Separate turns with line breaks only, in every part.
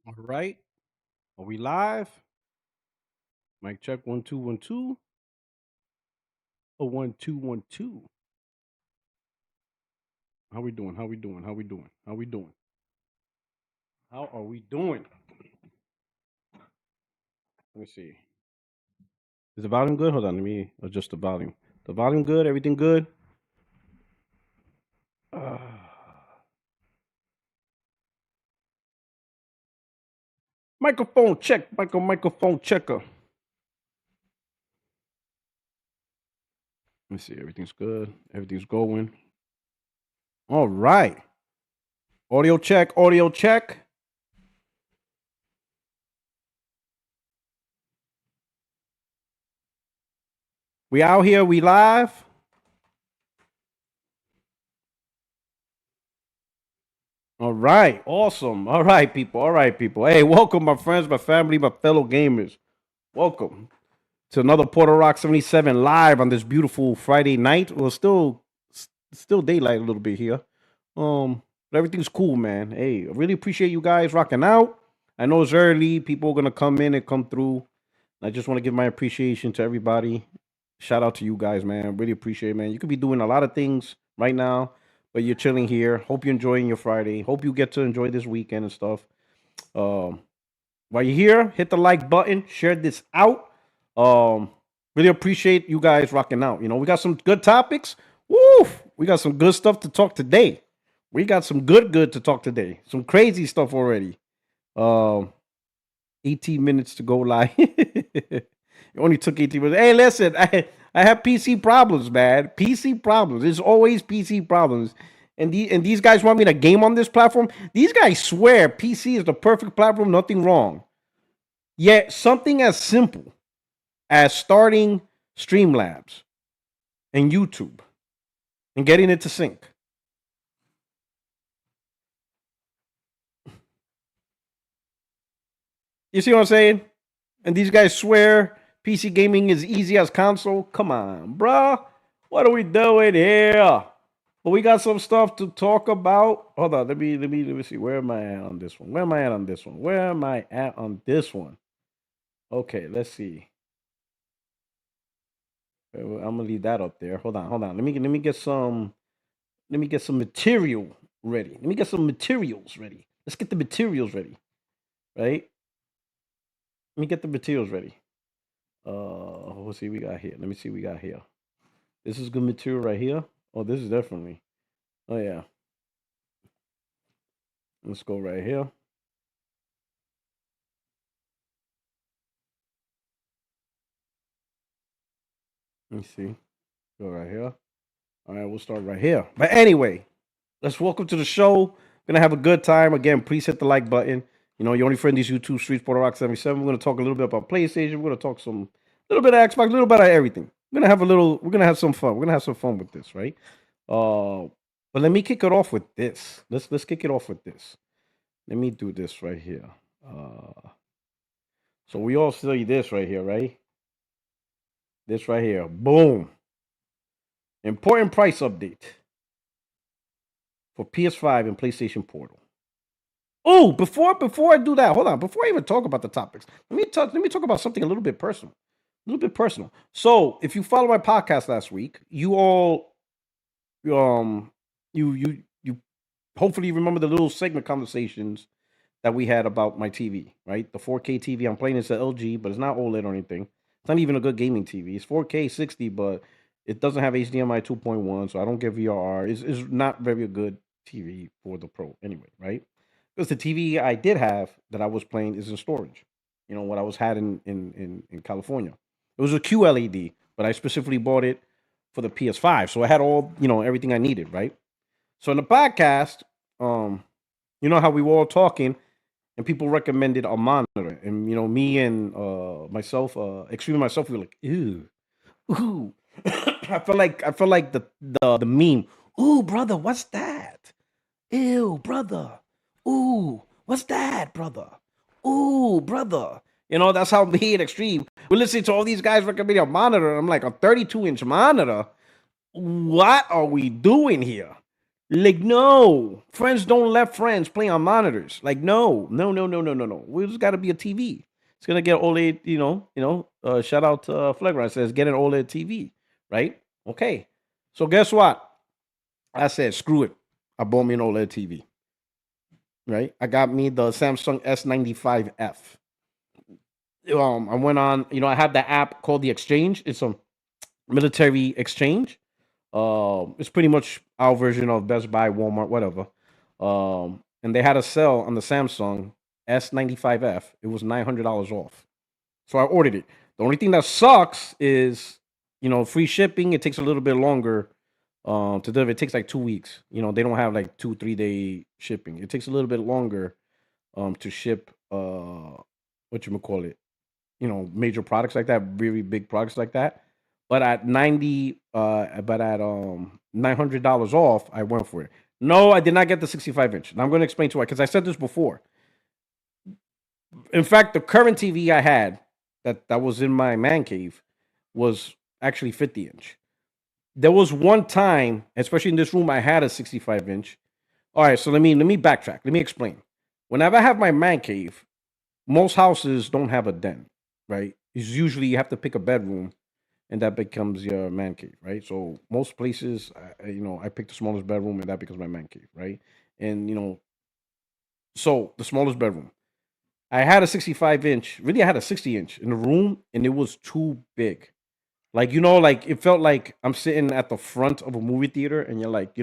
All right. Are we live? Mic check 1 2 1 2. Oh, 1 2 1 2. How we doing? How we doing? How we doing? How we doing? How are we doing? Let me see. Is the volume good? Hold on. Let me adjust the volume. The volume good? Everything good? Uh, microphone check. Microphone checker. Let me see. Everything's good. Everything's going. All right. Audio check. Audio check. We out here. We live. All right, awesome. All right, people. All right, people. Hey, welcome, my friends, my family, my fellow gamers. Welcome to another Puertorock77 live on this beautiful Friday night. Well, still daylight a little bit here. But everything's cool, man. Hey, I really appreciate you guys rocking out. I know it's early. People are gonna come in and come through. I just want to give my appreciation to everybody. Shout out to you guys, man. Really appreciate it, man. You could be doing a lot of things right now, but you're chilling here. Hope you're enjoying your Friday. Hope you get to enjoy this weekend and stuff. Um, while you're here, hit the like button, share this out. Um, really appreciate you guys rocking out. We got some good topics. Woo! We got some good stuff to talk today. We got some good to talk today. Some crazy stuff already. Um, 18 minutes to go live. It only took 18 minutes. Hey, listen, I have PC problems, man. PC problems. There's always PC problems. And these guys want me to game on this platform. These guys swear PC is the perfect platform, nothing wrong. Yet something as simple as starting Streamlabs and YouTube and getting it to sync. You see what I'm saying? And these guys swear PC gaming is easy as console. Come on, bruh. What are we doing here? But we got some stuff to talk about. Hold on, let me see. Where am I at on this one? Where am I at on this one? Where am I at on this one? Okay, let's see. I'm gonna leave that up there. Hold on. Let me get some material ready. Let me get some materials ready. Let's get the materials ready. Right? Let me get the materials ready. Let's see what we got here. Let me see what we got here. This is good material right here. Oh, this is definitely. Oh yeah. Let's go right here. Let me see. Go right here. All right, we'll start right here. But anyway, let's welcome to the show. Gonna have a good time. Again, please hit the like button. Your only friend these YouTube streets, Puertorock77. We're gonna talk a little bit about PlayStation. We're gonna talk a little bit of Xbox, a little bit of everything. We're gonna have some fun. We're gonna have some fun with this, right? But let me kick it off with this. Let's kick it off with this. Let me do this right here. So we all see this right here, right? This right here. Boom. Important price update for PS5 and PlayStation Portal. Oh, before I do that, hold on. Before I even talk about the topics, let me talk about something a little bit personal. A little bit personal. So, if you follow my podcast last week, you all you hopefully remember the little segment conversations that we had about my TV, right? The 4K TV I'm playing is an LG, but it's not OLED or anything. It's not even a good gaming TV. It's 4K 60, but it doesn't have HDMI 2.1, so I don't get VRR. It's not very good TV for the Pro anyway, right? Because the TV I did have that I was playing is in storage. What I was had in California. It was a QLED, but I specifically bought it for the PS5, so I had all everything I needed, right? So in the podcast, you know how we were all talking, and people recommended a monitor, and me and Extreme myself, we were like, ew, ooh. I felt like the meme. Ooh, brother, what's that? Ew, brother. Ooh, what's that, brother? Ooh, brother. That's how me and Extreme. We're listening to all these guys recommending a monitor. And I'm like, a 32-inch monitor? What are we doing here? Like, no, friends don't let friends play on monitors. Like, no, no, no, no, no, no, no. We just got to be a TV. It's gonna get OLED. Shout out to Flagrant says get an OLED TV, right? Okay. So guess what? I said screw it. I bought me an OLED TV, right? I got me the Samsung S95F. I went on. I have the app called the Exchange. It's a military exchange. It's pretty much our version of Best Buy, Walmart, whatever. And they had a sale on the Samsung S95F. It was $900 off. So I ordered it. The only thing that sucks is, free shipping. It takes a little bit longer to deliver. It takes like 2 weeks. They don't have like 2-3 day shipping. It takes a little bit longer to ship what you call it, major products like that, really big products like that. But at $900 off, I went for it. No, I did not get the 65 inch. And I'm going to explain to why, because I said this before. In fact, the current TV I had that was in my man cave was actually 50 inch. There was one time, especially in this room, I had a 65 inch. All right, so let me backtrack. Let me explain. Whenever I have my man cave, most houses don't have a den, right? It's usually you have to pick a bedroom, and that becomes your man cave, right? So most places, I pick the smallest bedroom, and that becomes my man cave, right? And so the smallest bedroom. I had a 65 inch. Really, I had a 60 inch in the room, and it was too big. Like like it felt like I'm sitting at the front of a movie theater, and you're like,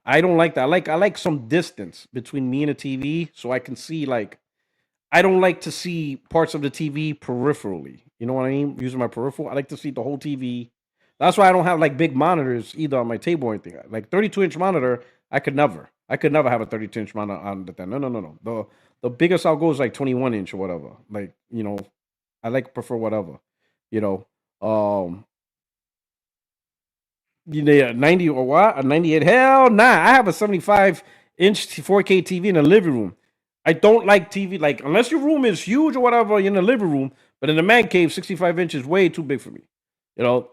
I don't like that. I like some distance between me and the TV, so I can see like I don't like to see parts of the TV peripherally. You know what I mean? Using my peripheral, I like to see the whole TV. That's why I don't have like big monitors either on my table or anything. Like 32-inch monitor, I could never. I could never have a 32-inch monitor on the thing. No, no, no, no. The biggest I'll go is like 21-inch or whatever. Like, I like prefer whatever. You know. You need a 90 or what? A 98? Hell nah. I have a 75-inch 4K TV in the living room. I don't like TV, like, unless your room is huge or whatever, you're in the living room. But in the man cave, 65 inch is way too big for me.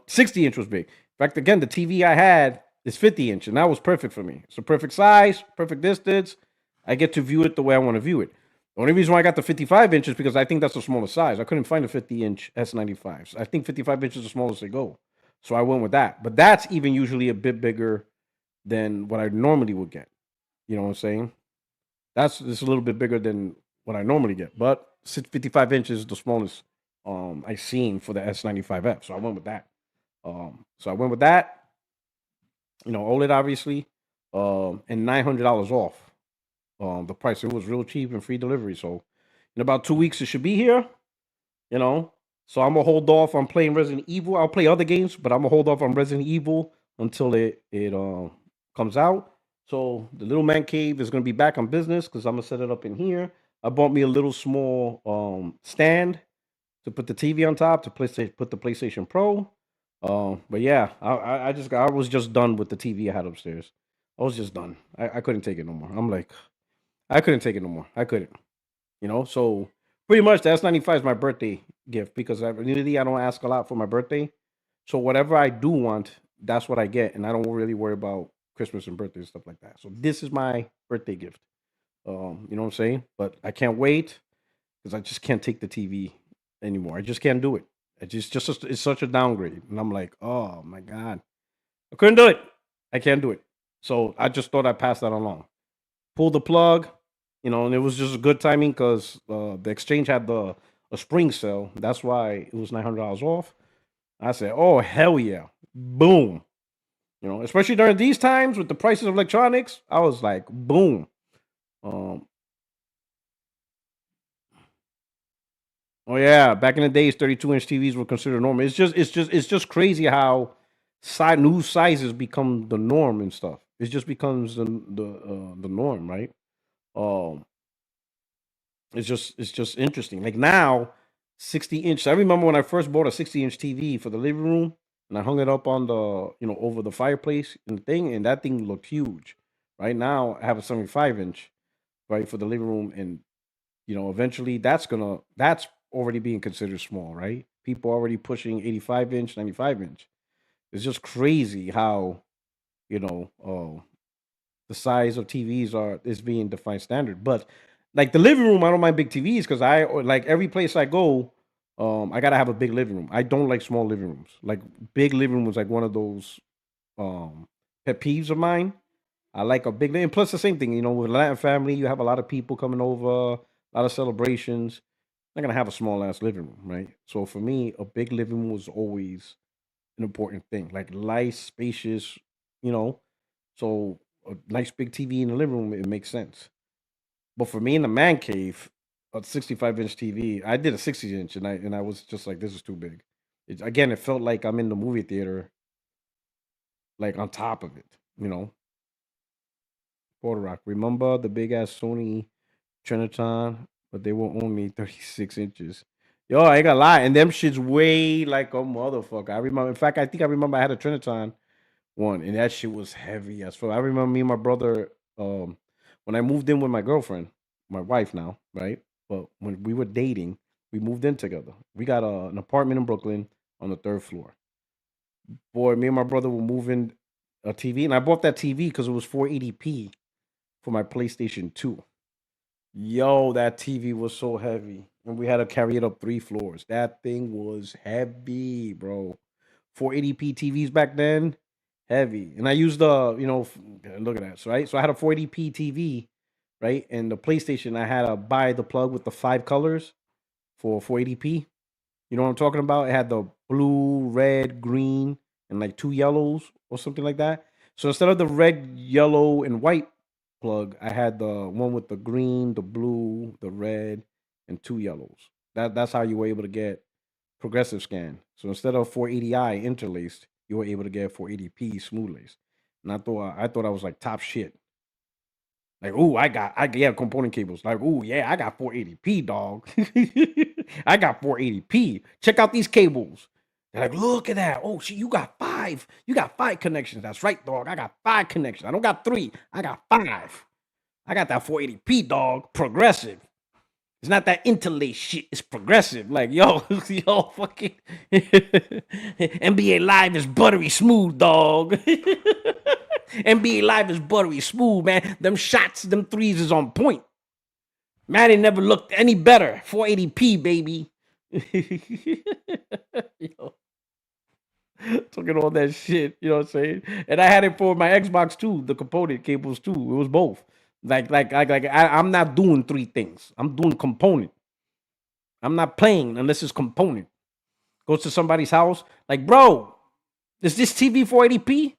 60 inch was big. In fact, again, the TV I had is 50 inch, and that was perfect for me. It's a perfect size, perfect distance. I get to view it the way I want to view it. The only reason why I got the 55 inch is because I think that's the smallest size. I couldn't find a 50-inch S95. So I think 55 inches is the smallest they go. So I went with that. But that's even usually a bit bigger than what I normally would get. You know what I'm saying? That's just a little bit bigger than what I normally get. But 55 inches is the smallest I seen for the S95F. So I went with that. OLED obviously, and $900 off the price. It was real cheap and free delivery. So in about 2 weeks, it should be here. You know, so I'm gonna hold off on playing Resident Evil. I'll play other games, but I'm gonna hold off on Resident Evil until it comes out. So the little man cave is gonna be back on business because I'm gonna set it up in here. I bought me a little small stand to put the TV on top to put the PlayStation Pro. But yeah, I was just done with the TV I had upstairs. I was just done. I couldn't take it no more. I'm like, I couldn't take it no more. I couldn't. So pretty much the S95 is my birthday gift because I don't ask a lot for my birthday. So whatever I do want, that's what I get, and I don't really worry about Christmas and birthday and stuff like that. So this is my birthday gift. You know what I'm saying? But I can't wait because I just can't take the TV anymore. I just can't do it. It's such a downgrade, and I'm like, oh my god, I couldn't do it. I can't do it. So I just thought I'd pass that along. Pull the plug, and it was just good timing because the exchange had the a spring sale. That's why it was $900 off. I said, "Oh hell yeah, boom!" Especially during these times with the prices of electronics, I was like, "Boom!" Um, oh yeah, back in the days, 32-inch TVs were considered normal. It's just crazy how new sizes become the norm and stuff. It just becomes the norm, right? Um, it's just interesting. Like now, 60 inch. I remember when I first bought a 60-inch TV for the living room, and I hung it up on the over the fireplace and the thing, and that thing looked huge. Right now, I have a 75-inch right for the living room, and eventually that's already being considered small, right? People already pushing 85-inch, 95-inch. It's just crazy how you know the size of TVs is being defined standard. But like the living room, I don't mind big TVs because I like every place I go, I gotta have a big living room. I don't like small living rooms. Like big living rooms, like one of those pet peeves of mine. I like a big, and plus the same thing, with Latin family, you have a lot of people coming over, a lot of celebrations. Not gonna have a small ass living room, right? So for me, a big living room was always an important thing. Like nice, spacious, you know. So a nice big TV in the living room, it makes sense. But for me in the man cave, a 65-inch TV, I did a 60-inch, and I was just like, this is too big. Again, it felt like I'm in the movie theater, like on top of it. Puerto Remember the big ass Sony Triniton, but they were only 36 inches. Yo, I ain't gonna lie, and them shits weigh like a motherfucker. I remember, in fact, I think I remember I had a Triniton one, and that shit was heavy as fuck. I remember me and my brother, when I moved in with my girlfriend, my wife now, right? But when we were dating, we moved in together. We got an apartment in Brooklyn on the third floor. Boy, me and my brother were moving a TV, and I bought that TV because it was 480p for my PlayStation 2. Yo, that TV was so heavy, and we had to carry it up 3 floors. That thing was heavy, bro. 480p TVs back then, heavy. And I used look at that, right? So I had a 480p TV, right? And the PlayStation, I had to buy the plug with the 5 colors for 480p. You know what I'm talking about? It had the blue, red, green, and like 2 yellows or something like that. So instead of the red, yellow, and white plug, I had the one with the green, the blue, the red, and 2 yellows. That's how you were able to get progressive scan. So instead of 480i interlaced, you were able to get 480p smooth laced. And I thought I was like top shit. Like, ooh, yeah, component cables. Like, ooh, yeah, I got 480p, dog. I got 480p. Check out these cables. They're like, look at that. Oh, shit, you got 5. You got 5 connections. That's right, dog. I got 5 connections. I don't got 3. I got 5. I got that 480p, dog. Progressive. It's not that interlace shit. It's progressive. Like, yo, yo, fucking NBA Live is buttery smooth, dog. NBA Live is buttery smooth, man. Them shots, them threes is on point. Man, it never looked any better. 480p, baby. Yo, talking all that shit, you know what I'm saying? And I had it for my Xbox too, the component cables too. It was both. I'm not doing 3 things. I'm doing component. I'm not playing unless it's component. Goes to somebody's house, like, bro, is this TV 480p?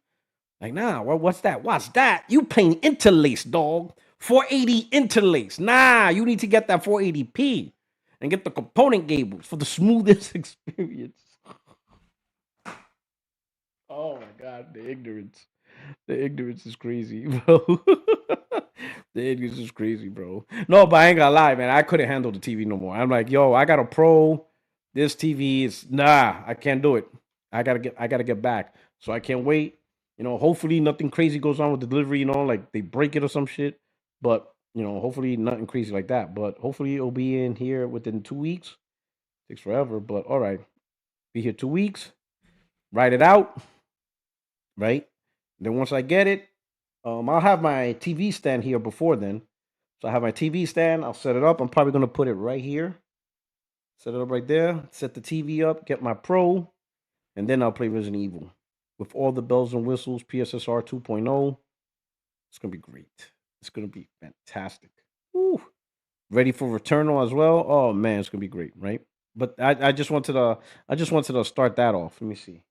Like, nah, what's that? What's that? You playing interlace, dog. 480 interlace. Nah, you need to get that 480p and get the component cables for the smoothest experience. Oh my god, the ignorance. The ignorance is crazy, bro. The ignorance is crazy, bro. No, but I ain't gonna lie, man. I couldn't handle the TV no more. I'm like, yo, I got a pro. This TV is I can't do it. I gotta get back. So I can't wait. Hopefully nothing crazy goes on with the delivery, like they break it or some shit. But hopefully nothing crazy like that. But hopefully it'll be in here within 2 weeks. Takes forever, but all right. Be here 2 weeks, write it out, right? Then once I get it, I'll have my TV stand here before then. So I have my TV stand. I'll set it up. I'm probably gonna put it right here. Set it up right there. Set the TV up. Get my Pro, and then I'll play Resident Evil with all the bells and whistles. PSSR 2.0. It's gonna be great. It's gonna be fantastic. Woo. Ready for Returnal as well. Oh man, it's gonna be great, right? But I just wanted to start that off. Let me see.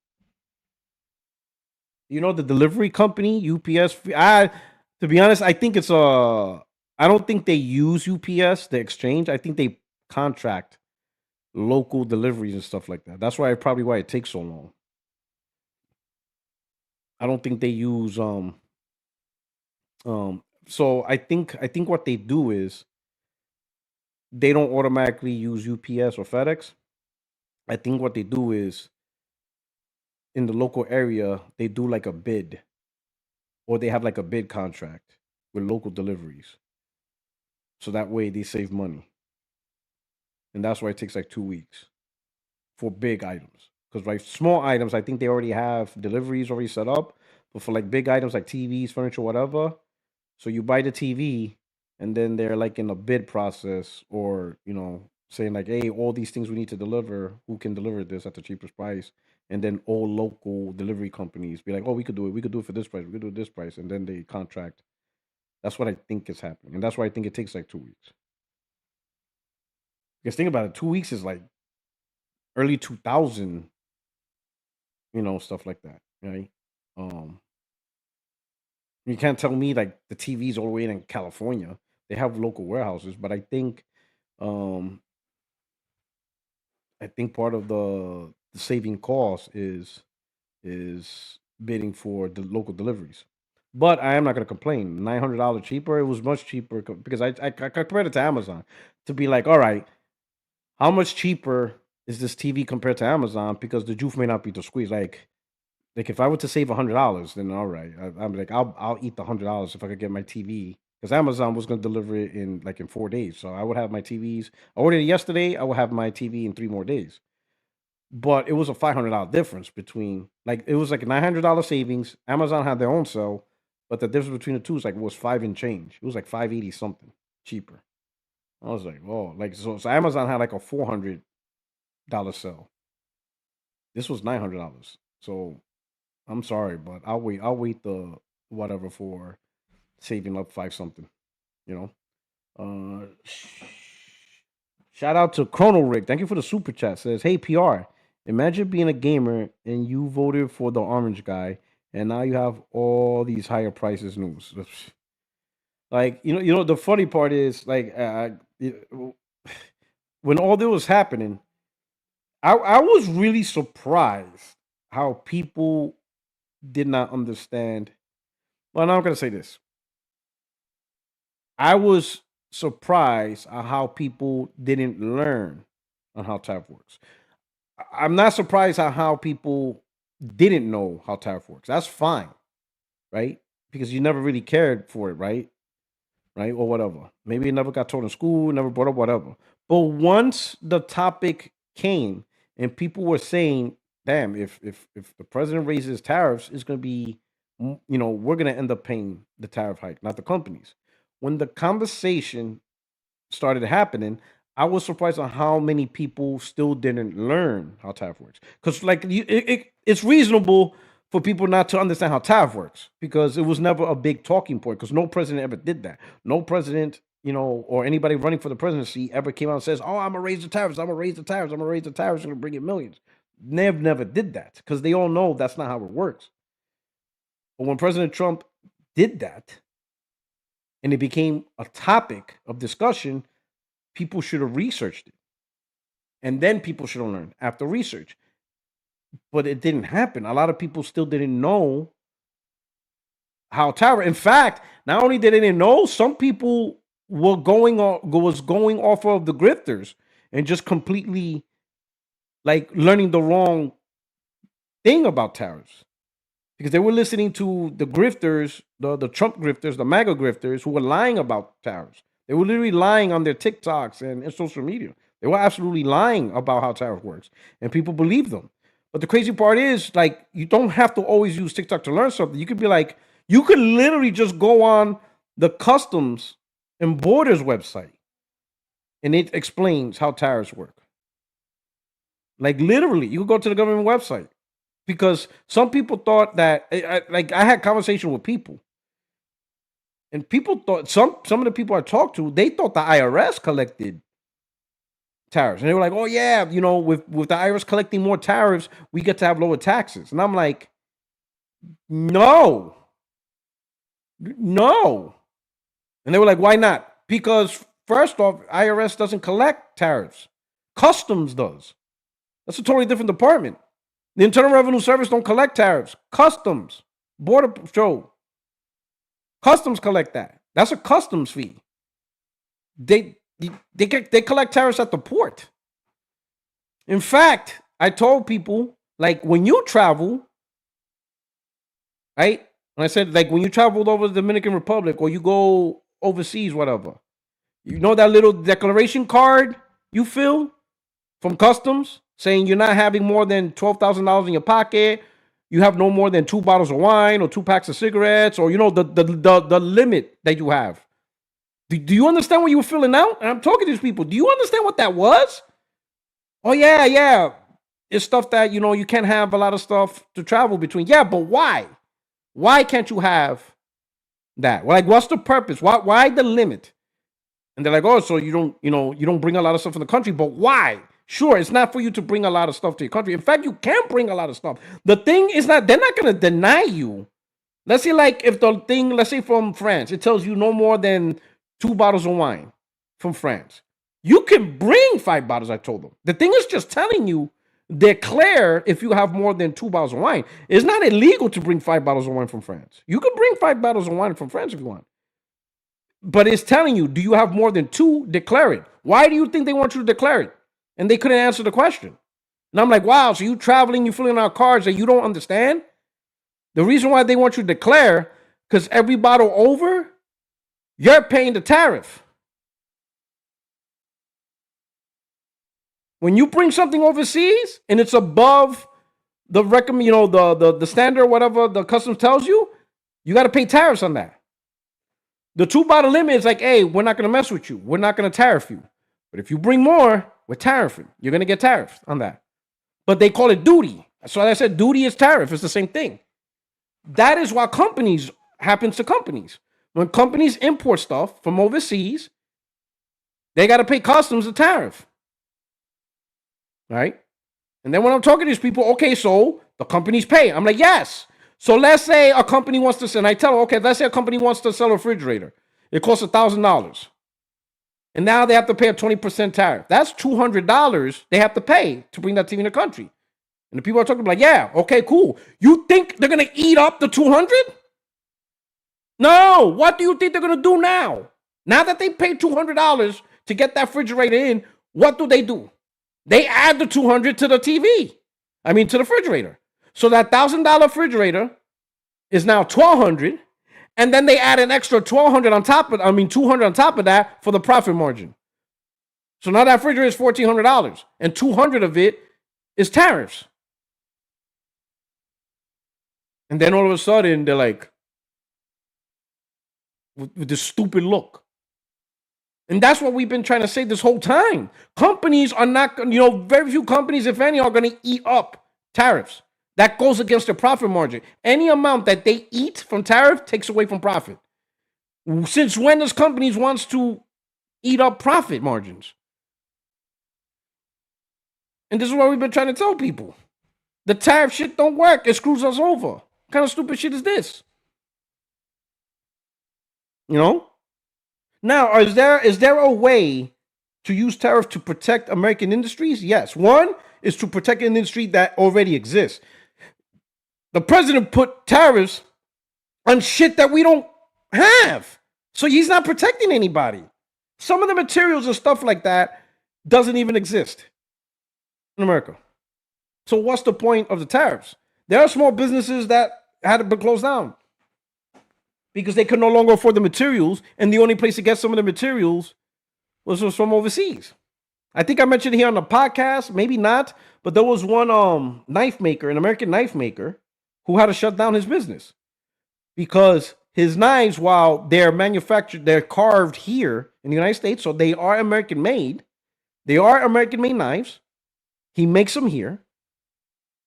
The delivery company UPS. To be honest, I think it's I don't think they use UPS the exchange. I think they contract local deliveries and stuff like that. That's probably why it takes so long. I don't think they use so I think what they do is they don't automatically use UPS or FedEx. I think what they do is in the local area they do like a bid, or they have like a bid contract with local deliveries. So that way they save money. And that's why it takes like 2 weeks for big items. Because like small items, I think they already have deliveries already set up. But for like big items like TVs, furniture, whatever, So you buy the TV, and then they're like in a bid process, or saying like, "Hey, all these things we need to deliver. Who can deliver this at the cheapest price?" And then all local delivery companies be like, "Oh, we could do it. We could do it for this price. We could do it this price." And then they contract. That's what I think is happening, and that's why I think it takes like 2 weeks. Because think about it, 2 weeks is like early 2000, stuff like that, right? Um, you can't tell me like the TVs all the way in California. They have local warehouses, but um, I think part of the saving cost is bidding for the local deliveries. But I am not going to complain. $900 cheaper. It was much cheaper because I compared it to Amazon to be like, all right, how much cheaper is this TV compared to Amazon? Because the juice may not be the squeeze. Like if I were to save $100, then all right, I'm like I'll eat the $100 if I could get my TV, because Amazon was going to deliver it in 4 days. So I would have my TVs. I ordered it yesterday. I will have my TV in 3 more days. But it was a $500 difference between, like, it was like a $900 savings. Amazon had their own sale, but the difference between the two is like was five and change. It was like 580 something cheaper. I was like, oh, like so Amazon had like a $400 sale. This was $900. So I'm sorry, but I'll wait the whatever for saving up five something, you know. Shout out to Chrono Rick. Thank you for the super chat. Says, "Hey PR, imagine being a gamer and you voted for the orange guy, and now you have all these higher prices news." Like, the funny part is like, when all this was happening, I was really surprised how people did not understand. Well, now I'm gonna say this. I was surprised at how people didn't learn on how tariff works. I'm not surprised at how people didn't know how tariff works. That's fine, right? Because you never really cared for it, right? Right? Or whatever. Maybe it never got taught in school, never brought up, whatever. But once the topic came and people were saying, damn, if the president raises tariffs, it's gonna be we're gonna end up paying the tariff hike, not the companies. When the conversation started happening, I was surprised on how many people still didn't learn how tariff works. Because like it's reasonable for people not to understand how tariff works because it was never a big talking point. Because no president ever did that. No president, or anybody running for the presidency ever came out and says, "Oh, I'm gonna raise the tariffs. I'm gonna raise the tariffs. I'm gonna raise the tariffs. I'm gonna bring in millions." Never did that because they all know that's not how it works. But when President Trump did that, and it became a topic of discussion, people should have researched it. And then people should have learned after research. But it didn't happen. A lot of people still didn't know how tariff. In fact, not only did they didn't know, some people were going off of the grifters and just completely like learning the wrong thing about tariffs. Because they were listening to the grifters, the Trump grifters, the MAGA grifters, who were lying about tariffs. They were literally lying on their TikToks and social media. They were absolutely lying about how tariff works, and people believe them. But the crazy part is, like, you don't have to always use TikTok to learn something. You could be like, you could literally just go on the Customs and Borders website, and it explains how tariffs work. Like, literally, you could go to the government website. Because some people thought that, I had conversation with people, and people thought some of the people I talked to, they thought the IRS collected tariffs, and they were like, "Oh yeah, with the IRS collecting more tariffs, we get to have lower taxes." And I'm like, no, no. And they were like, "Why not?" Because first off, IRS doesn't collect tariffs, Customs does. That's a totally different department. The Internal Revenue Service don't collect tariffs. Customs, Border Patrol, Customs collect that. That's a customs fee. They collect tariffs at the port. In fact, I told people, like, when you travel, right? And I said, like, when you traveled over the Dominican Republic or you go overseas, whatever, that little declaration card you fill from Customs saying you're not having more than $12,000 in your pocket, you have no more than 2 bottles of wine or 2 packs of cigarettes, or the limit that you have. Do you understand what you were filling out? And I'm talking to these people. Do you understand what that was? Oh yeah. It's stuff that you can't have a lot of stuff to travel between. Yeah, but why? Why can't you have that? Like, what's the purpose? Why the limit? And they're like, oh, so you don't bring a lot of stuff in the country, but why? Sure, it's not for you to bring a lot of stuff to your country. In fact, you can bring a lot of stuff. The thing is they're not going to deny you. Let's say, like, if the thing, let's say from France, it tells you no more than 2 bottles of wine from France. You can bring 5 bottles, I told them. The thing is just telling you, declare if you have more than 2 bottles of wine. It's not illegal to bring 5 bottles of wine from France. You can bring 5 bottles of wine from France if you want. But it's telling you, do you have more than 2? Declare it. Why do you think they want you to declare it? And they couldn't answer the question. And I'm like, wow, so you traveling, you filling out cards that you don't understand? The reason why they want you to declare, because every bottle over, you're paying the tariff. When you bring something overseas and it's above the the standard, whatever the customs tells you, you got to pay tariffs on that. The 2 bottle limit is like, hey, we're not going to mess with you. We're not going to tariff you. But if you bring more, we're tariffing. You're going to get tariffed on that. But they call it duty. So I said duty is tariff. It's the same thing. That is why happens to companies. When companies import stuff from overseas, they got to pay customs a tariff. Right? And then when I'm talking to these people, okay, so the companies pay. I'm like, yes. So let's say a company wants to sell, and I tell them, okay, let's say a company wants to sell a refrigerator. It costs $1,000. And now they have to pay a 20% tariff. That's $200 they have to pay to bring that TV in the country. And the people are talking like, yeah, okay, cool. You think they're going to eat up the 200? No. What do you think they're going to do now? Now that they paid $200 to get that refrigerator in, what do? They add the 200 to the TV. To the refrigerator. So that $1,000 refrigerator is now $1,200, and then they add an extra $200 on top of that for the profit margin. So now that refrigerator is $1,400, and $200 of it is tariffs. And then all of a sudden they're like, with this stupid look. And that's what we've been trying to say this whole time. Companies are not, very few companies, if any, are going to eat up tariffs. That goes against their profit margin. Any amount that they eat from tariff takes away from profit. Since when does companies wants to eat up profit margins? And this is what we've been trying to tell people. The tariff shit don't work. It screws us over. What kind of stupid shit is this? Now, is there a way to use tariff to protect American industries? Yes. One is to protect an industry that already exists. The president put tariffs on shit that we don't have. So he's not protecting anybody. Some of the materials and stuff like that doesn't even exist in America. So what's the point of the tariffs? There are small businesses that had to be closed down because they could no longer afford the materials, and the only place to get some of the materials was from overseas. I think I mentioned here on the podcast, maybe not, but there was one knife maker, an American knife maker, who had to shut down his business because his knives, while they're manufactured, they're carved here in the United States, so they are American made. They are American made knives. He makes them here,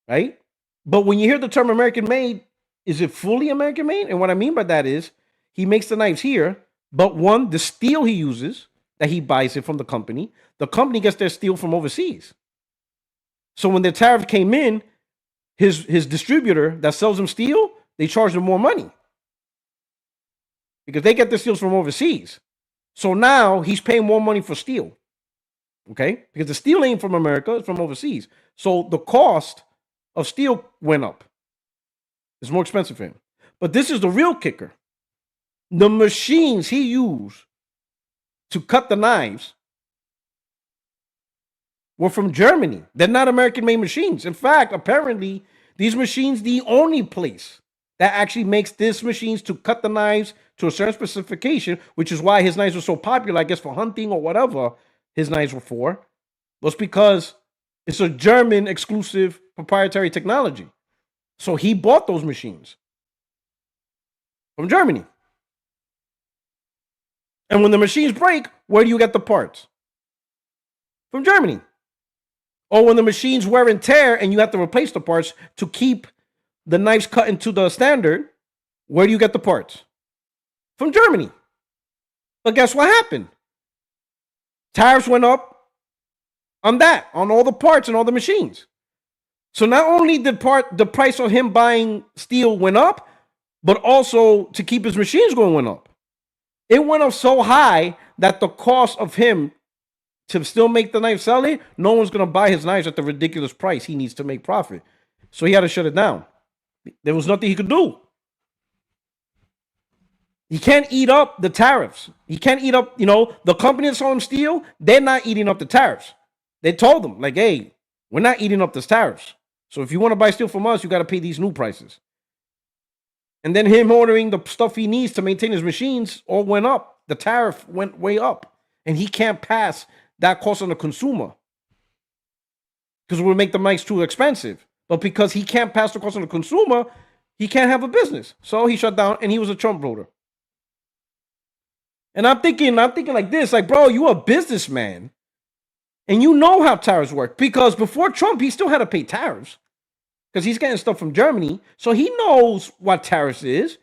right? But when you hear the term American made, is it fully American made? And what I mean by that is he makes the knives here, but the steel he uses, that he buys it from the company gets their steel from overseas. So when the tariff came in, his distributor that sells him steel, they charge him more money because they get the steels from overseas. So now he's paying more money for steel, okay? Because the steel ain't from America, it's from overseas. So the cost of steel went up. It's more expensive for him. But this is the real kicker. The machines he used to cut the knives were from Germany. They're not American-made machines. In fact, apparently, these machines, the only place that actually makes these machines to cut the knives to a certain specification, which is why his knives were so popular, I guess, for hunting or whatever his knives were for, was because it's a German exclusive proprietary technology. So he bought those machines from Germany. And when the machines break, where do you get the parts? From Germany. Or when the machines wear and tear and you have to replace the parts to keep the knives cut into the standard, where do you get the parts? From Germany. But guess what happened? Tariffs went up on that, on all the parts and all the machines. So not only did the price of him buying steel went up, but also to keep his machines going went up. It went up so high that the cost of him to still make the knife sell it, no one's going to buy his knives at the ridiculous price he needs to make profit. So he had to shut it down. There was nothing he could do. He can't eat up the tariffs. He can't eat up, the company that sold him steel, they're not eating up the tariffs. They told him, like, hey, we're not eating up this tariffs. So if you want to buy steel from us, you got to pay these new prices. And then him ordering the stuff he needs to maintain his machines all went up. The tariff went way up. And he can't pass that cost on the consumer because it would make the mics too expensive. But because he can't pass the cost on the consumer, he can't have a business. So he shut down, and he was a Trump voter. And I'm thinking like this, like, bro, you a businessman, and you know how tariffs work. Because before Trump, he still had to pay tariffs because he's getting stuff from Germany. So he knows what tariffs is.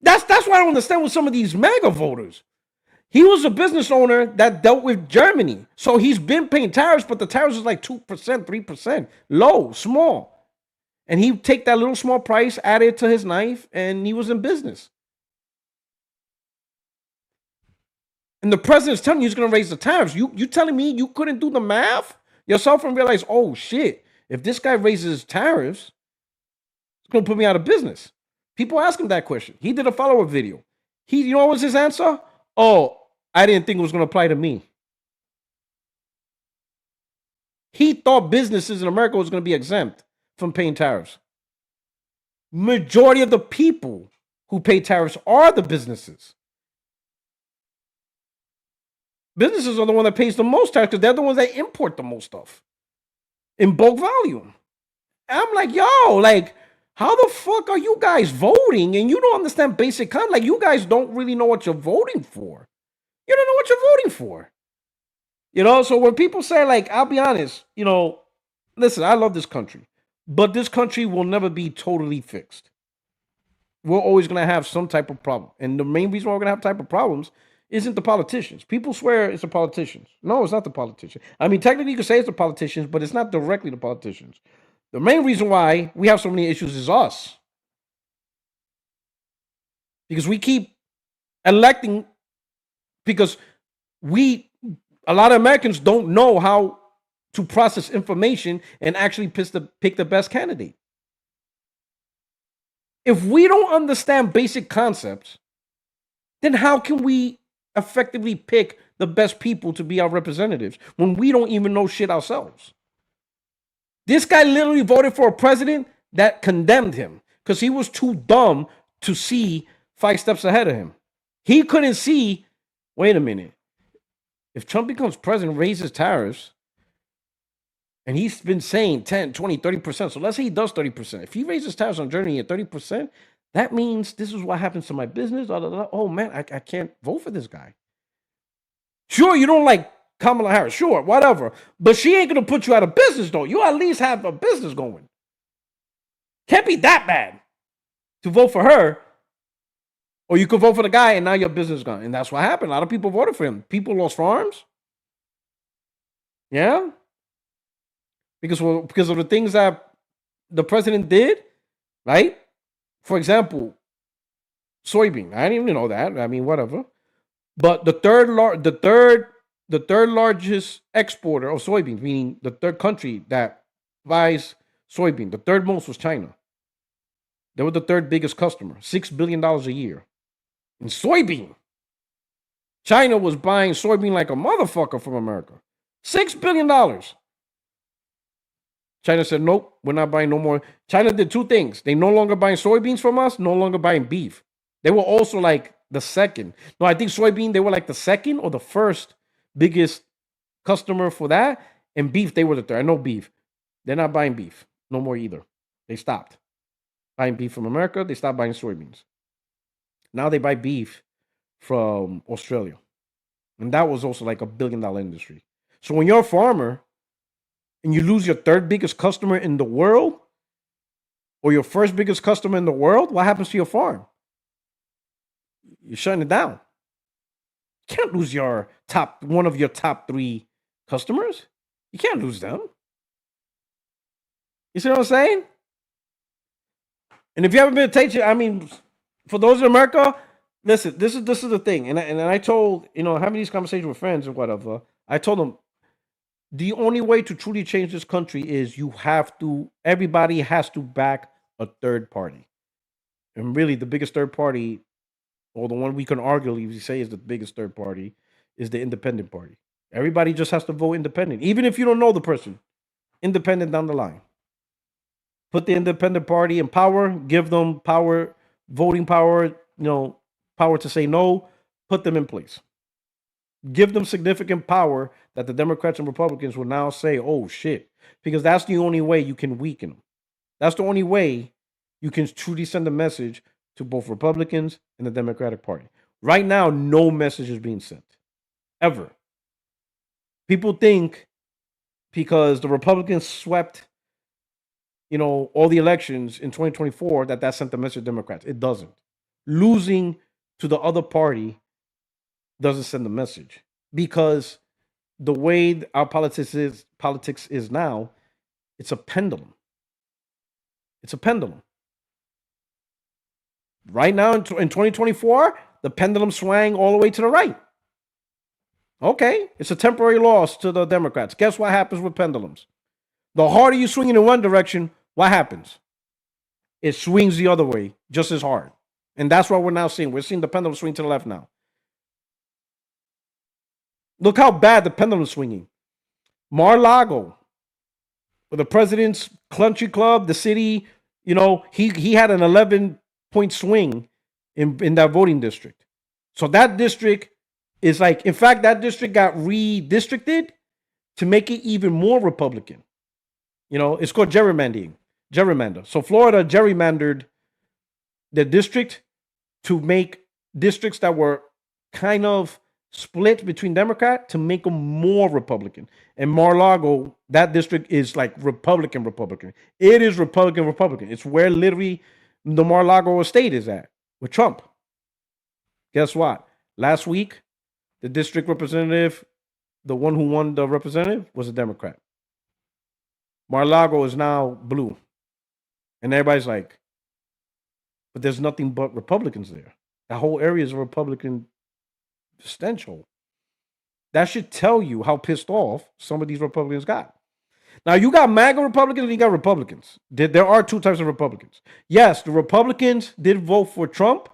That's why I don't understand with some of these MAGA voters. He was a business owner that dealt with Germany. So he's been paying tariffs, but the tariffs is like 2%, 3%, low, small. And he'd take that little small price, add it to his knife, and he was in business. And the president's telling you he's going to raise the tariffs. You telling me you couldn't do the math yourself and realize, oh, shit, if this guy raises tariffs, it's going to put me out of business. People ask him that question. He did a follow-up video. You know what was his answer? Oh, I didn't think it was going to apply to me. He thought businesses in America was going to be exempt from paying tariffs. Majority of the people who pay tariffs are the businesses. Businesses are the one that pays the most tax because they're the ones that import the most stuff in bulk volume. And I'm like, yo, like, how the fuck are you guys voting and you don't understand basic concept? Like, you guys don't really know what you're voting for. You don't know what you're voting for. So when people say, like, I'll be honest, listen, I love this country, but this country will never be totally fixed. We're always going to have some type of problem. And the main reason why we're going to have type of problems isn't the politicians. People swear it's the politicians. No, it's not the politicians. I mean, technically you could say it's the politicians, but it's not directly the politicians. The main reason why we have so many issues is us. Because we keep electing, because a lot of Americans don't know how to process information and actually pick the best candidate. If we don't understand basic concepts, then how can we effectively pick the best people to be our representatives when we don't even know shit ourselves? This guy literally voted for a president that condemned him because he was too dumb to see 5 steps ahead of him. He couldn't see, wait a minute, if Trump becomes president, raises tariffs, and he's been saying 10, 20, 30%, so let's say he does 30%. If he raises tariffs on Germany at 30%, that means this is what happens to my business. Oh, man, I can't vote for this guy. Sure, you don't like Kamala Harris. Sure, whatever. But she ain't going to put you out of business, though. You at least have a business going. Can't be that bad to vote for her. Or you could vote for the guy and now your business is gone. And that's what happened. A lot of people voted for him. People lost farms. Yeah. Because of the things that the president did, right? For example, soybean. I didn't even know that. I mean, whatever. But the third largest exporter of soybeans, meaning the third country that buys soybean, the third most was China. They were the third biggest customer, $6 billion a year in soybean. China was buying soybean like a motherfucker from America. $6 billion. China said, nope, we're not buying no more. China did 2 things. They no longer buying soybeans from us, no longer buying beef. They were also like the second. No, I think soybean, they were like the second or the first biggest customer for that. And beef, they were the third. I know beef. They're not buying beef no more either. They stopped. buying beef from America. They stopped buying soybeans. Now they buy beef from Australia. And that was also like $1 billion industry. So when you're a farmer and you lose your third biggest customer in the world or your first biggest customer in the world, what happens to your farm? You're shutting it down. You can't lose one of your top 3 customers. You can't lose them. You see what I'm saying? And if you haven't been attention, I mean, for those in America, listen, this is the thing. And I told, having these conversations with friends and whatever, I told them the only way to truly change this country is everybody has to back a third party. And really the biggest third party, or the one we can arguably say is the biggest third party, is the independent party. Everybody just has to vote independent. Even if you don't know the person, independent down the line. Put the independent party in power, give them power, voting power, power to say no, put them in place. Give them significant power that the Democrats and Republicans will now say, oh shit, because that's the only way you can weaken them. That's the only way you can truly send a message to both Republicans and the Democratic Party. Right now, no message is being sent. Ever. People think because the Republicans swept all the elections in 2024 that sent the message to Democrats. It doesn't. Losing to the other party doesn't send the message, because the way our politics is now, it's a pendulum. It's a pendulum. Right now in 2024, the pendulum swang all the way to the right. Okay, it's a temporary loss to the Democrats. Guess what happens with pendulums? The harder you swing in one direction, what happens? It swings the other way just as hard. And that's what we're now seeing. We're seeing the pendulum swing to the left now. Look how bad the pendulum is swinging. Mar-a-Lago, with the president's country club, the city, he had an 11-point swing in that voting district. So that district is like, in fact, that district got redistricted to make it even more Republican. It's called gerrymandering. So Florida gerrymandered the district to make districts that were kind of split between Democrat to make them more Republican. And Mar-a-Lago, that district is like Republican. It is Republican. It's where literally the Mar-a-Lago estate is at with Trump. Guess what? Last week, the district representative, the one who won the representative, was a Democrat. Mar-a-Lago is now blue. And everybody's like, but there's nothing but Republicans there. That whole area is a Republican stench hole. That should tell you how pissed off some of these Republicans got. Now, you got MAGA Republicans and you got Republicans. There are 2 types of Republicans. Yes, the Republicans did vote for Trump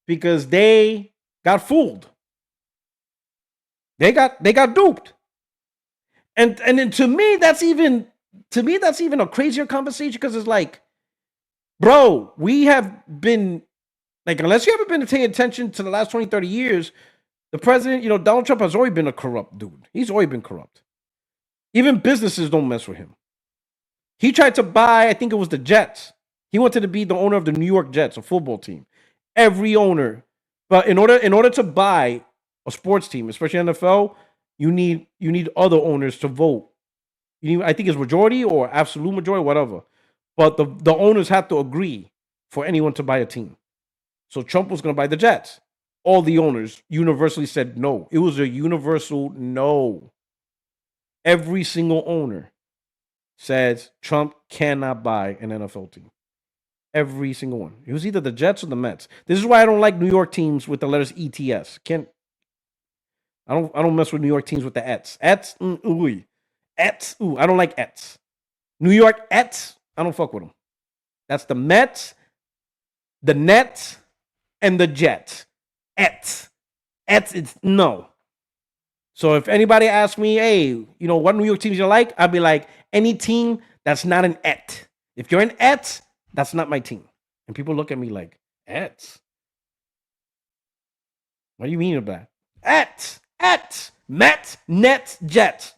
because they got fooled. They got duped. And then to me, that's even a crazier conversation, because it's like, bro, we have been, like, unless you haven't been paying attention to the last 20, 30 years, the president, Donald Trump has always been a corrupt dude. He's always been corrupt. Even businesses don't mess with him. He tried to buy, I think it was the Jets. He wanted to be the owner of the New York Jets, a football team. Every owner. But in order to buy a sports team, especially NFL, you need other owners to vote. I think it's majority or absolute majority, whatever. But the owners have to agree for anyone to buy a team. So Trump was going to buy the Jets. All the owners universally said no. It was a universal no. Every single owner says Trump cannot buy an NFL team. Every single one. It was either the Jets or the Mets. This is why I don't like New York teams with the letters ETS. I don't mess with New York teams with the Ets. Ets, ooh. Ets, ooh. I don't like Ets. New York Ets, I don't fuck with them. That's the Mets, the Nets, and the Jets. Ets, it's no. So if anybody asks me, hey, what New York teams you like? I'd be like, any team that's not an Et. If you're an Et, that's not my team. And people look at me like, Ets? What do you mean by that? Et, Mets, Nets, Jets.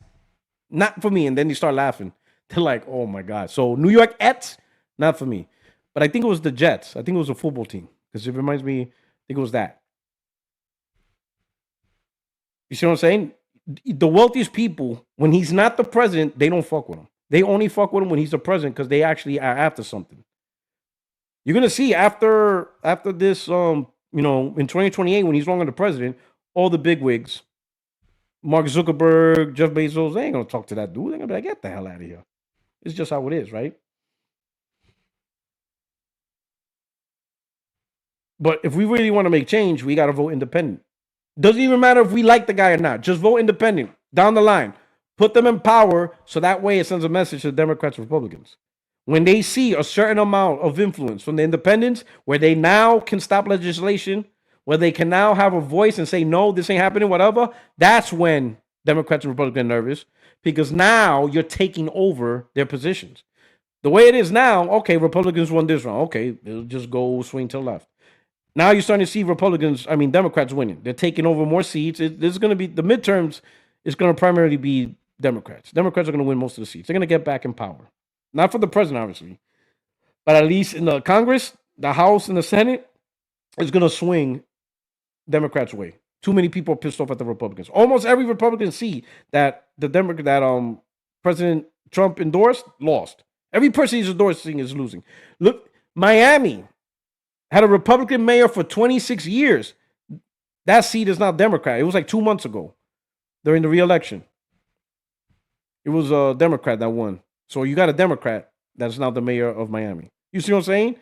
Not for me. And then you start laughing. They're like, oh my God. So New York Et, not for me. But I think it was the Jets. I think it was a football team because it reminds me. I think it was that. You see what I'm saying? The wealthiest people, when he's not the president, they don't fuck with him. They only fuck with him when he's the president because they actually are after something. You're gonna see after this, in 2028 when he's no longer the president, all the bigwigs, Mark Zuckerberg, Jeff Bezos, they ain't gonna talk to that dude. They're gonna be like, get the hell out of here. It's just how it is, right? But if we really want to make change, we gotta vote independent. Doesn't even matter if we like the guy or not. Just vote independent down the line. Put them in power so that way it sends a message to Democrats and Republicans. When they see a certain amount of influence from the independents, where they now can stop legislation, where they can now have a voice and say, no, this ain't happening, whatever, that's when Democrats and Republicans are nervous because now you're taking over their positions. The way it is now, okay, Republicans won this round. Okay, it'll just go swing to the left. Now you're starting to see Democrats winning. They're taking over more seats. This is going to be the midterms. It's going to primarily be Democrats. Democrats are going to win most of the seats. They're going to get back in power. Not for the president, obviously, but at least in the Congress, the House, and the Senate, it's going to swing Democrats' way. Too many people are pissed off at the Republicans. Almost every Republican seat that President Trump endorsed lost. Every person he's endorsing is losing. Look, Miami had a Republican mayor for 26 years. That seat is now Democrat. It was like 2 months ago during the re-election. It was a Democrat that won. So you got a Democrat that's now the mayor of Miami. You see what I'm saying?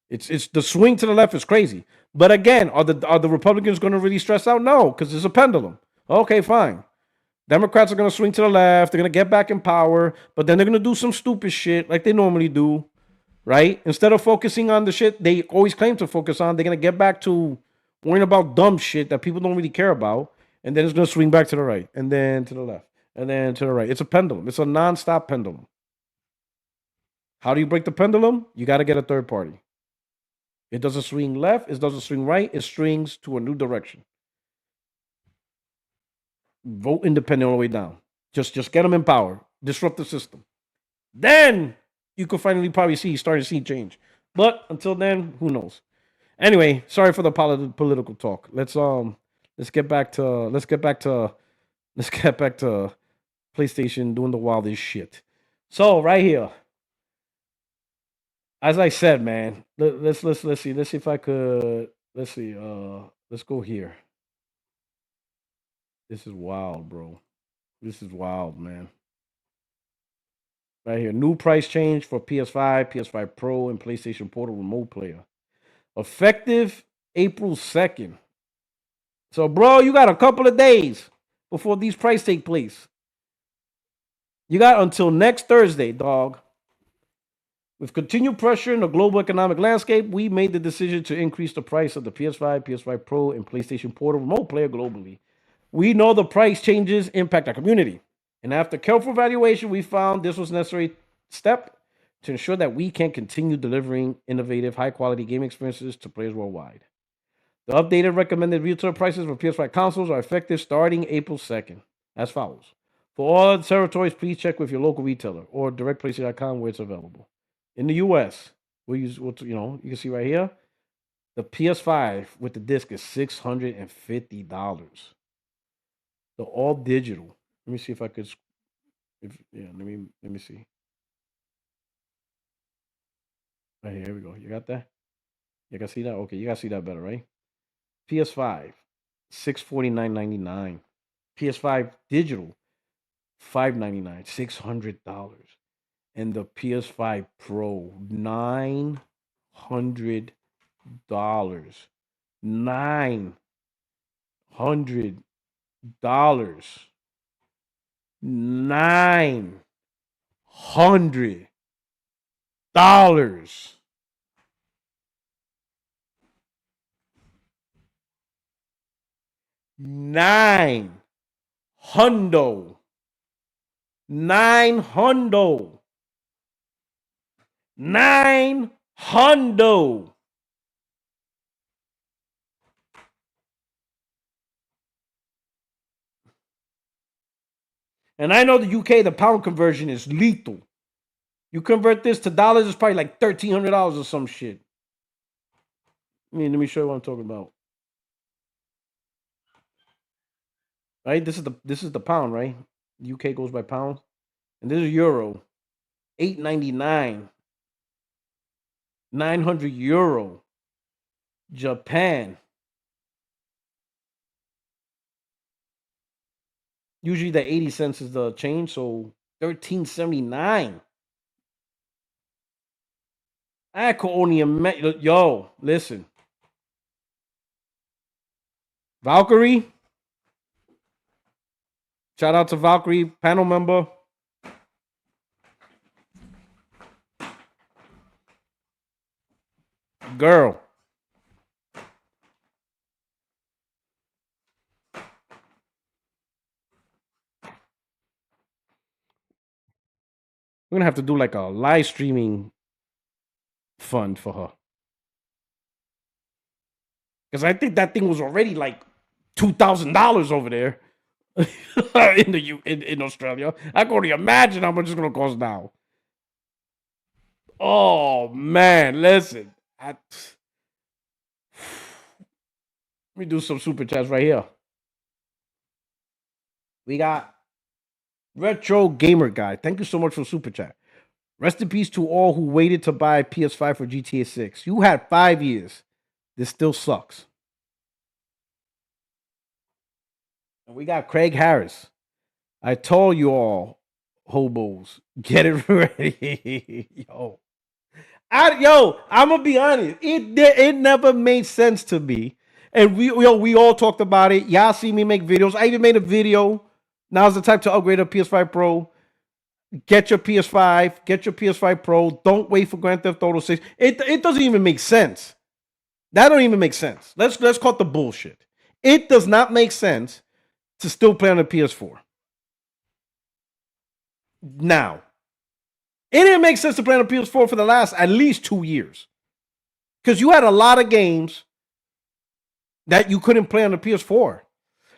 It's the swing to the left is crazy. But again, are the Republicans going to really stress out? No, because it's a pendulum. Okay, fine. Democrats are going to swing to the left. They're going to get back in power, but then they're going to do some stupid shit like they normally do, right? Instead of focusing on the shit they always claim to focus on, they're going to get back to worrying about dumb shit that people don't really care about, and then it's going to swing back to the right, and then to the left, and then to the right. It's a pendulum. It's a nonstop pendulum. How do you break the pendulum? You got to get a third party. It doesn't swing left. It doesn't swing right. It swings to a new direction. Vote independent all the way down. Just get them in power. Disrupt the system. Then you could finally probably start to see change. But until then, who knows? Anyway, sorry for the political talk. Let's get back to PlayStation doing the wildest shit. So right here, as I said, man, let's see if I could. Let's see. Let's go here. This is wild, bro. This is wild, man. Right here, new price change for PS5, PS5 Pro, and PlayStation Portal Remote Player, effective April 2nd. So, bro, you got a couple of days before these prices take place. You got until next Thursday, dog. With continued pressure in the global economic landscape, we made the decision to increase the price of the PS5, PS5 Pro, and PlayStation Portal Remote Player globally. We know the price changes impact our community, and after careful evaluation, we found this was a necessary step to ensure that we can continue delivering innovative, high-quality game experiences to players worldwide. The updated recommended retail prices for PS5 consoles are effective starting April 2nd, as follows. For all territories, please check with your local retailer or directplaystation.com where it's available. In the U.S., you can see right here, the PS5 with the disc is $650. The all digital. Let me see if I could. Let me see. Right here we go. You got that? You can see that? Okay, you gotta see that better, right? PS5, $649.99. PS5 digital, $599, $600. And the PS5 Pro, $900. $900. $900. Nine hundo. 900. 900. And I know the UK, the pound conversion is lethal. You convert this to dollars, it's probably like $1,300 or some shit. Let me show you what I'm talking about. Right, this is the pound, right? UK goes by pound, and this is euro, $8.99, 900 euro. Japan, usually the 80 cents is the change, so 13.79. I could only imagine. Yo, listen, Valkyrie. Shout out to Valkyrie, panel member. Girl. We're gonna have to do like a live streaming fund for her. Because I think that thing was already like $2,000 over there in in Australia. I can only imagine how much it's gonna cost now. Oh man, listen. Let me do some super chats right here. We got Retro Gamer Guy. Thank you so much for super chat. Rest in peace to all who waited to buy PS5 for GTA 6. You had 5 years. This still sucks. And we got Craig Harris. I told you all, hobos, get it ready. I'm gonna be honest. It never made sense to me. And we all talked about it. Y'all see me make videos. I even made a video. Now's the time to upgrade a PS5 Pro. Get your PS5. Get your PS5 Pro. Don't wait for Grand Theft Auto 6. It doesn't even make sense. That don't even make sense. Let's cut the bullshit. It does not make sense to still play on the PS4. Now, it didn't make sense to play on the PS4 for the last at least 2 years. Because you had a lot of games that you couldn't play on the PS4.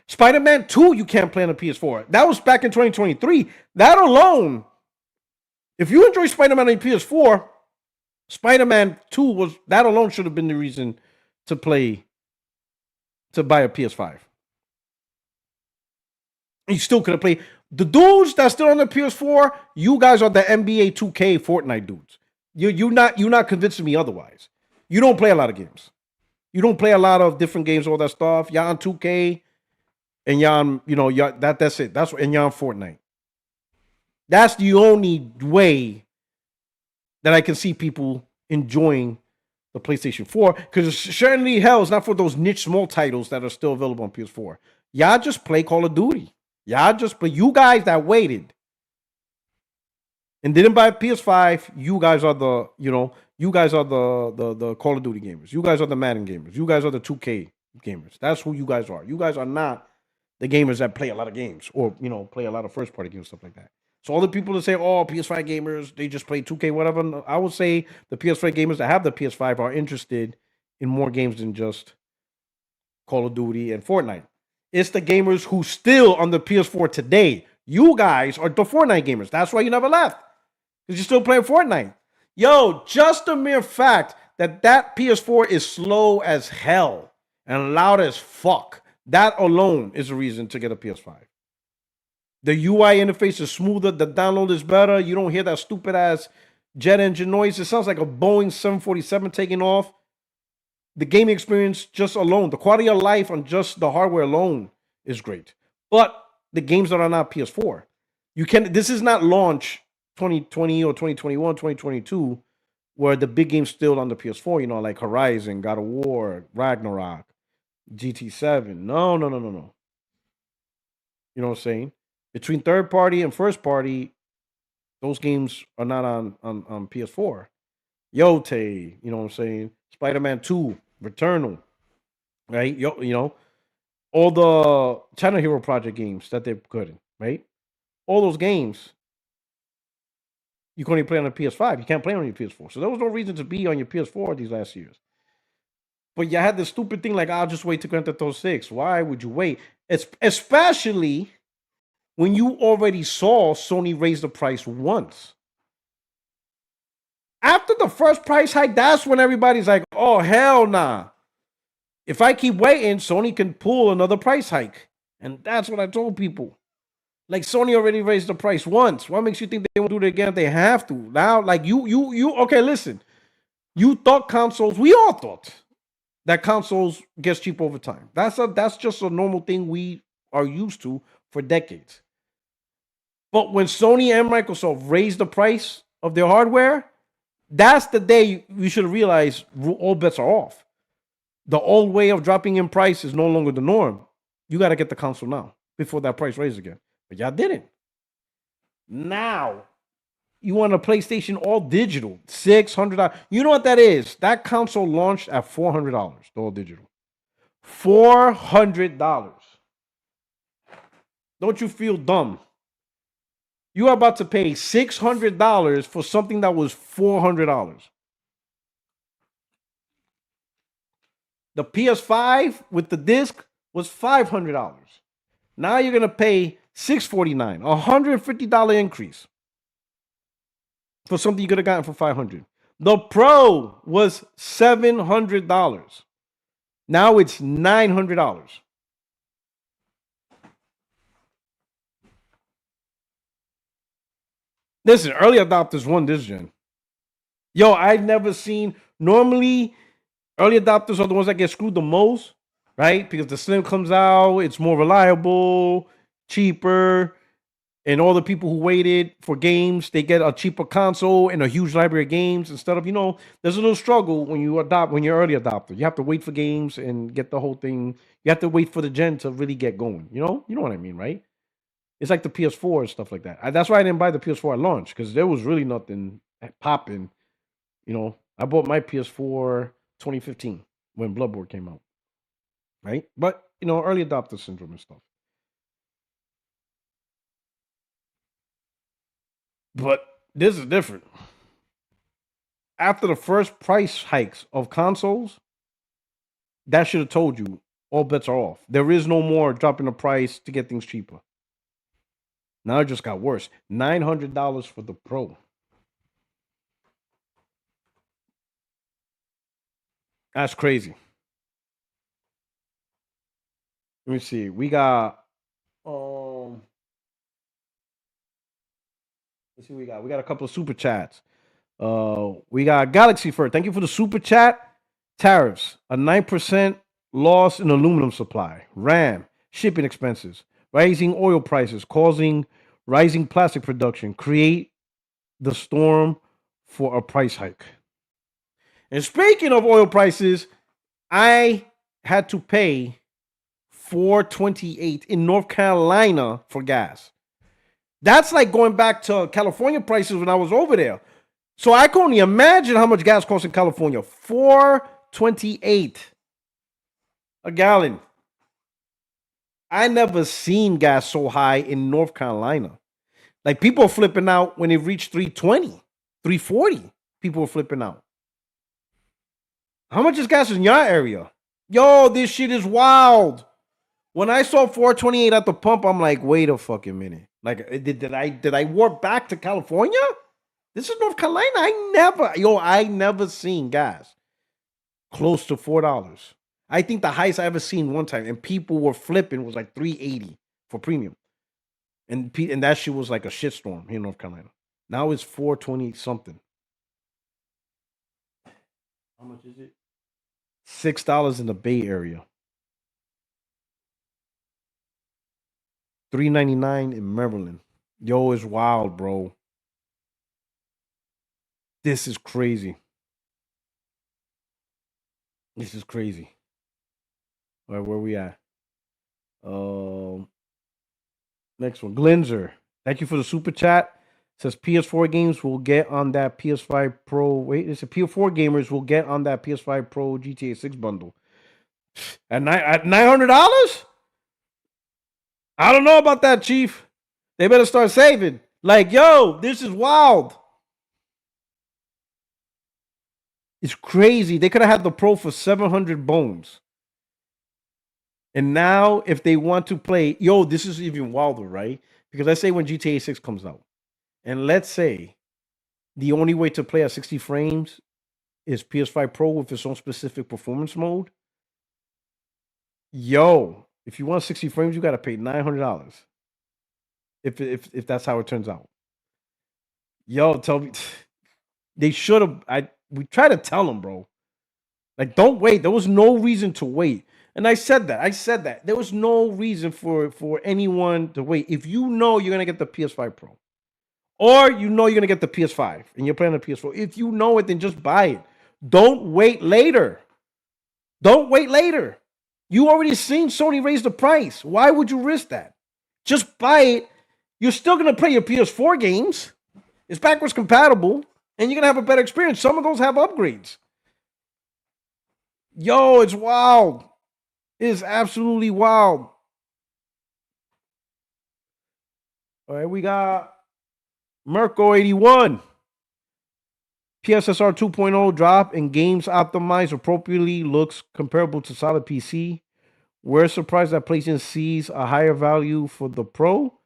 Spider-Man 2, you can't play on the PS4. That was back in 2023. That alone, if you enjoy Spider-Man on the PS4, Spider-Man 2 that alone should have been the reason to buy a PS5. You still could have played. The dudes that's still on the PS4, you guys are the NBA 2K Fortnite dudes. You're not convincing me otherwise. You don't play a lot of games. You don't play a lot of different games, all that stuff. Y'all on 2K, and y'all, that's it. And y'all on Fortnite. That's the only way that I can see people enjoying the PlayStation 4. Because certainly, hell, it's not for those niche small titles that are still available on PS4. Y'all just play Call of Duty. You guys that waited and didn't buy a PS5, you guys are the Call of Duty gamers. You guys are the Madden gamers. You guys are the 2K gamers. That's who you guys are. You guys are not the gamers that play a lot of games or, play a lot of first party games, stuff like that. So all the people that say, oh, PS5 gamers, they just play 2K, whatever. I would say the PS5 gamers that have the PS5 are interested in more games than just Call of Duty and Fortnite. It's the gamers who still on the PS4 today. You guys are the Fortnite gamers. That's why you never left. Because you're still playing Fortnite. Yo, just the mere fact that PS4 is slow as hell and loud as fuck, that alone is a reason to get a PS5. The UI interface is smoother. The download is better. You don't hear that stupid ass jet engine noise. It sounds like a Boeing 747 taking off. The gaming experience just alone, the quality of life on just the hardware alone is great. But the games that are not PS4, this is not launch 2020 or 2021, 2022, where the big games still on the PS4, like Horizon, God of War, Ragnarok, GT7. No. You know what I'm saying? Between third party and first party, those games are not on PS4. Yote, you know what I'm saying? Spider-Man 2, Returnal, right? All the China Hero Project games that they're putting, right? All those games, you can only play on the PS5. You can't play on your PS4. So there was no reason to be on your PS4 these last years. But you had this stupid thing like, I'll just wait to Grand Theft Auto 6. Why would you wait? Especially when you already saw Sony raise the price once. After the first price hike, that's when everybody's like, oh, hell nah. If I keep waiting, Sony can pull another price hike. And that's what I told people. Like Sony already raised the price once. What makes you think they won't do it again if they have to? Now, like okay, listen. You thought consoles, we all thought that consoles gets cheap over time. That's just a normal thing we are used to for decades. But when Sony and Microsoft raised the price of their hardware, that's the day we should realize all bets are off. The old way of dropping in price is no longer the norm. You got to get the console now before that price raises again. But y'all didn't. Now, you want a PlayStation all digital, $600. You know what that is? That console launched at $400, all digital. $400. Don't you feel dumb? You are about to pay $600 for something that was $400. The PS5 with the disc was $500. Now you're gonna pay $649, $150 increase for something you could have gotten for $500. The Pro was $700. Now it's $900. Listen, early adopters won this gen. Yo, I've never seen. Normally, early adopters are the ones that get screwed the most, right? Because the Slim comes out, it's more reliable, cheaper, and all the people who waited for games, they get a cheaper console and a huge library of games instead of, there's a little struggle when you're early adopter. You have to wait for games and get the whole thing. You have to wait for the gen to really get going. You know what I mean, right? It's like the PS4 and stuff like that. That's why I didn't buy the PS4 at launch, because there was really nothing popping. I bought my PS4 2015 when Bloodborne came out, right? But early adopter syndrome and stuff. But this is different. After the first price hikes of consoles, that should have told you all bets are off. There is no more dropping the price to get things cheaper. Now it just got worse. $900 for the Pro. That's crazy. Let me see. We got let's see what we got. We got a couple of super chats. We got Galaxy Fur. Thank you for the super chat. Tariffs, a 9% loss in aluminum supply, RAM, shipping expenses, rising oil prices causing rising plastic production, create the storm for a price hike. And speaking of oil prices, I had to pay $4.28 in North Carolina for gas. That's like going back to California prices when I was over there. So I can only imagine how much gas costs in California. $4.28 a gallon. I never seen gas so high in North Carolina. Like, people are flipping out when it reached 320, 340. People were flipping out. How much is gas in your area? Yo, this shit is wild. When I saw $4.28 at the pump, I'm like, wait a fucking minute. Like, did I warp back to California? This is North Carolina. I never seen gas close to $4. I think the highest I ever seen one time, and people were flipping, was like $3.80 for premium, and that shit was like a shitstorm here in North Carolina. Now it's $4.20 something. How much is it? $6 in the Bay Area. $3.99 in Maryland. Yo, it's wild, bro. This is crazy. This is crazy. All right, where we at? Next one, Glinzer. Thank you for the super chat. Says PS4 games will get on that PS5 Pro. Wait, it's a PS4 gamers will get on that PS5 Pro GTA 6 bundle at $900. I don't know about that, Chief. They better start saving. Like, yo, this is wild. It's crazy. They could have had the Pro for 700 bones. And now, if they want to play, yo, this is even wilder, right? Because let's say when GTA 6 comes out, and let's say the only way to play at 60 frames is PS5 Pro with its own specific performance mode. Yo, if you want 60 frames, you got to pay $900. If that's how it turns out. Yo, tell me, they should have. We try to tell them, bro. Like, don't wait. There was no reason to wait. And I said that. There was no reason for anyone to wait. If you know you're gonna get the PS5 Pro, or you know you're gonna get the PS5 and you're playing the PS4, if you know it, then just buy it. Don't wait later. Don't wait later. You already seen Sony raise the price. Why would you risk that? Just buy it. You're still gonna play your PS4 games. It's backwards compatible, and you're gonna have a better experience. Some of those have upgrades. Yo, it's wild. It is absolutely wild. All right, we got Mirko81. PSSR 2.0 drop and games optimized appropriately, looks comparable to solid PC. We're surprised that PlayStation sees a higher value for the Pro.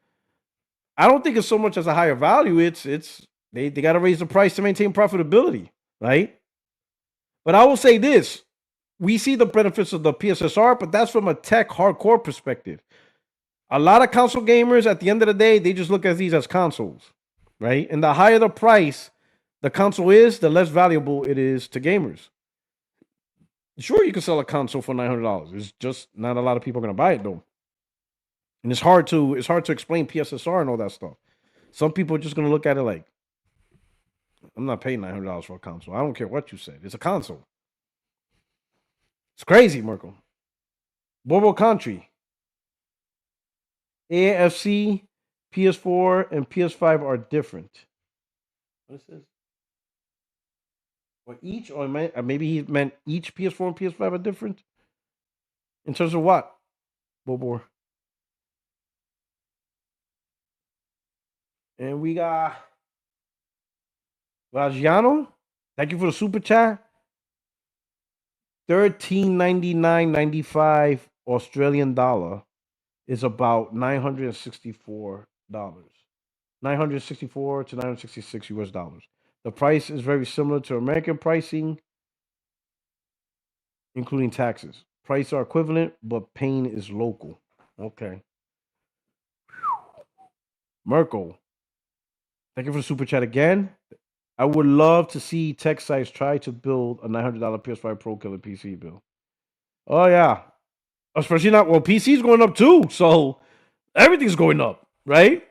I don't think it's so much as a higher value. It's they got to raise the price to maintain profitability, right? But I will say this. We see the benefits of the PSSR, but that's from a tech hardcore perspective. A lot of console gamers, at the end of the day, they just look at these as consoles, right? And the higher the price the console is, the less valuable it is to gamers. Sure, you can sell a console for $900. It's just not a lot of people are going to buy it, though. And it's hard to explain PSSR and all that stuff. Some people are just going to look at it like, I'm not paying $900 for a console. I don't care what you said. It's a console. It's crazy, Merkel. Bobo Country. AFC, PS4, and PS5 are different. What is this? Or each, or maybe he meant each PS4 and PS5 are different? In terms of what, Bobo? And we got Ragiano. Thank you for the super chat. $13.99.95 Australian dollar is about $964. $964 to $966 US dollars. The price is very similar to American pricing, including taxes. Prices are equivalent, but pain is local. Okay. Merkel. Thank you for the super chat again. I would love to see tech sites try to build a $900 PS5 Pro killer PC build. Oh, yeah. Especially not, well, PC's going up too, so everything's going up, right?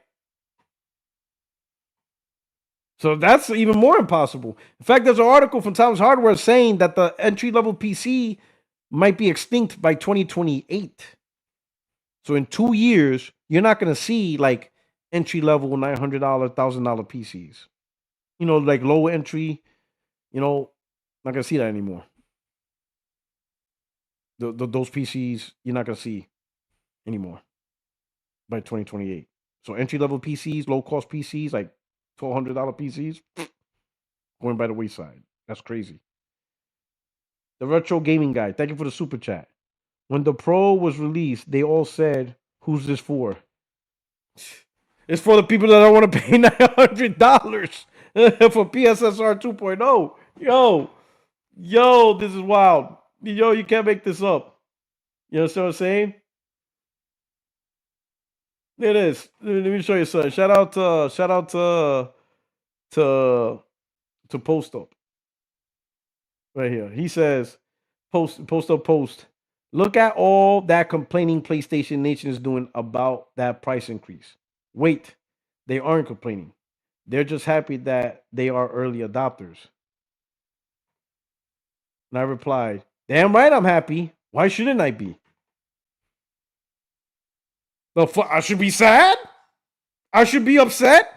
So that's even more impossible. In fact, there's an article from Tom's Hardware saying that the entry-level PC might be extinct by 2028. So in 2 years, you're not going to see like entry-level $900, $1,000 PCs. You know, like low entry, you know, not going to see that anymore. Those PCs, you're not going to see anymore by 2028. So entry-level PCs, low-cost PCs, like $1,200 PCs, going by the wayside. That's crazy. The Retro Gaming Guy, thank you for the super chat. When the Pro was released, they all said, who's this for? It's for the people that don't want to pay $900 for PSSR 2.0. Yo, this is wild. Yo, you can't make this up. You know what I'm saying? It is. Let me show you something. Shout out to Post Up. Right here. He says, Post Up. Look at all that complaining PlayStation Nation is doing about that price increase. Wait, they aren't complaining. They're just happy that they are early adopters. And I replied, damn right I'm happy. Why shouldn't I be? I should be sad? I should be upset?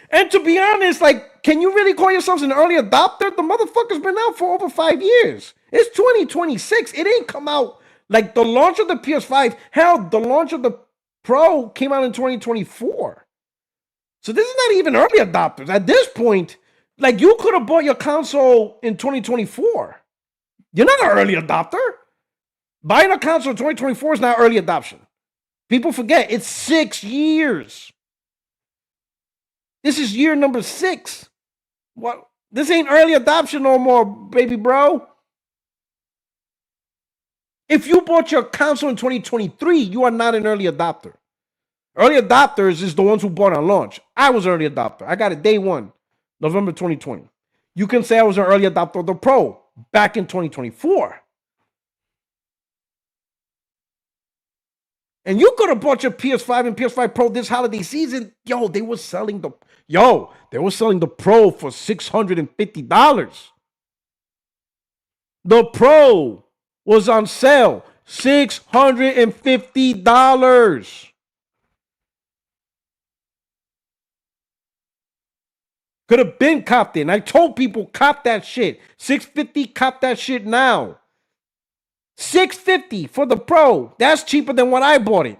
And to be honest, like, can you really call yourselves an early adopter? The motherfucker's been out for over 5 years. It's 2026. It ain't come out like the launch of the PS5. Hell, the launch of the Pro came out in 2024. So this is not even early adopters. At this point, like, you could have bought your console in 2024. You're not an early adopter. Buying a console in 2024 is not early adoption. People forget, it's 6 years. This is year number 6. What? This ain't early adoption no more, baby bro. If you bought your console in 2023, you are not an early adopter. Early adopters is the ones who bought on launch. I was an early adopter. I got it day one, November 2020. You can say I was an early adopter of the Pro back in 2024. And you could have bought your PS5 and PS5 Pro this holiday season. They were selling the Pro for $650. The Pro was on sale, $650. Could have been copped in. I told people, cop that shit. $650, cop that shit now. $650 for the Pro. That's cheaper than what I bought it.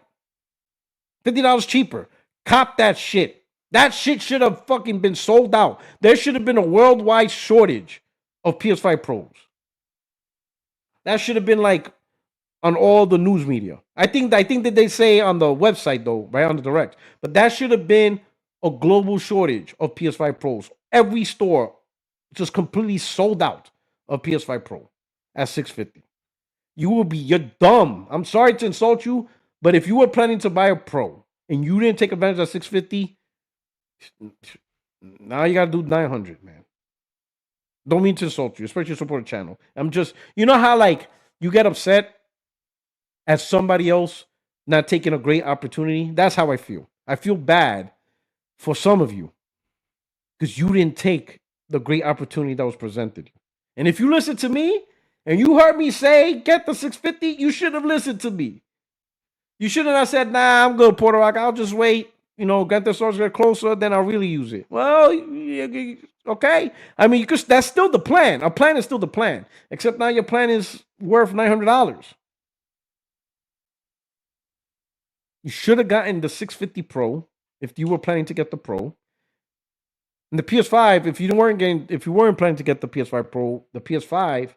$50 cheaper. Cop that shit. That shit should have fucking been sold out. There should have been a worldwide shortage of PS5 Pros. That should have been like on all the news media. I think that they say on the website though, right on the direct. But that should have been a global shortage of PS5 Pros. Every store just completely sold out of PS5 Pro at $650. You're dumb. I'm sorry to insult you, but if you were planning to buy a Pro and you didn't take advantage of $650, now you gotta do $900, man. Don't mean to insult you, especially support the channel. I'm just, you know how like you get upset at somebody else not taking a great opportunity? That's how I feel. I feel bad for some of you because you didn't take the great opportunity that was presented. And if you listen to me and you heard me say get the $650, you should have listened to me. You should have not said, nah, I'm good, Puertorock. I'll just wait. Get the stores get closer, then I'll really use it. Well, okay. I mean, that's still the plan. A plan is still the plan, except now your plan is worth $900. You should have gotten the $650 Pro if you were planning to get the Pro. And the PS5, if you weren't planning to get the PS5 Pro, the PS5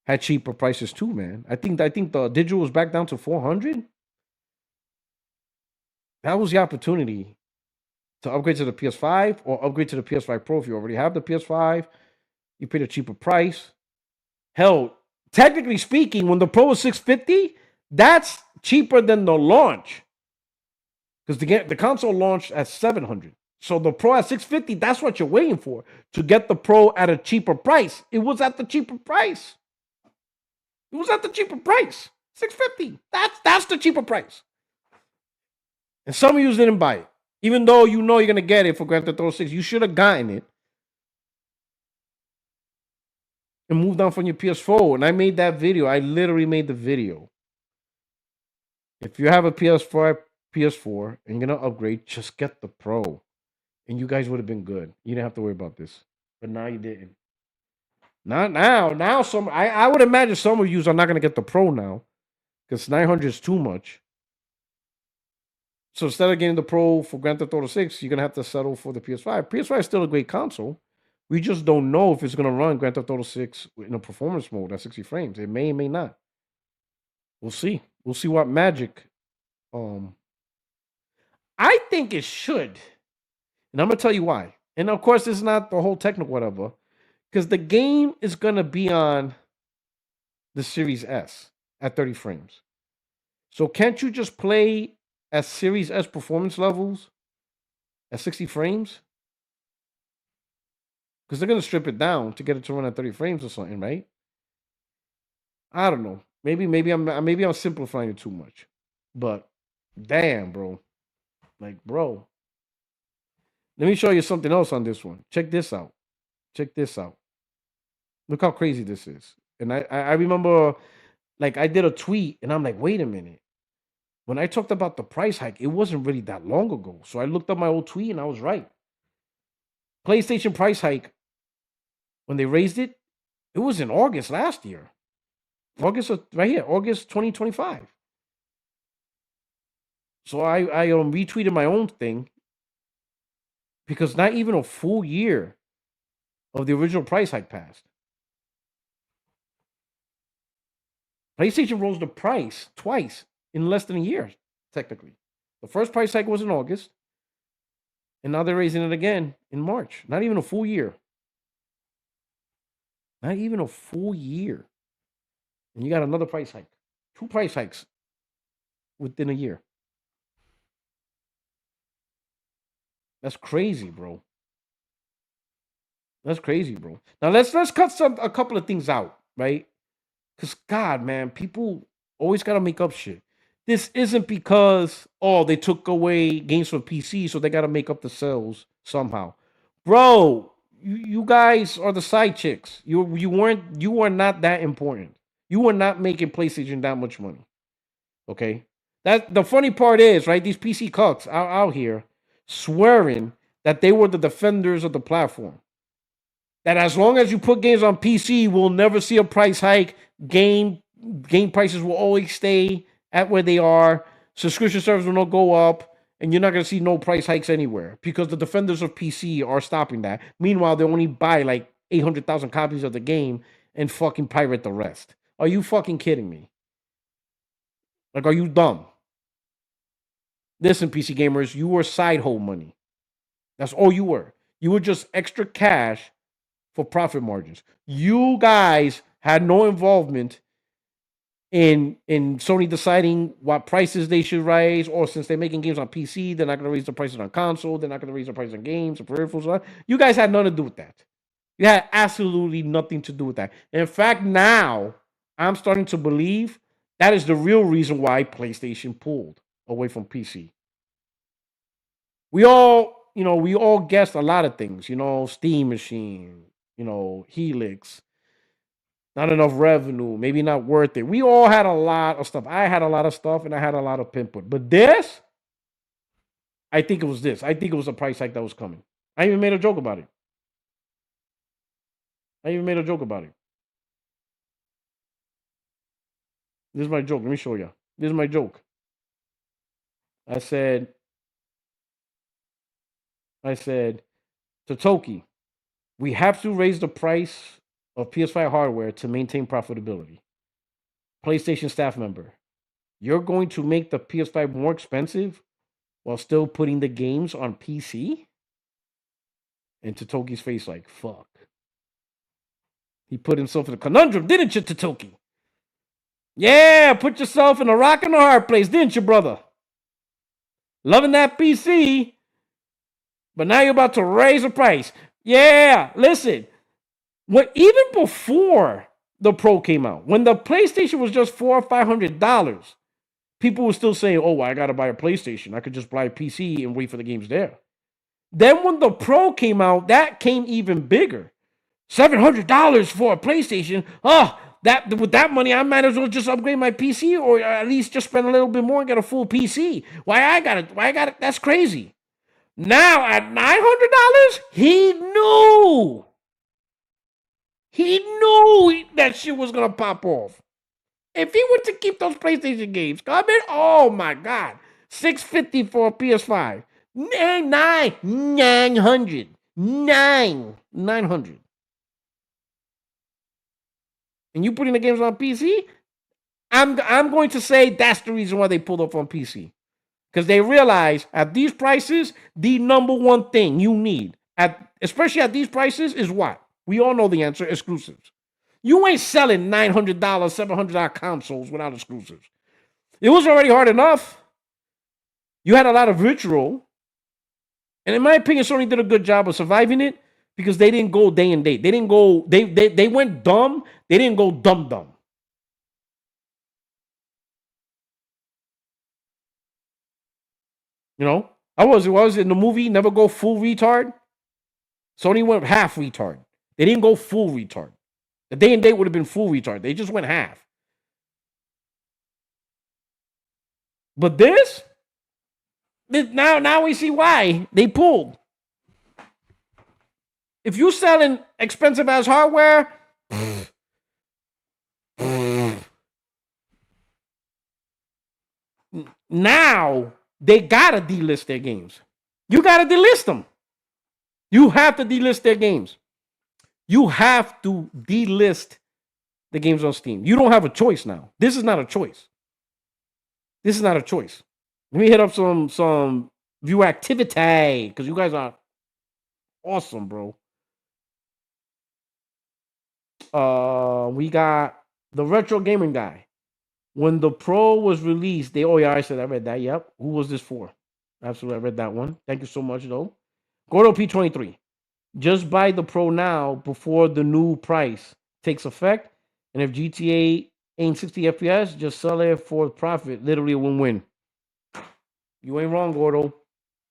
had cheaper prices too, man. I think the digital was back down to $400. That was the opportunity to upgrade to the PS5 or upgrade to the PS5 Pro. If you already have the PS5, you paid a cheaper price. Hell, technically speaking, when the Pro was $650, that's cheaper than the launch. Because the console launched at $700. So the Pro at $650, that's what you're waiting for. To get the Pro at a cheaper price. It was at the cheaper price. $650. That's the cheaper price. And some of you didn't buy it. Even though you know you're going to get it for Grand Theft Auto 6, you should have gotten it. And moved on from your PS4. And I made that video. I literally made the video. If you have a PS4, and you're going to upgrade, just get the Pro. And you guys would have been good. You didn't have to worry about this. But now you didn't. Not now. Now I would imagine some of you are not going to get the Pro now. Because $900 is too much. So instead of getting the Pro for Grand Theft Auto 6, you're going to have to settle for the PS5. PS5 is still a great console. We just don't know if it's going to run Grand Theft Auto 6 in a performance mode at 60 frames. It may not. We'll see. We'll see what magic. I think it should. And I'm going to tell you why. And of course, it's not the whole technical whatever. Because the game is going to be on the Series S at 30 frames. So can't you just play at Series S performance levels at 60 frames? Because they're going to strip it down to get it to run at 30 frames or something, right? I don't know. Maybe I'm simplifying it too much. But damn, bro. Like, bro. Let me show you something else on this one. Check this out. Look how crazy this is. And I remember, like, I did a tweet, and I'm like, wait a minute. When I talked about the price hike, it wasn't really that long ago. So I looked up my old tweet, and I was right. PlayStation price hike, when they raised it, it was in August last year. August 2025. So I retweeted my own thing because not even a full year of the original price hike passed. PlayStation rose the price twice in less than a year, technically. The first price hike was in August, and now they're raising it again in March. Not even a full year. Not even a full year. And you got another price hike. 2 price hikes within a year. That's crazy, bro. That's crazy, bro. Now let's cut a couple of things out, right? Because God, man, people always gotta make up shit. This isn't because they took away games from PC, so they gotta make up the sales somehow. Bro, you guys are the side chicks. You are not that important. You are not making PlayStation that much money. Okay? That the funny part is, right? These PC cucks out here swearing that they were the defenders of the platform. That as long as you put games on PC, we'll never see a price hike. Game prices will always stay at where they are. Subscription service will not go up, and you're not going to see no price hikes anywhere because the defenders of PC are stopping that. Meanwhile, they only buy like 800,000 copies of the game and fucking pirate the rest. Are you fucking kidding me? Like, are you dumb? Listen, PC gamers, you were side hole money. That's all you were. You were just extra cash for profit margins. You guys had no involvement in Sony deciding what prices they should raise, or since they're making games on PC, they're not going to raise the prices on console, they're not going to raise the prices on games or peripherals. You guys had nothing to do with that. You had absolutely nothing to do with that. In fact, now I'm starting to believe that is the real reason why PlayStation pulled away from PC. We all guessed a lot of things, Steam Machine, Helix, not enough revenue, maybe not worth it. We all had a lot of stuff. I had a lot of stuff and I had a lot of input. But this, I think it was this. I think it was a price hike that was coming. I even made a joke about it. This is my joke. Let me show you. This is my joke. I said, Totoki, we have to raise the price of PS5 hardware to maintain profitability. PlayStation staff member, you're going to make the PS5 more expensive while still putting the games on PC? And Totoki's face like, fuck. He put himself in a conundrum, didn't you, Totoki? Yeah, put yourself in a rock and a hard place, didn't you, brother? Loving that PC, but now you're about to raise the price. Yeah, listen. Even before the Pro came out, when the PlayStation was just $400 or $500, people were still saying, "Oh, I gotta buy a PlayStation. I could just buy a PC and wait for the games there." Then when the Pro came out, that came even bigger. $700 for a PlayStation. With that money, I might as well just upgrade my PC, or at least just spend a little bit more and get a full PC. Why I got it? That's crazy. Now at $900, he knew that shit was gonna pop off. If he were to keep those PlayStation games coming, oh my God, $650 for a PS5, $900. And you putting the games on PC, I'm going to say that's the reason why they pulled up on PC. Because they realize at these prices, the number one thing you need, especially at these prices, is what? We all know the answer, exclusives. You ain't selling $900, $700 consoles without exclusives. It was already hard enough. You had a lot of virtual. And in my opinion, Sony did a good job of surviving it because they didn't go day and date. They didn't go, they went dumb. They didn't go dumb. What was it in the movie Never Go Full Retard? Sony went half retard. They didn't go full retard. The day and date would have been full retard. They just went half. But this now we see why they pulled. If you're selling expensive ass hardware, now they gotta delist their games. You gotta delist them. You have to delist their games. You have to delist the games on Steam. You don't have a choice now. This is not a choice. Let me hit up some view activity because you guys are awesome, bro. We got the retro gaming guy. When the Pro was released, oh yeah, I said I read that. Yep. Who was this for? Absolutely, I read that one. Thank you so much, though. Gordo P23. Just buy the Pro now before the new price takes effect. And if GTA ain't 60 FPS, just sell it for profit. Literally a win-win. You ain't wrong, Gordo.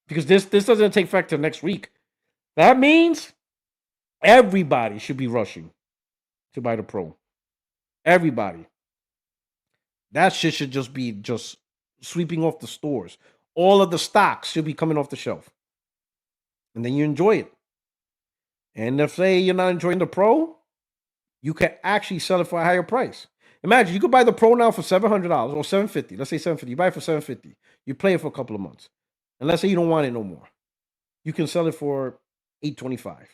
Because this doesn't take effect till next week. That means everybody should be rushing to buy the Pro. Everybody. That shit should just be sweeping off the stores. All of the stocks should be coming off the shelf. And then you enjoy it. And if say you're not enjoying the Pro, you can actually sell it for a higher price. Imagine you could buy the Pro now for $700 or $750. Let's say $750. You buy it for $750. You play it for a couple of months. And let's say you don't want it no more. You can sell it for $825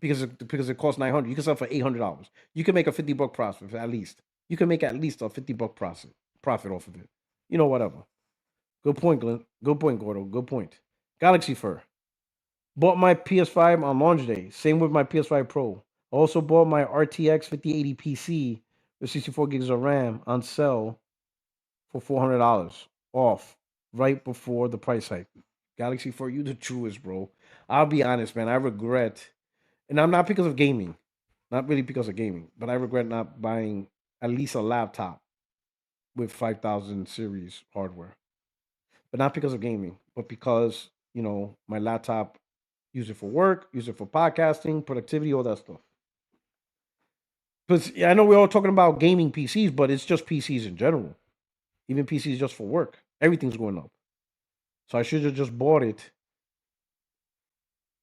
because it costs $900. You can sell it for $800. You can make a $50 profit at least. You can make at least a $50 profit off of it. You know, whatever. Good point, Glenn. Good point, Gordo. Good point. Galaxy Fur. Bought my PS5 on launch day. Same with my PS5 Pro. Also bought my RTX 5080 PC with 64 gigs of RAM on sale for $400 off right before the price hike. Galaxy for you the truest, bro. I'll be honest, man. I regret, and I'm not because of gaming, not really because of gaming, but I regret not buying at least a laptop with 5000 series hardware. But not because of gaming, but because, my laptop, use it for work, use it for podcasting, productivity, all that stuff. Because I know we're all talking about gaming PCs, but it's just PCs in general. Even PCs just for work. Everything's going up. So I should have just bought it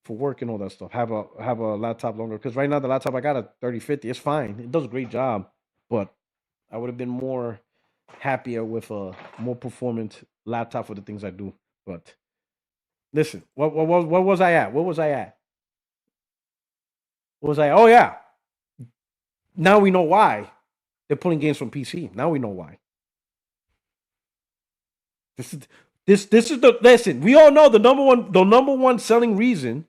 for work and all that stuff. Have a laptop longer. Because right now the laptop I got a 3050. It's fine. It does a great job. But I would have been more happier with a more performant laptop for the things I do. But listen, what was I at? What was I at? What was I? Oh yeah. Now we know why they're pulling games from PC. Now we know why. This is the listen. We all know the number one selling reason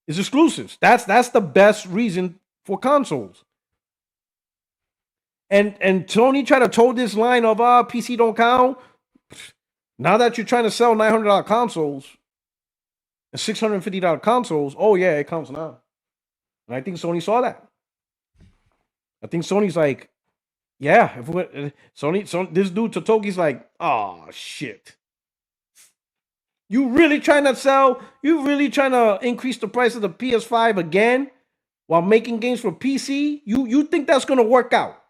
is exclusives. That's the best reason for consoles. And Tony tried to toe this line of PC don't count. Now that you're trying to sell $900 consoles and $650 consoles, oh yeah, it counts now. And I think Sony saw that. I think Sony's like, yeah, if Sony, this dude Totoki's like, oh shit. You really trying to increase the price of the PS5 again while making games for PC? You think that's gonna work out?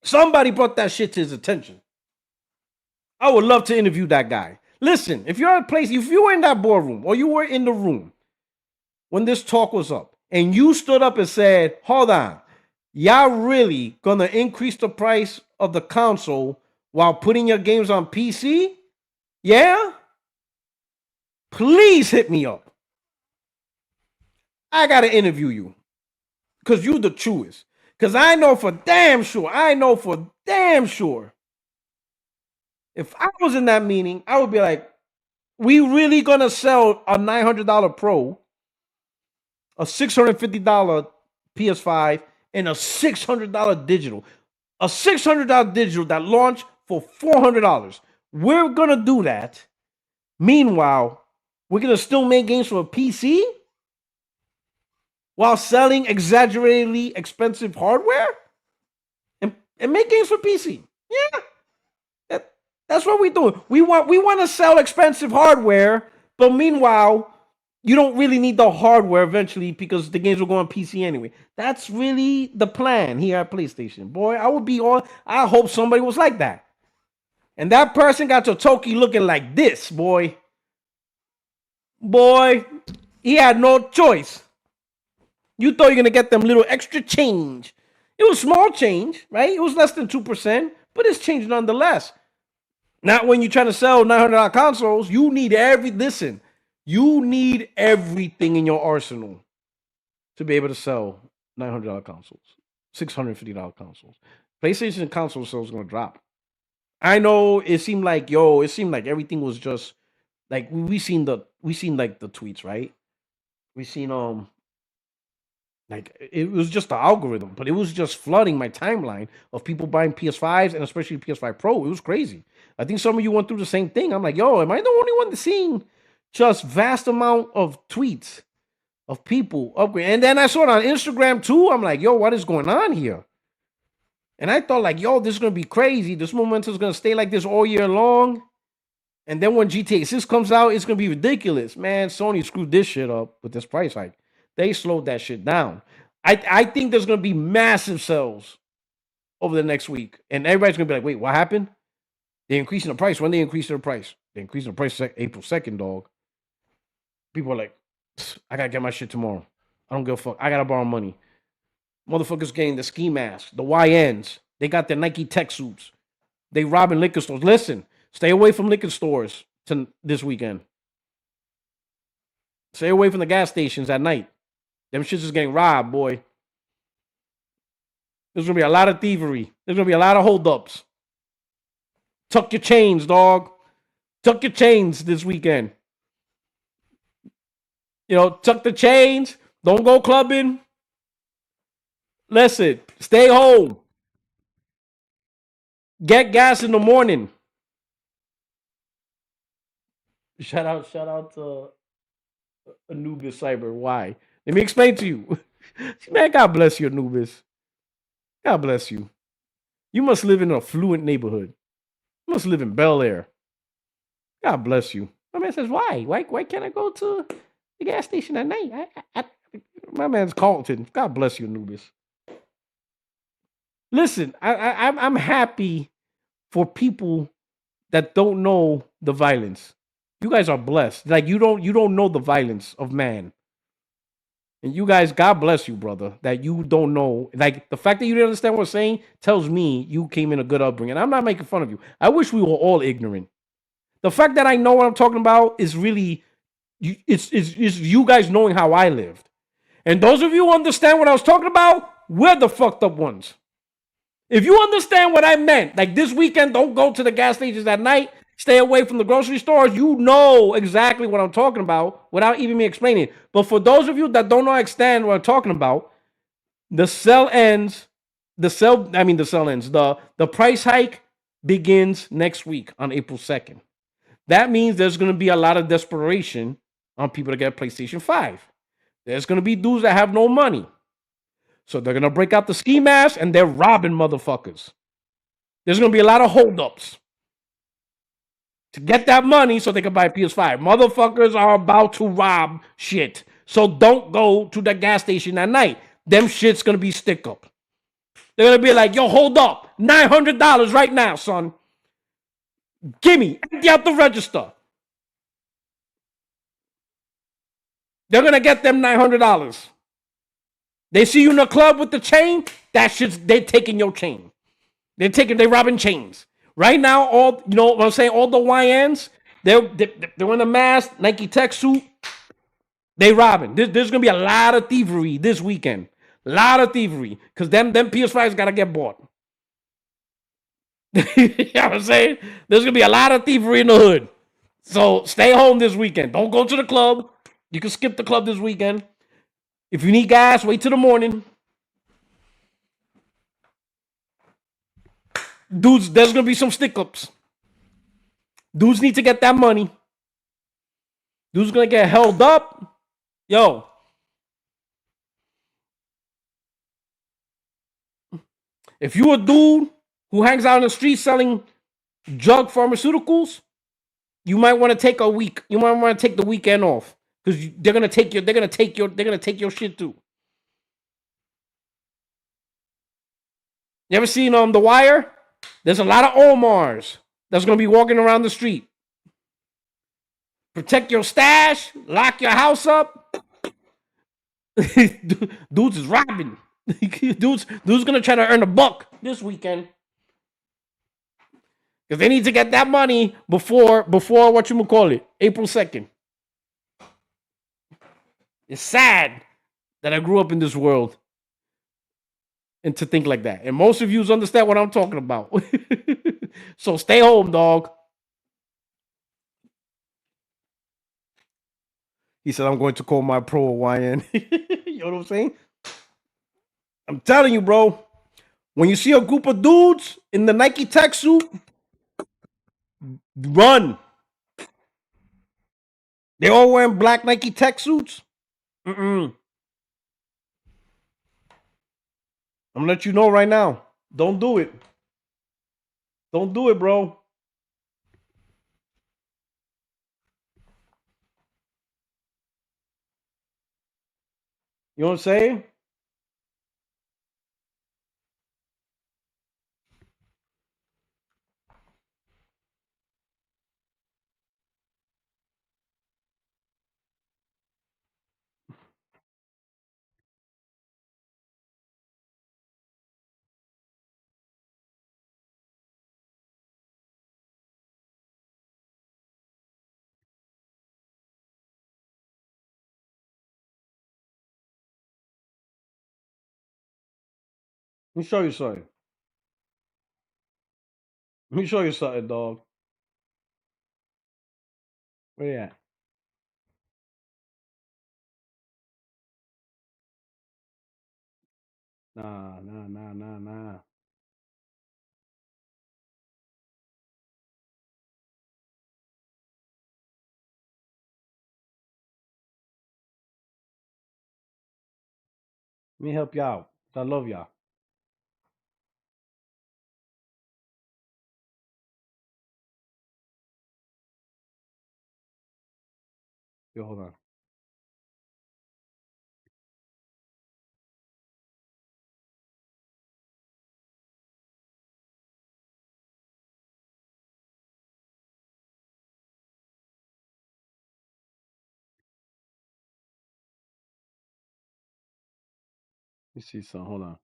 Somebody brought that shit to his attention. I would love to interview that guy. Listen, if you're if you were in that boardroom or you were in the room when this talk was up and you stood up and said, hold on, y'all really gonna increase the price of the console while putting your games on PC? Yeah? Please hit me up. I gotta interview you. Because you the truest. Because I know for damn sure, if I was in that meeting, I would be like, we really gonna sell a $900 Pro, a $650 PS5, and a $600 digital. A $600 digital that launched for $400. We're gonna do that. Meanwhile, we're gonna still make games for a PC while selling exaggeratedly expensive hardware and make games for PC. Yeah, that's what we're doing. We want to sell expensive hardware, but meanwhile, you don't really need the hardware eventually because the games will go on PC anyway. That's really the plan here at PlayStation. Boy, I hope somebody was like that. And that person got Totoki looking like this, boy. Boy, he had no choice. You thought you're going to get them little extra change. It was small change, right? It was less than 2%, but it's change nonetheless. Not when you're trying to sell $900 consoles. You need you need everything in your arsenal to be able to sell $900 consoles, $650 consoles. PlayStation console sales is going to drop. I know it seemed like everything was just like we seen like the tweets, right? We seen Like it was just the algorithm, but it was just flooding my timeline of people buying PS5s and especially PS5 Pro. It was crazy. I think some of you went through the same thing. I'm like, yo, am I the only one seeing just vast amount of tweets of people upgrade? And then I saw it on Instagram too. I'm like, yo, what is going on here? And I thought, like, yo, this is gonna be crazy. This momentum is gonna stay like this all year long. And then when GTA 6 comes out, it's gonna be ridiculous. Man, Sony screwed this shit up with this price hike. They slowed that shit down. I think there's gonna be massive sales over the next week. And everybody's gonna be like, wait, what happened? They're increasing the price. When they increase their price? They're increasing the price April 2nd, dog. People are like, I gotta get my shit tomorrow. I don't give a fuck. I gotta borrow money. Motherfuckers getting the ski masks, the YNs. They got their Nike tech suits. They robbing liquor stores. Listen, stay away from liquor stores this weekend. Stay away from the gas stations at night. Them shits is getting robbed, boy. There's gonna be a lot of thievery. There's gonna be a lot of holdups. Tuck your chains, dog. Tuck your chains this weekend. You know, tuck the chains. Don't go clubbing. Listen, stay home. Get gas in the morning. Shout out to Anubis Cyber. Why? Let me explain to you. Man, God bless you, Anubis. God bless you. You must live in an affluent neighborhood. You must live in Bel Air. God bless you. My man says, why? Why can't I go to the gas station at night? My man's Carlton. God bless you, Anubis. Listen, I'm happy for people that don't know the violence. You guys are blessed. Like you don't know the violence of man. And you guys, God bless you, brother, that you don't know. Like the fact that you didn't understand what I'm saying tells me you came in a good upbringing. I'm not making fun of you. I wish we were all ignorant. The fact that I know what I'm talking about is really, it's you guys knowing how I lived. And those of you who understand what I was talking about, we're the fucked up ones. If you understand what I meant, like this weekend, don't go to the gas stations at night. Stay away from the grocery stores. You know exactly what I'm talking about without even me explaining it. But for those of you that don't understand what I'm talking about, the price hike begins next week on April 2nd. That means there's going to be a lot of desperation on people to get a PlayStation 5. There's going to be dudes that have no money. So they're going to break out the ski mask and they're robbing motherfuckers. There's going to be a lot of holdups to get that money so they can buy a PS5. Motherfuckers are about to rob shit. So don't go to the gas station at night. Them shit's going to be stick up. They're going to be like, yo, hold up. $900 right now, son. Gimme. Empty out the register. They're going to get them $900. They see you in the club with the chain, that shit's, they taking your chain. They robbing chains. Right now, all, you know what I'm saying, all the YNs, they're in a mask, Nike tech suit, they robbing. There's going to be a lot of thievery this weekend. A lot of thievery. Because them PS5s got to get bought. You know what I'm saying? There's going to be a lot of thievery in the hood. So stay home this weekend. Don't go to the club. You can skip the club this weekend. If you need gas, wait till the morning. Dudes, there's going to be some stick-ups. Dudes need to get that money. Dudes going to get held up. Yo. If you a dude who hangs out in the street selling drug pharmaceuticals, you might want to take a week. You might want to take the weekend off. Because they're gonna take your shit too. You ever seen The Wire? There's a lot of Omars that's gonna be walking around the street. Protect your stash, lock your house up. Dudes is robbing. dudes gonna try to earn a buck this weekend. Because they need to get that money before what you call it, April 2nd. It's sad that I grew up in this world and to think like that. And most of you understand what I'm talking about. So stay home, dog. He said, I'm going to call my pro YN. You know what I'm saying? I'm telling you, bro. When you see a group of dudes in the Nike tech suit, run. They all wearing black Nike tech suits. I'm gonna let you know right now. Don't do it. Don't do it, bro. You know what I'm saying? Let me show you something. Let me show you something, dog. Where you at? Nah. Let me help you out. I love y'all. Yo, hold on. Let me see something. Hold on.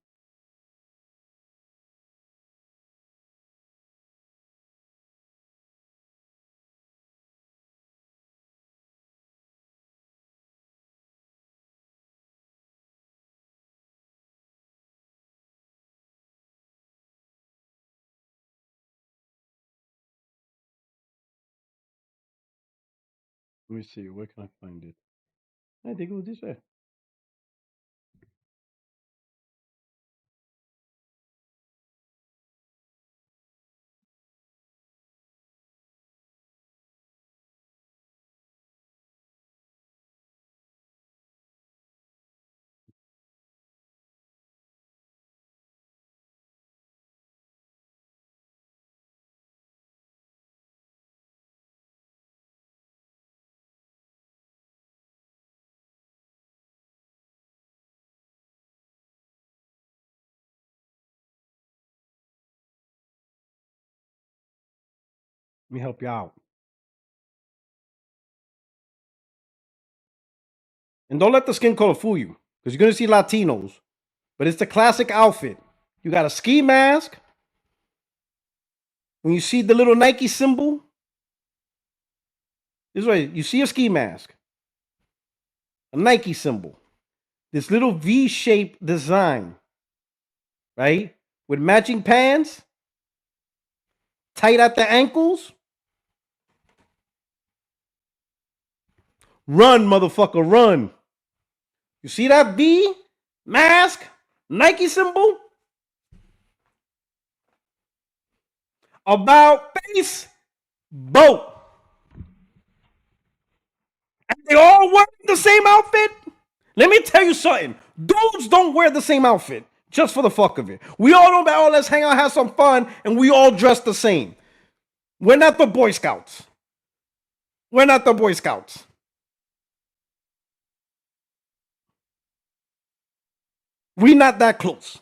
Let me see. Where can I find it? I think it was this way. Let me help you out. And don't let the skin color fool you, because you're gonna see Latinos. But it's the classic outfit. You got a ski mask. When you see the little Nike symbol, this way, you see a ski mask, a Nike symbol, this little V-shaped design, right? With matching pants, tight at the ankles. Run, motherfucker, run. You see that V mask, Nike symbol? About face, boat. And they all wearing the same outfit? Let me tell you something. Dudes don't wear the same outfit just for the fuck of it. We all know about, oh, let's hang out, have some fun, and we all dress the same. We're not the Boy Scouts. We're not the Boy Scouts. We're not that close.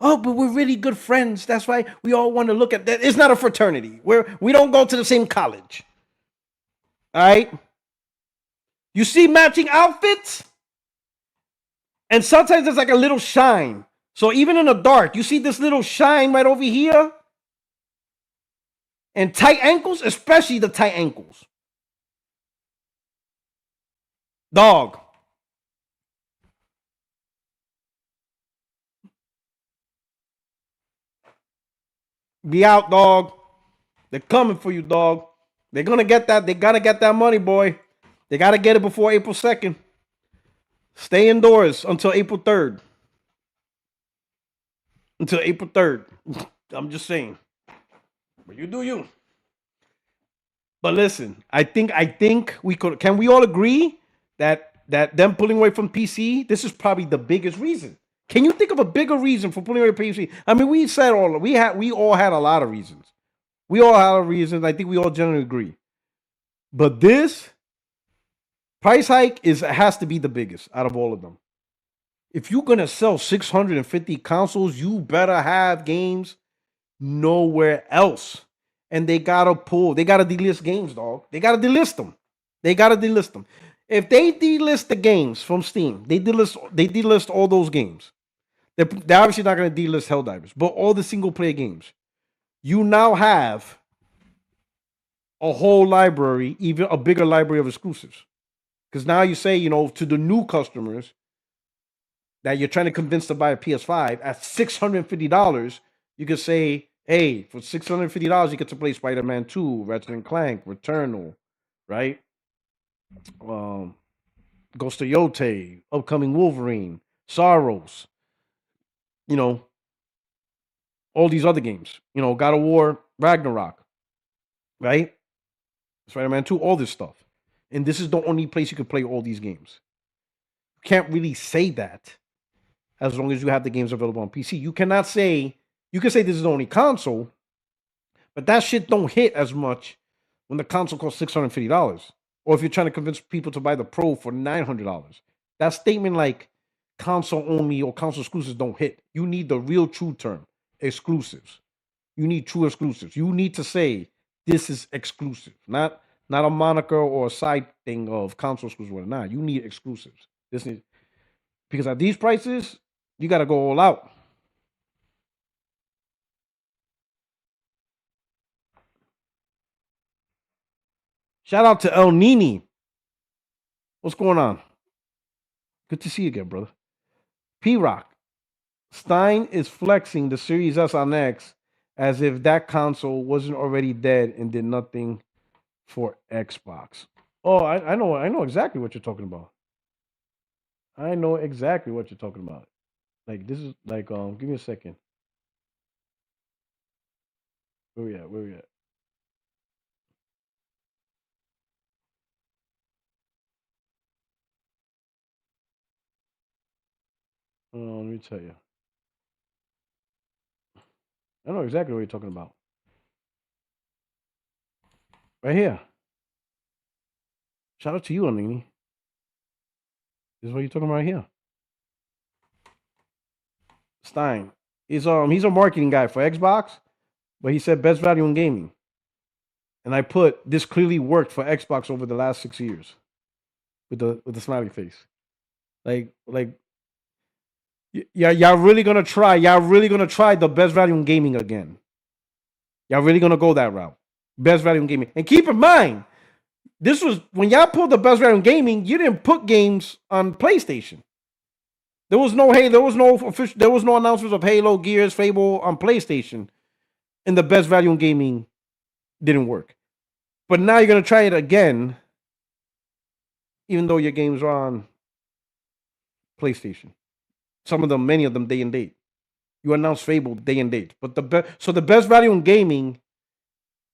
Oh, but we're really good friends. That's why we all want to look at that. It's not a fraternity. We don't go to the same college. All right? You see matching outfits? And sometimes there's like a little shine. So even in the dark, you see this little shine right over here. And tight ankles, especially the tight ankles. Dog. Be out, dog. They're coming for you, dog. They're gonna get that. They gotta get that money, boy. They gotta get it before April 2nd. Stay indoors until April 3rd. Until April 3rd. I'm just saying. But you do you. But listen, I think we could can we all agree that them pulling away from PC, this is probably the biggest reason. Can you think of a bigger reason for pulling away from PC? I mean, we all had a lot of reasons. We all had a reasons. I think we all generally agree. But this price hike has to be the biggest out of all of them. If you're gonna sell 650 consoles, you better have games nowhere else. And they gotta delist games, dog. They gotta delist them. They gotta delist them. If they delist the games from Steam, they delist all those games. They're obviously not gonna delist Helldivers, but all the single player games. You now have a whole library, even a bigger library of exclusives. Because now you say, to the new customers that you're trying to convince to buy a PS5 at $650, you could say, hey, for $650, you get to play Spider-Man 2, Ratchet and Clank, Returnal, right? Um, Ghost of Yote, upcoming Wolverine, Saros, you know, all these other games, God of War, Ragnarok, right? Spider-Man 2, all this stuff. And this is the only place you can play all these games. You can't really say that as long as you have the games available on PC. You can say this is the only console, but that shit don't hit as much when the console costs $650. Or if you're trying to convince people to buy the Pro for $900. That statement like console only or console exclusives don't hit. You need the real true term, exclusives. You need true exclusives. You need to say this is exclusive, not a moniker or a side thing of console exclusive or not. You need exclusives. Because at these prices, you got to go all out. Shout out to El Nini. What's going on? Good to see you again, brother. P Rock. Stein is flexing the Series S on X as if that console wasn't already dead and did nothing for Xbox. Oh, I know exactly what you're talking about. I know exactly what you're talking about. Like this is like give me a second. Where we at? Where we at? Let me tell you. I know exactly what you're talking about. Right here. Shout out to you, Anini. This is what you're talking about right here. Stein. He's a marketing guy for Xbox, but he said best value in gaming. And I put this clearly worked for Xbox over the last 6 years with the smiley face. Like yeah, y'all really gonna try. Y'all really gonna try the best value in gaming again. Y'all really gonna go that route. Best value in gaming. And keep in mind, this was when y'all pulled the best value in gaming, you didn't put games on PlayStation. There was no there was no announcements of Halo, Gears, Fable on PlayStation. And the best value in gaming didn't work. But now you're gonna try it again, even though your games are on PlayStation. Some of them, many of them, day and date. You announced Fable day and date, but the best value in gaming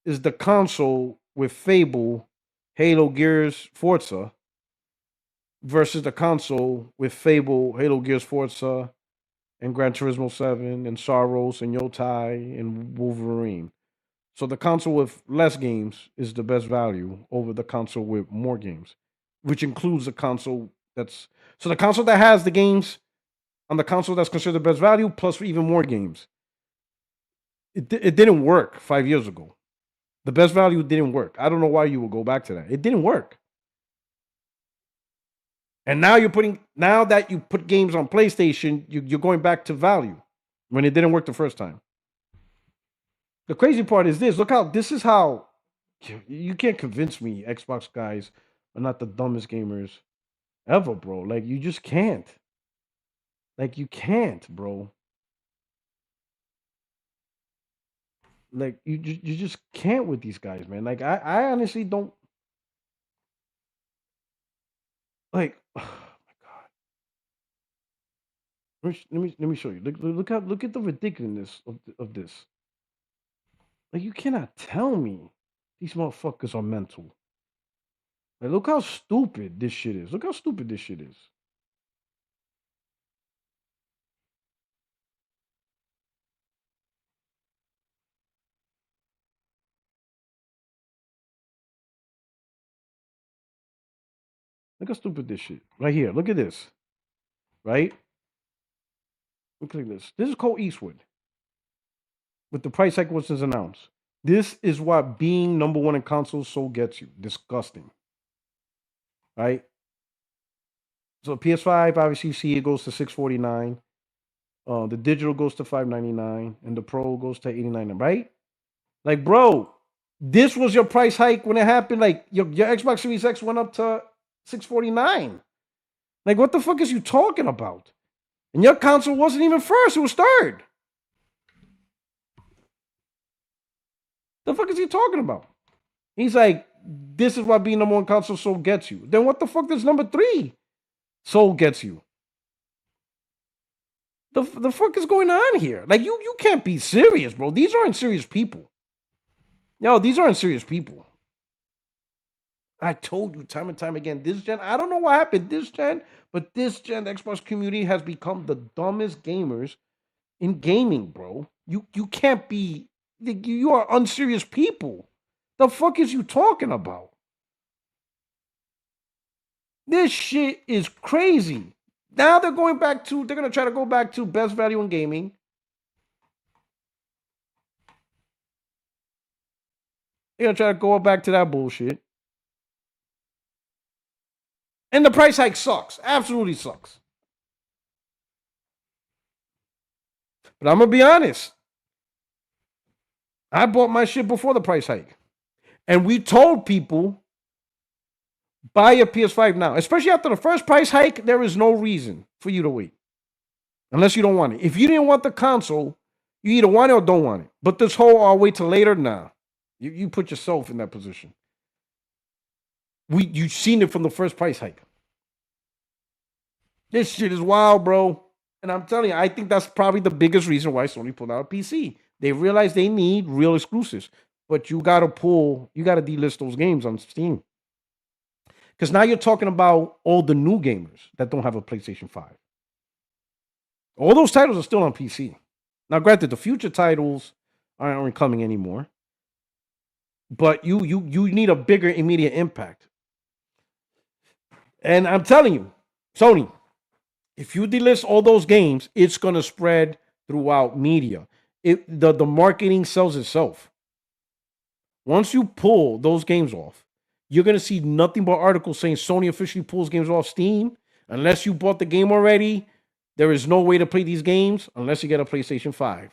is the console with Fable, Halo, Gears, Forza, versus the console with Fable, Halo, Gears, Forza, and Gran Turismo 7, and Saros, and Yotai, and Wolverine. So the console with less games is the best value over the console with more games, which includes the console the console that has the games on the console that's considered the best value plus even more games. It didn't work 5 years ago. The best value didn't work. I don't know why you would go back to that. It didn't work. And now that you put games on PlayStation, you're going back to value when it didn't work the first time. The crazy part is this is how you can't convince me Xbox guys are not the dumbest gamers ever, bro. Like you just can't. Like you can't, bro. Like you just can't with these guys, man. Like I honestly don't like oh my god. Let me show you. Look at the ridiculousness of this. Like you cannot tell me these motherfuckers are mental. Like look how stupid this shit is. Look how stupid this shit is. Look how stupid this shit. Right here. Look at this. Right? Look at this. This is called Eastwood. With the price hike was announced. This is what being number one in consoles so gets you. Disgusting. Right? So PS5, obviously you see it goes to $649. The digital goes to $599, and the pro goes to $89, right? Like, bro, this was your price hike when it happened. Like your Xbox Series X went up to $649. Like, what the fuck is you talking about? And your console wasn't even first, it was third. The fuck is he talking about? He's like, this is why being number one console so gets you. Then what the fuck does number three so gets you? The fuck is going on here? Like, you can't be serious, bro. These aren't serious people. Yo, these aren't serious people. I told you time and time again, this gen, I don't know what happened this gen, but this gen, the Xbox community has become the dumbest gamers in gaming, bro. You can't be, you are unserious people. The fuck is you talking about? This shit is crazy. Now they're going back to, they're going to try to go back to best value in gaming. They're going to try to go back to that bullshit. And the price hike sucks. Absolutely sucks. But I'm going to be honest. I bought my shit before the price hike. And we told people, buy a PS5 now. Especially after the first price hike, there is no reason for you to wait. Unless you don't want it. If you didn't want the console, you either want it or don't want it. But this whole I'll wait till later, nah. You put yourself in that position. You've seen it from the first price hike. This shit is wild, bro. And I'm telling you, I think that's probably the biggest reason why Sony pulled out a PC. They realize they need real exclusives. But you gotta delist those games on Steam. Because now you're talking about all the new gamers that don't have a PlayStation 5. All those titles are still on PC. Now, granted, the future titles aren't coming anymore. But you need a bigger immediate impact. And I'm telling you, Sony, if you delist all those games, it's going to spread throughout media. The marketing sells itself. Once you pull those games off, you're going to see nothing but articles saying Sony officially pulls games off Steam. Unless you bought the game already, there is no way to play these games unless you get a PlayStation 5.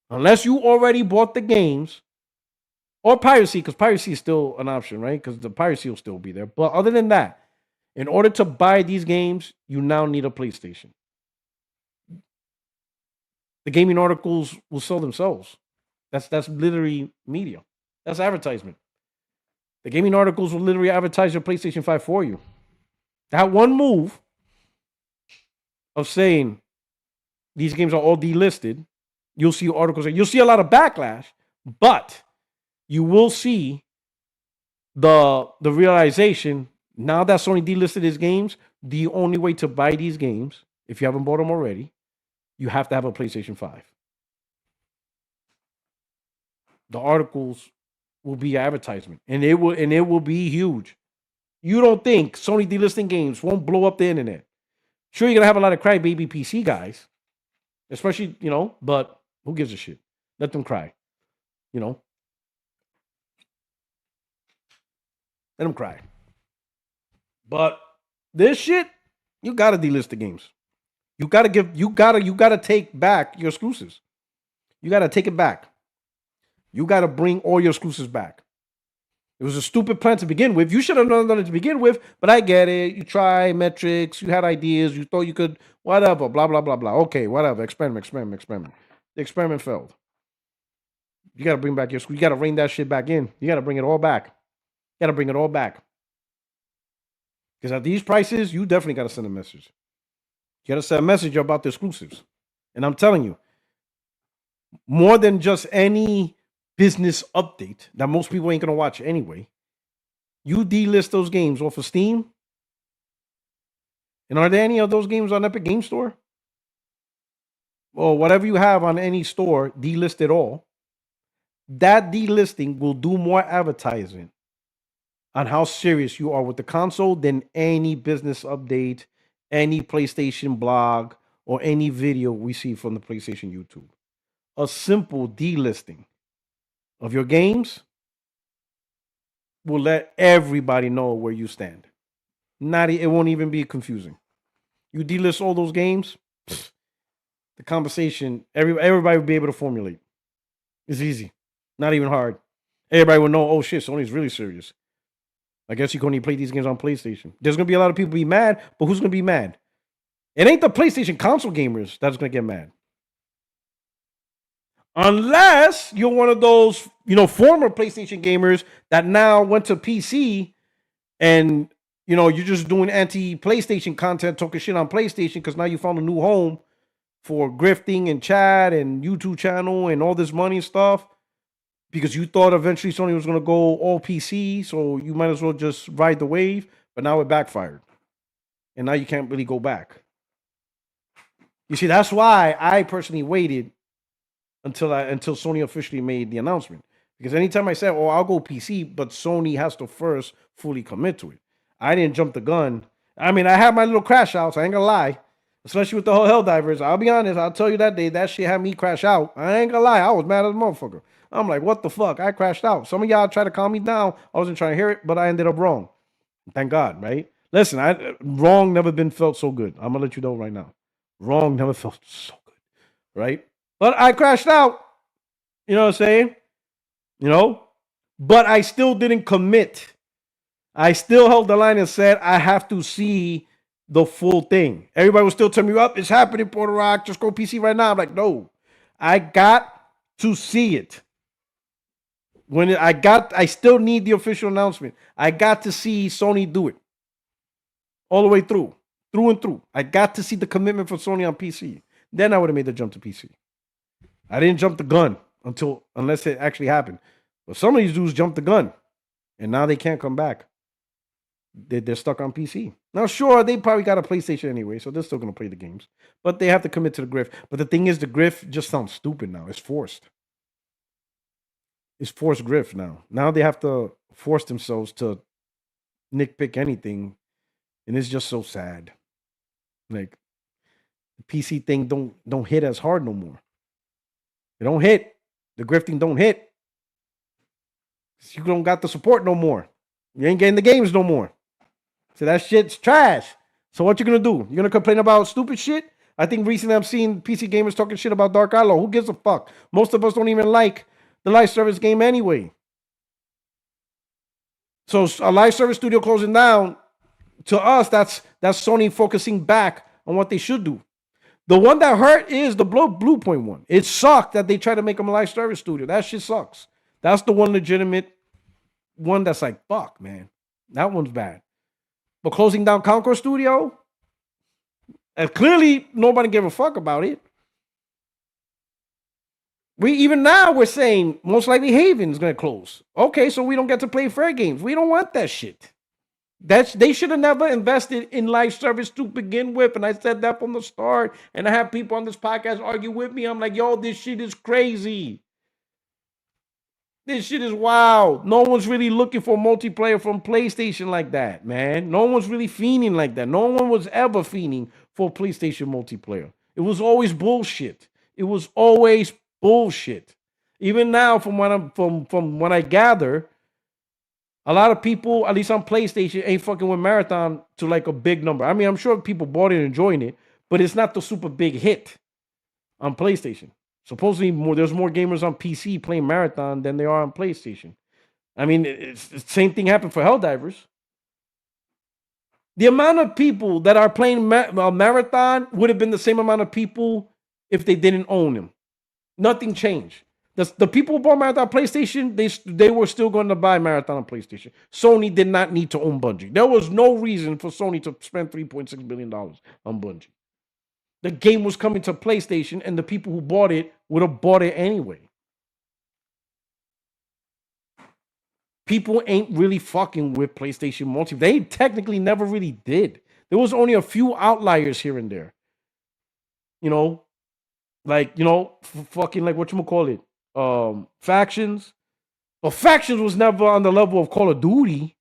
Unless you already bought the games, or piracy, because piracy is still an option, right? Because the piracy will still be there. But other than that, in order to buy these games, you now need a PlayStation. The gaming articles will sell themselves. That's literally media. That's advertisement. The gaming articles will literally advertise your PlayStation 5 for you. That one move of saying these games are all delisted, you'll see articles. You'll see a lot of backlash, but you will see the realization now that Sony delisted his games. The only way to buy these games, if you haven't bought them already, you have to have a PlayStation 5. The articles will be advertisement, and it will be huge. You don't think Sony delisting games won't blow up the internet? Sure, you're gonna have a lot of crybaby PC guys, especially, but who gives a shit? Let them cry, Let them cry. But this shit, you gotta delist the games. You gotta take back your exclusives. You gotta take it back. You gotta bring all your exclusives back. It was a stupid plan to begin with. You should have done it to begin with, but I get it. You try metrics, you had ideas, you thought you could, whatever, blah, blah, blah, blah. Okay, whatever. Experiment. The experiment failed. You gotta bring back you gotta rein that shit back in. You gotta bring it all back. You gotta bring it all back. Because at these prices, you definitely gotta send a message. You got to send a message about the exclusives. And I'm telling you, more than just any business update that most people ain't gonna watch anyway. You delist those games off of Steam, and are there any of those games on Epic Game Store or whatever you have on any store? Delist it all. That delisting will do more advertising on how serious you are with the console than any business update, any PlayStation blog, or any video we see from the PlayStation YouTube. A simple delisting of your games will let everybody know where you stand. It won't even be confusing. You delist all those games, the conversation, everybody will be able to formulate. It's easy. Not even hard. Everybody will know, oh shit, Sony's really serious. I guess you can only play these games on PlayStation. There's gonna be a lot of people be mad, but who's gonna be mad? It ain't the PlayStation console gamers that's gonna get mad. Unless you're one of those, former PlayStation gamers that now went to PC and you're just doing anti-PlayStation content, talking shit on PlayStation because now you found a new home for grifting and chat and YouTube channel and all this money and stuff because you thought eventually Sony was going to go all PC, so you might as well just ride the wave, but now it backfired. And now you can't really go back. You see, that's why I personally waited until Sony officially made the announcement. Because anytime I said, oh, I'll go PC, but Sony has to first fully commit to it. I didn't jump the gun. I mean, I had my little crash outs. I ain't gonna lie. Especially with the whole Helldivers. I'll be honest. I'll tell you that day, that shit had me crash out. I ain't gonna lie. I was mad as a motherfucker. I'm like, what the fuck? I crashed out. Some of y'all try to calm me down. I wasn't trying to hear it, but I ended up wrong. Thank God, right? Listen, wrong never been felt so good. I'm gonna let you know right now. Wrong never felt so good, right? But I crashed out. You know what I'm saying? But I still didn't commit. I still held the line and said, I have to see the full thing. Everybody was still telling me, up, it's happening, Puertorock, just go PC right now. I'm like, no, I got to see it. I still need the official announcement. I got to see Sony do it. All the way through and through. I got to see the commitment for Sony on PC. Then I would have made the jump to PC. I didn't jump the gun unless it actually happened. But some of these dudes jumped the gun, and now they can't come back. They're stuck on PC. Now, sure, they probably got a PlayStation anyway, so they're still going to play the games. But they have to commit to the grift. But the thing is, the grift just sounds stupid now. It's forced. It's forced grift now. Now they have to force themselves to nitpick anything, and it's just so sad. Like, the PC thing don't hit as hard no more. It don't hit. The grifting don't hit. You don't got the support no more. You ain't getting the games no more. So that shit's trash. So what you gonna do? You gonna complain about stupid shit? I think recently I've seen PC gamers talking shit about Dark Allo. Who gives a fuck? Most of us don't even like the live service game anyway. So a live service studio closing down, to us, that's Sony focusing back on what they should do. The one that hurt is the Blue Point one. It sucked that they tried to make them a live service studio. That shit sucks. That's the one legitimate one that's like, fuck, man. That one's bad. But closing down Concord Studio, and clearly nobody gave a fuck about it. Even now we're saying most likely Haven's gonna close. Okay, so we don't get to play fair games. We don't want that shit. They should have never invested in live service to begin with. And I said that from the start. And I have people on this podcast argue with me. I'm like, yo, this shit is crazy. This shit is wild. No one's really looking for multiplayer from PlayStation like that, man. No one's really fiending like that. No one was ever fiending for PlayStation multiplayer. It was always bullshit. It was always bullshit. Even now, from what I gather, a lot of people, at least on PlayStation, ain't fucking with Marathon to like a big number. I mean, I'm sure people bought it and enjoying it, but it's not the super big hit on PlayStation. Supposedly, there's more gamers on PC playing Marathon than there are on PlayStation. I mean, it's the same thing happened for Helldivers. The amount of people that are playing Marathon would have been the same amount of people if they didn't own them. Nothing changed. The people who bought Marathon PlayStation, they were still going to buy Marathon on PlayStation. Sony did not need to own Bungie. There was no reason for Sony to spend $3.6 billion on Bungie. the game was coming to PlayStation, and the people who bought it would have bought it anyway. People ain't really fucking with PlayStation multiplayer. They technically never really did. There was only a few outliers here and there. You know, like fucking like whatchamacallit, factions. But factions was never on the level of Call of Duty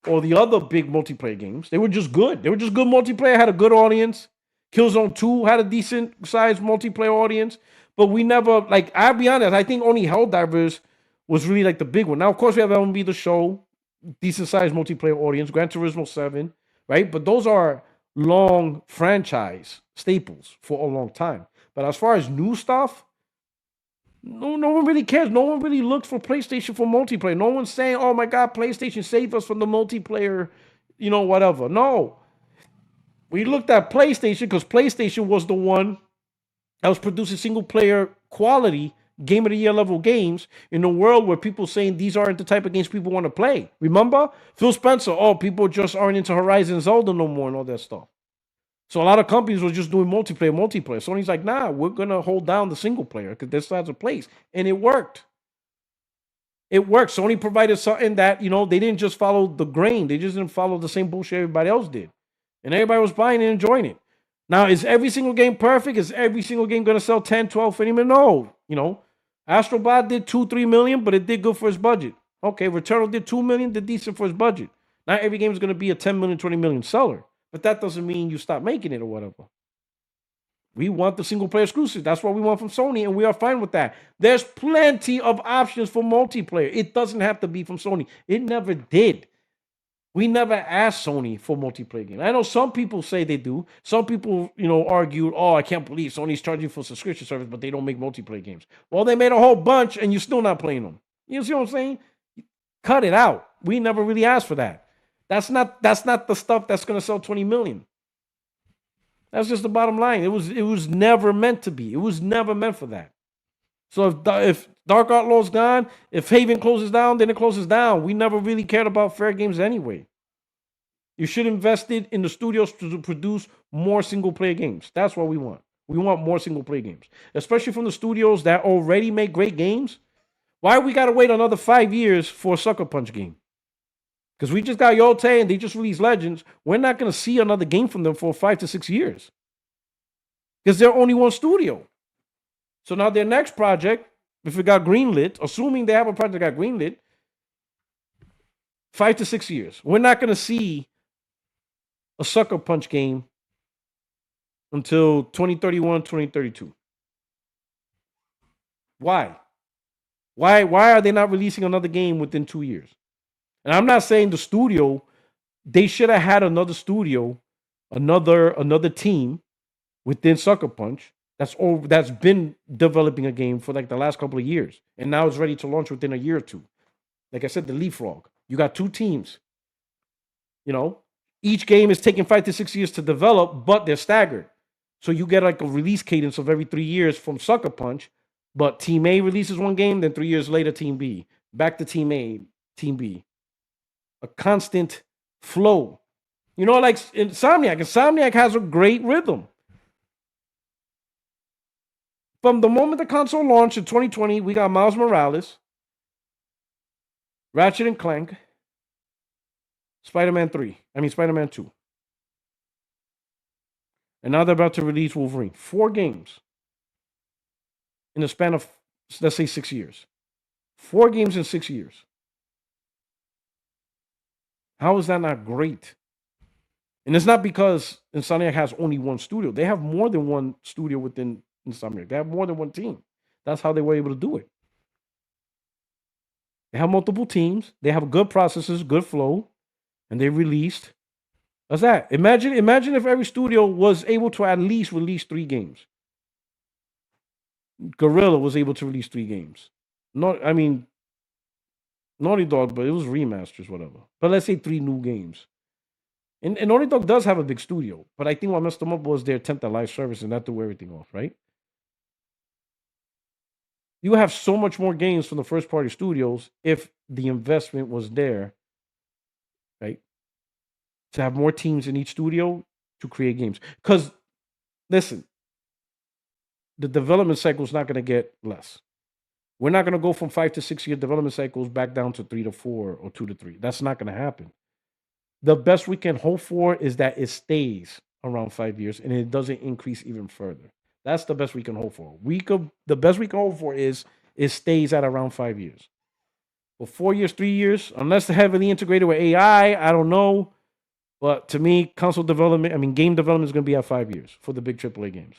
or the other big multiplayer games. They were just good. They were just good multiplayer, had a good audience. Killzone 2 had a decent sized multiplayer audience. But we never, like, I'll be honest, I think only Helldivers was really like the big one. Now, of course, we have MLB The Show, decent sized multiplayer audience, Gran Turismo 7, right? But those are long franchise staples for a long time. But as far as new stuff, no one really cares. No one really looks for PlayStation for multiplayer. No one's saying, "Oh my God, PlayStation save us from the multiplayer," whatever. No, we looked at PlayStation because PlayStation was the one that was producing single player quality game of the year level games in a world where people saying these aren't the type of games people want to play. Remember Phil Spencer? Oh, people just aren't into Horizon Zelda no more and all that stuff. So a lot of companies were just doing multiplayer. Sony's like, nah, we're gonna hold down the single player because this has a place, and it worked. It worked. Sony provided something that they didn't just follow the grain. They just didn't follow the same bullshit everybody else did, and everybody was buying and enjoying it. Now, is every single game perfect? Is every single game gonna sell 10, 12, 20 million? No. Astrobot did 2-3 million, but it did good for his budget. Okay, Returnal did 2 million, did decent for his budget. Not every game is gonna be a 10 million, 20 million seller. But that doesn't mean you stop making it or whatever. We want the single player exclusive. That's what we want from Sony, and we are fine with that. There's plenty of options for multiplayer. It doesn't have to be from Sony. It never did. We never asked Sony for multiplayer games. I know some people say they do. Some people, argued, "Oh, I can't believe Sony's charging for subscription service, but they don't make multiplayer games." Well, they made a whole bunch, and you're still not playing them. You see what I'm saying? Cut it out. We never really asked for that. That's not the stuff that's going to sell 20 million. That's just the bottom line. It was never meant to be. It was never meant for that. So if Dark Outlaw's gone, if Haven closes down, then it closes down. We never really cared about fair games anyway. You should invest it in the studios to produce more single player games. That's what we want. We want more single player games, especially from the studios that already make great games. Why we got to wait another 5 years for a Sucker Punch game? Because we just got Yote and they just released Legends. We're not going to see another game from them for 5 to 6 years. Because they're only one studio. So now their next project, if it got greenlit, assuming they have a project that got greenlit, 5 to 6 years. We're not going to see a Sucker Punch game until 2031, 2032. Why? Why are they not releasing another game within 2 years? And I'm not saying the studio, they should have had another studio, another team within Sucker Punch that's been developing a game for like the last couple of years. And now it's ready to launch within a year or two. Like I said, the Leapfrog. You got 2 teams. Each game is taking 5 to 6 years to develop, but they're staggered. So you get like a release cadence of every 3 years from Sucker Punch, but Team A releases one game, then 3 years later, Team B. Back to Team A, Team B. A constant flow. Like Insomniac. Insomniac has a great rhythm. From the moment the console launched in 2020, we got Miles Morales, Ratchet and Clank, Spider-Man 2. And now they're about to release Wolverine. 4 games in the span of, let's say, 6 years. 4 games in 6 years. How is that not great? And it's not because Insomniac has only one studio. They have more than one studio within Insomniac. They have more than one team. That's how they were able to do it. They have multiple teams. They have good processes, good flow, and they released. That's that. Imagine if every studio was able to at least release 3 games. Guerrilla was able to release 3 games. Naughty Dog, but it was remasters, whatever. But let's say 3 new games. And Naughty Dog does have a big studio, but I think what messed them up was their attempt at live service, and that threw everything off, right? You have so much more games from the first party studios if the investment was there, right? To have more teams in each studio to create games. Because listen, the development cycle is not going to get less. We're not going to go from 5 to 6 year development cycles back down to 3 to 4 or 2 to 3. That's not going to happen. The best we can hope for is that it stays around 5 years and it doesn't increase even further. That's the best we can hope for. The best we can hope for is it stays at around 5 years. For 4 years, 3 years, unless they're heavily integrated with AI, I don't know. But to me, console development, I mean, game development is going to be at 5 years for the big AAA games.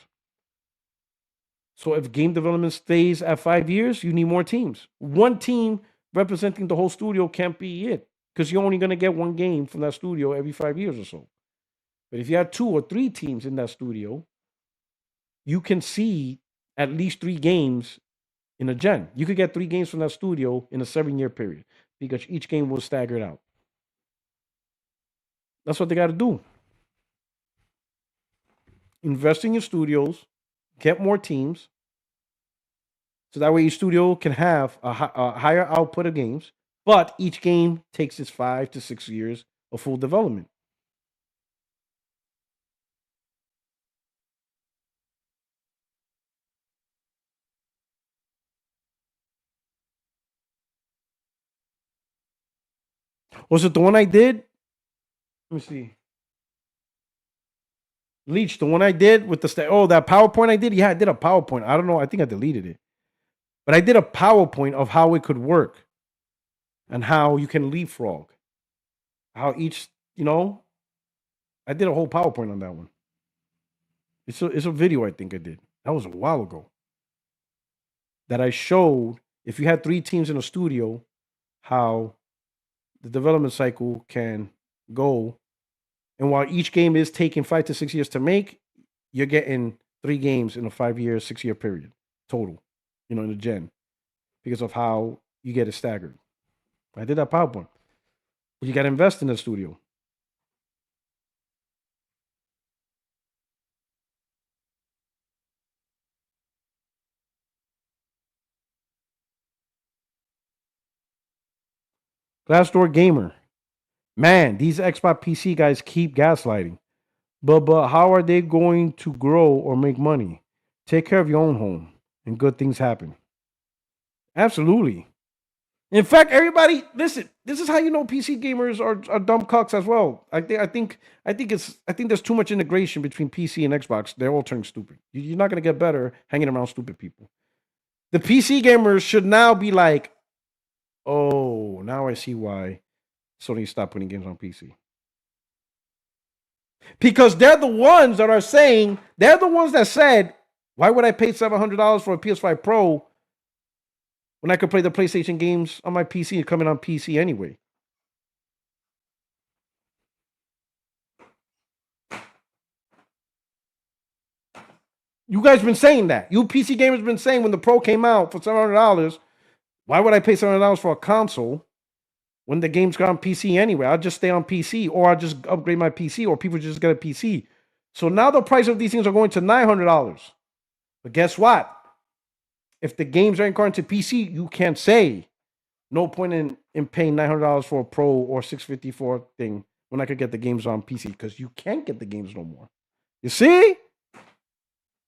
So if game development stays at 5 years, you need more teams. One team representing the whole studio can't be it because you're only going to get one game from that studio every 5 years or so. But if you have 2 or 3 teams in that studio, you can see at least 3 games in a gen. You could get 3 games from that studio in a 7 year period because each game was staggered out. That's what they got to do. Invest in your studios, get more teams, so that way each studio can have a higher output of games, but each game takes its 5 to 6 years of full development. Was it the one I did? Let me see. Leech, the one I did with that PowerPoint I did? Yeah, I did a PowerPoint. I don't know. I think I deleted it. But I did a PowerPoint of how it could work and how you can leapfrog. How each, I did a whole PowerPoint on that one. It's a video I think I did. That was a while ago. That I showed if you had 3 teams in a studio, how the development cycle can go. And while each game is taking 5 to 6 years to make, you're getting 3 games in a 5 year, 6 year period total, in a gen because of how you get it staggered. I did that PowerPoint. But you got to invest in the studio. Glassdoor Gamer. Man, these Xbox PC guys keep gaslighting. But how are they going to grow or make money? Take care of your own home and good things happen. Absolutely. In fact, everybody, listen. This is how you know PC gamers are dumb cucks as well. I think there's too much integration between PC and Xbox. They're all turning stupid. You're not gonna get better hanging around stupid people. The PC gamers should now be like, oh, now I see why Sony stopped putting games on PC. Because they're the ones that are saying, they're the ones that said, why would I pay $700 for a PS5 Pro when I could play the PlayStation games on my PC and coming on PC anyway? You guys been saying that. You PC gamers been saying when the Pro came out for $700, why would I pay $700 for a console when the game's got on PC anyway? I'll just stay on PC or I'll just upgrade my PC or people just get a PC. So now the price of these things are going to $900. But guess what? If the games aren't going to PC, you can't say no point in paying $900 for a Pro or $650 for a thing when I could get the games on PC because you can't get the games no more. You see?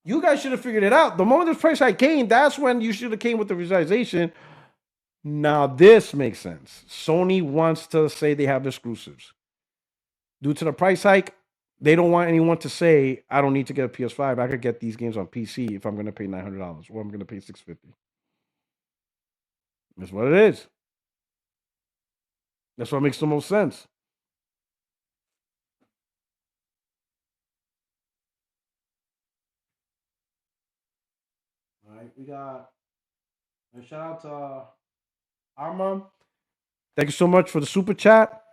You guys should have figured it out. The moment this price hike came, that's when you should have came with the realization. Now this makes sense. Sony wants to say they have exclusives. Due to the price hike, they don't want anyone to say, I don't need to get a PS5. I could get these games on PC if I'm going to pay $900 or I'm going to pay $650. That's what it is. That's what makes the most sense. All right, we got a shout out to Arma. Thank you so much for the super chat.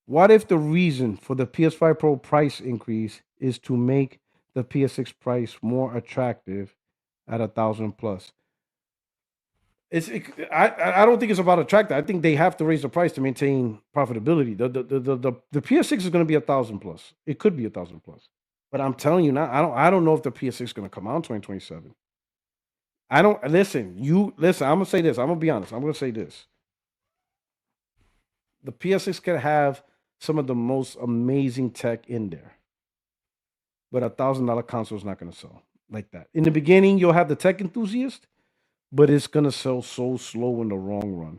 What if the reason for the PS5 Pro price increase is to make the PS6 price more attractive at 1,000 plus? I don't think it's about attractive. I think they have to raise the price to maintain profitability. The PS6 is going to be 1,000 plus. It could be 1,000 plus. But I'm telling you now, I don't know if the PS6 is going to come out in 2027. I don't listen. I'm gonna say this. I'm gonna be honest. I'm gonna say this. The PS6 can have some of the most amazing tech in there. but $1,000 console is not going to sell like that. In the beginning, you'll have the tech enthusiast, but it's going to sell so slow in the long run.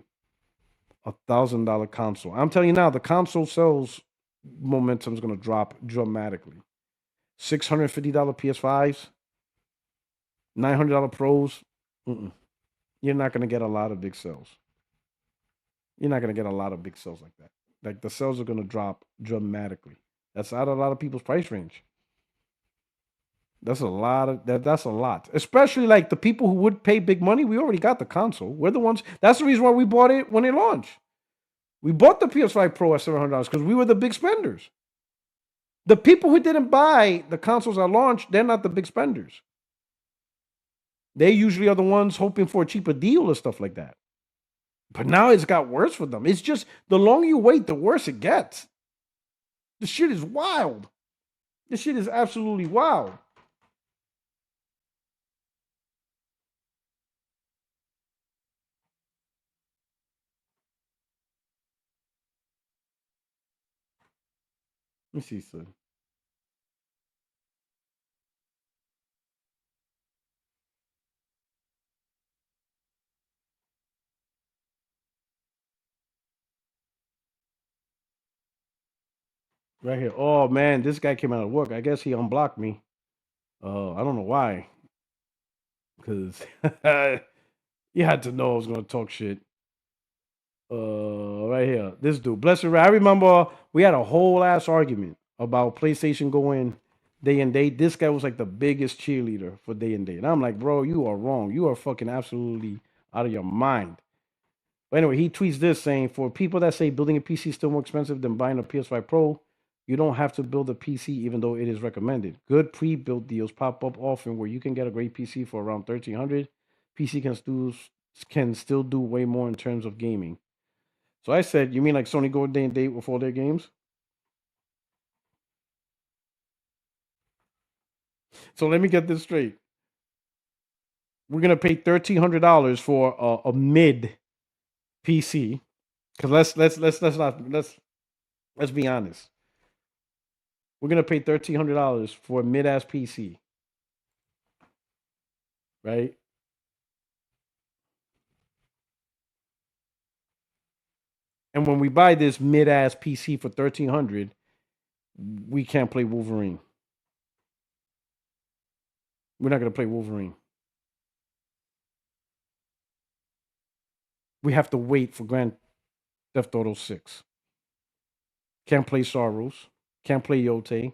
$1,000 console. I'm telling you now, the console sales momentum is going to drop dramatically. $650 PS5s, $900 Pros. Mm-mm. You're not going to get a lot of big sales. You're not going to get a lot of big sales like that. Like the sales are going to drop dramatically. That's out of a lot of people's price range. That's a lot of that. That's a lot, especially like the people who would pay big money. We already got the console. We're the ones. That's the reason why we bought it when it launched. We bought the PS5 Pro at $700 because we were the big spenders. The people who didn't buy the consoles at launch, they're not the big spenders. They usually are the ones hoping for a cheaper deal or stuff like that. But now it's got worse for them. It's just the longer you wait, the worse it gets. This shit is wild. This shit is absolutely wild. Let me see, son. Right here. Oh man, this guy came out of work. I guess he unblocked me. I don't know why. Because you had to know I was gonna talk shit. Right here, this dude, Blessed Ray. I remember we had a whole ass argument about PlayStation going day and date. This guy was like the biggest cheerleader for day and date, and I'm like, bro, you are wrong. You are fucking absolutely out of your mind. But anyway, he tweets this saying, for people that say building a PC is still more expensive than buying a PS5 Pro, you don't have to build a PC even though it is recommended. Good pre-built deals pop up often where you can get a great PC for around 1300. PC can still do way more in terms of gaming. So I said, you mean like Sony go day and date with all their games? So let me get this straight. We're gonna pay $1,300 for a mid PC. Because let's be honest. We're gonna pay $1,300 for a mid ass PC, right? And when we buy this mid ass PC for 1,300, we can't play Wolverine. We're not gonna play Wolverine. We have to wait for Grand Theft Auto 6. Can't play Saros. Can't play Yote.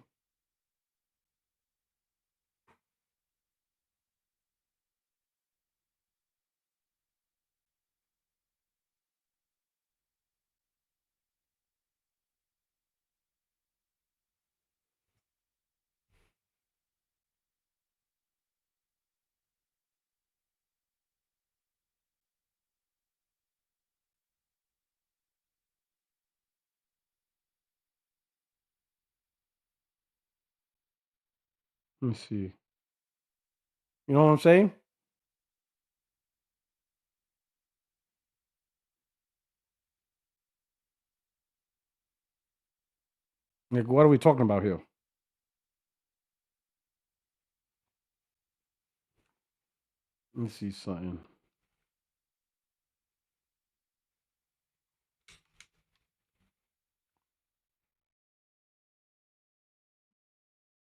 Let me see. You know what I'm saying? Like, what are we talking about here? Let me see something.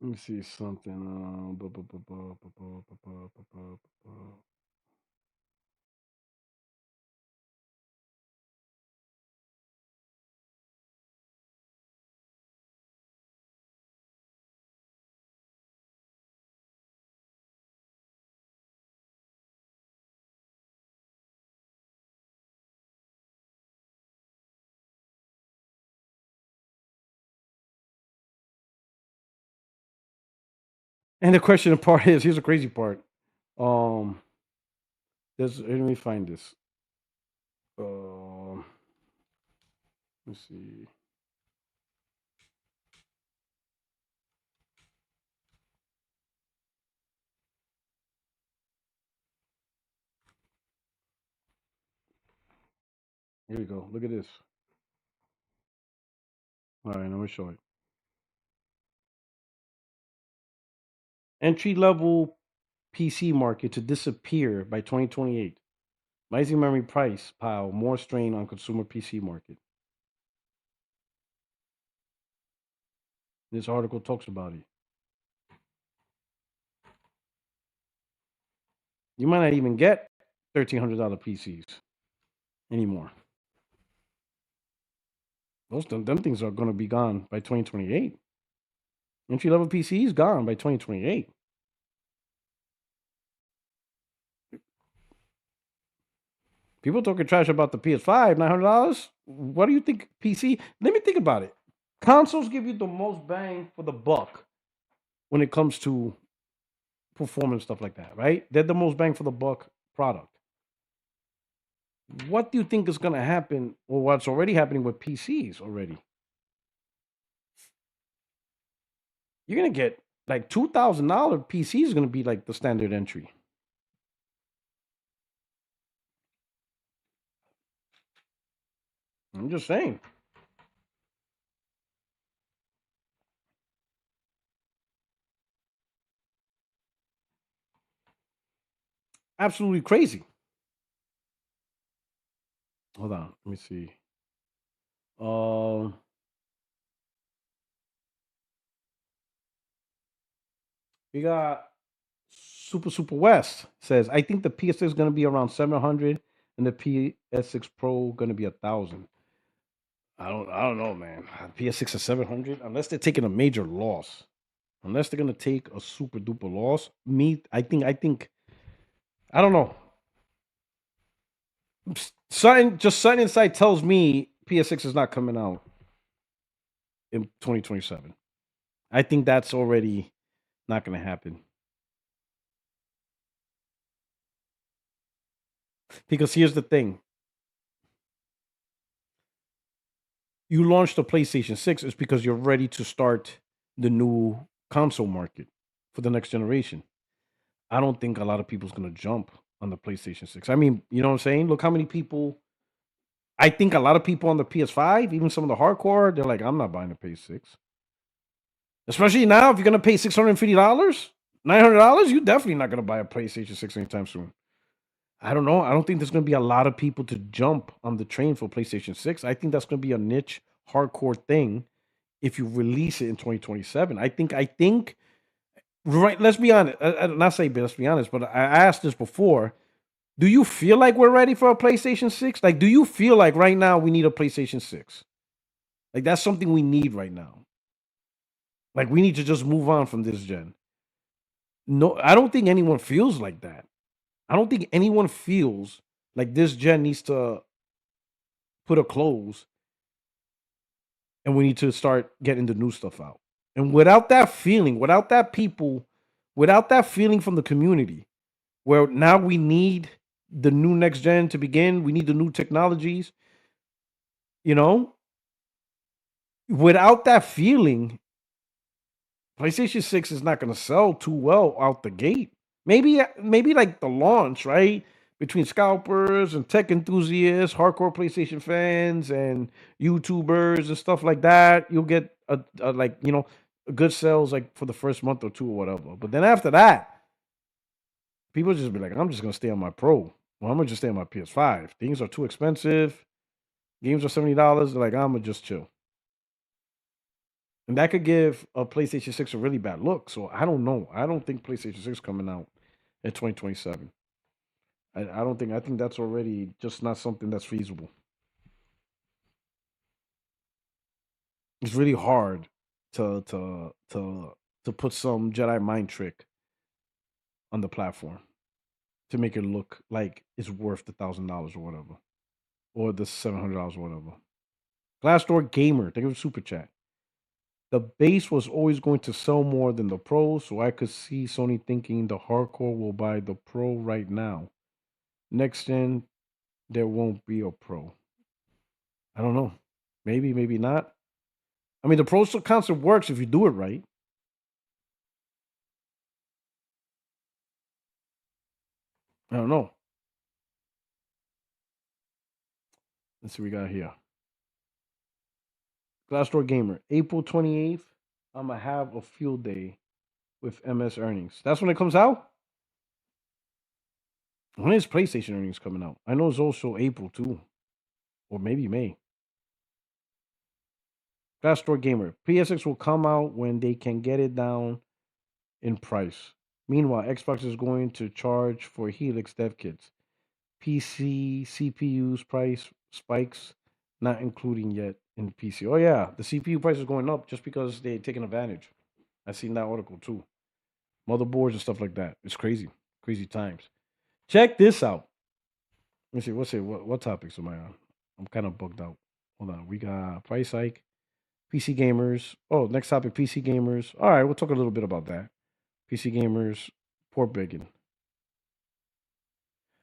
Let me see something. And the question part is, here's the crazy part. Um, let me find this. Let's see. Here we go. Look at this. All right, let me show it. Entry level PC market to disappear by 2028. Rising memory price pile more strain on consumer PC market. This article talks about it. You might not even get $1,300 PCs anymore. Them things are going to be gone by 2028. Entry level PCs gone by 2028. People talking trash about the PS5, $900. What do you think PC? Let me think about it. Consoles give you the most bang for the buck when it comes to performance stuff like that, right? They're the most bang for the buck product. What do you think is going to happen, or what's already happening with PCs already? You're going to get like $2,000 PC is going to be like the standard entry. I'm just saying. Absolutely crazy. Hold on. Let me see. We got Super West says, I think the PS6 is going to be around 700 and the PS6 Pro going to be 1,000. I don't know, man. PS6 is 700 unless they're taking a major loss. Unless they're going to take a super duper loss. I think I don't know. Something inside tells me PS6 is not coming out in 2027. I think that's already not going to happen. Because here's the thing. You launched the PlayStation 6 is because you're ready to start the new console market for the next generation. I don't think a lot of people's going to jump on the PlayStation 6. I mean, you know what I'm saying? Look how many people. I think a lot of people on the PS5, even some of the hardcore, they're like, I'm not buying a PS6. Especially now, if you're going to pay $650, $900, you're definitely not going to buy a PlayStation 6 anytime soon. I don't know. I don't think there's going to be a lot of people to jump on the train for PlayStation 6. I think that's going to be a niche hardcore thing if you release it in 2027. I think right, let's be honest. Not say, but let's be honest, but I asked this before. Do you feel like we're ready for a PlayStation 6? Like, do you feel like right now we need a PlayStation 6? Like, that's something we need right now. Like, we need to just move on from this gen. No, I don't think anyone feels like that. I don't think anyone feels like this gen needs to put a close and we need to start getting the new stuff out. And without that feeling, without that feeling from the community, where now we need the new next gen to begin, we need the new technologies, you know, without that feeling, PlayStation 6 is not going to sell too well out the gate. Maybe like the launch, right? Between scalpers and tech enthusiasts, hardcore PlayStation fans and YouTubers and stuff like that, you'll get a like, good sales like for the first month or two or whatever. But then after that, people just be like, I'm just going to stay on my Pro. Well, I'm going to just stay on my PS5. Things are too expensive. Games are $70. They're like, I'm going to just chill. And that could give a PlayStation 6 a really bad look. So I don't know. I don't think PlayStation 6 coming out in 2027. I don't think. I think that's already just not something that's feasible. It's really hard to put some Jedi mind trick on the platform to make it look like it's worth $1,000 or whatever, or the $700 or whatever. Glassdoor Gamer, thank you for super chat. The base was always going to sell more than the pro, so I could see Sony thinking the hardcore will buy the pro right now. Next gen, there won't be a pro. I don't know. Maybe, maybe not. I mean, the pro concept works if you do it right. I don't know. Let's see what we got here. Glassdoor Gamer, April 28th. I'm gonna have a field day with MS earnings. That's when it comes out? When is PlayStation earnings coming out? I know it's also April too, or maybe May. Fast Store Gamer. PSX will come out when they can get it down in price. Meanwhile, Xbox is going to charge for Helix dev kits. PC CPU's price spikes, not including yet in PC. Oh yeah, the CPU price is going up just because they're taking advantage. I seen that article too. Motherboards and stuff like that. It's crazy, crazy times. Check this out. Let me see. What's it? What topics am I on? I'm kind of bugged out. Hold on. We got price hike, PC gamers. Oh, next topic: PC gamers. All right, we'll talk a little bit about that. PC gamers, pork begging.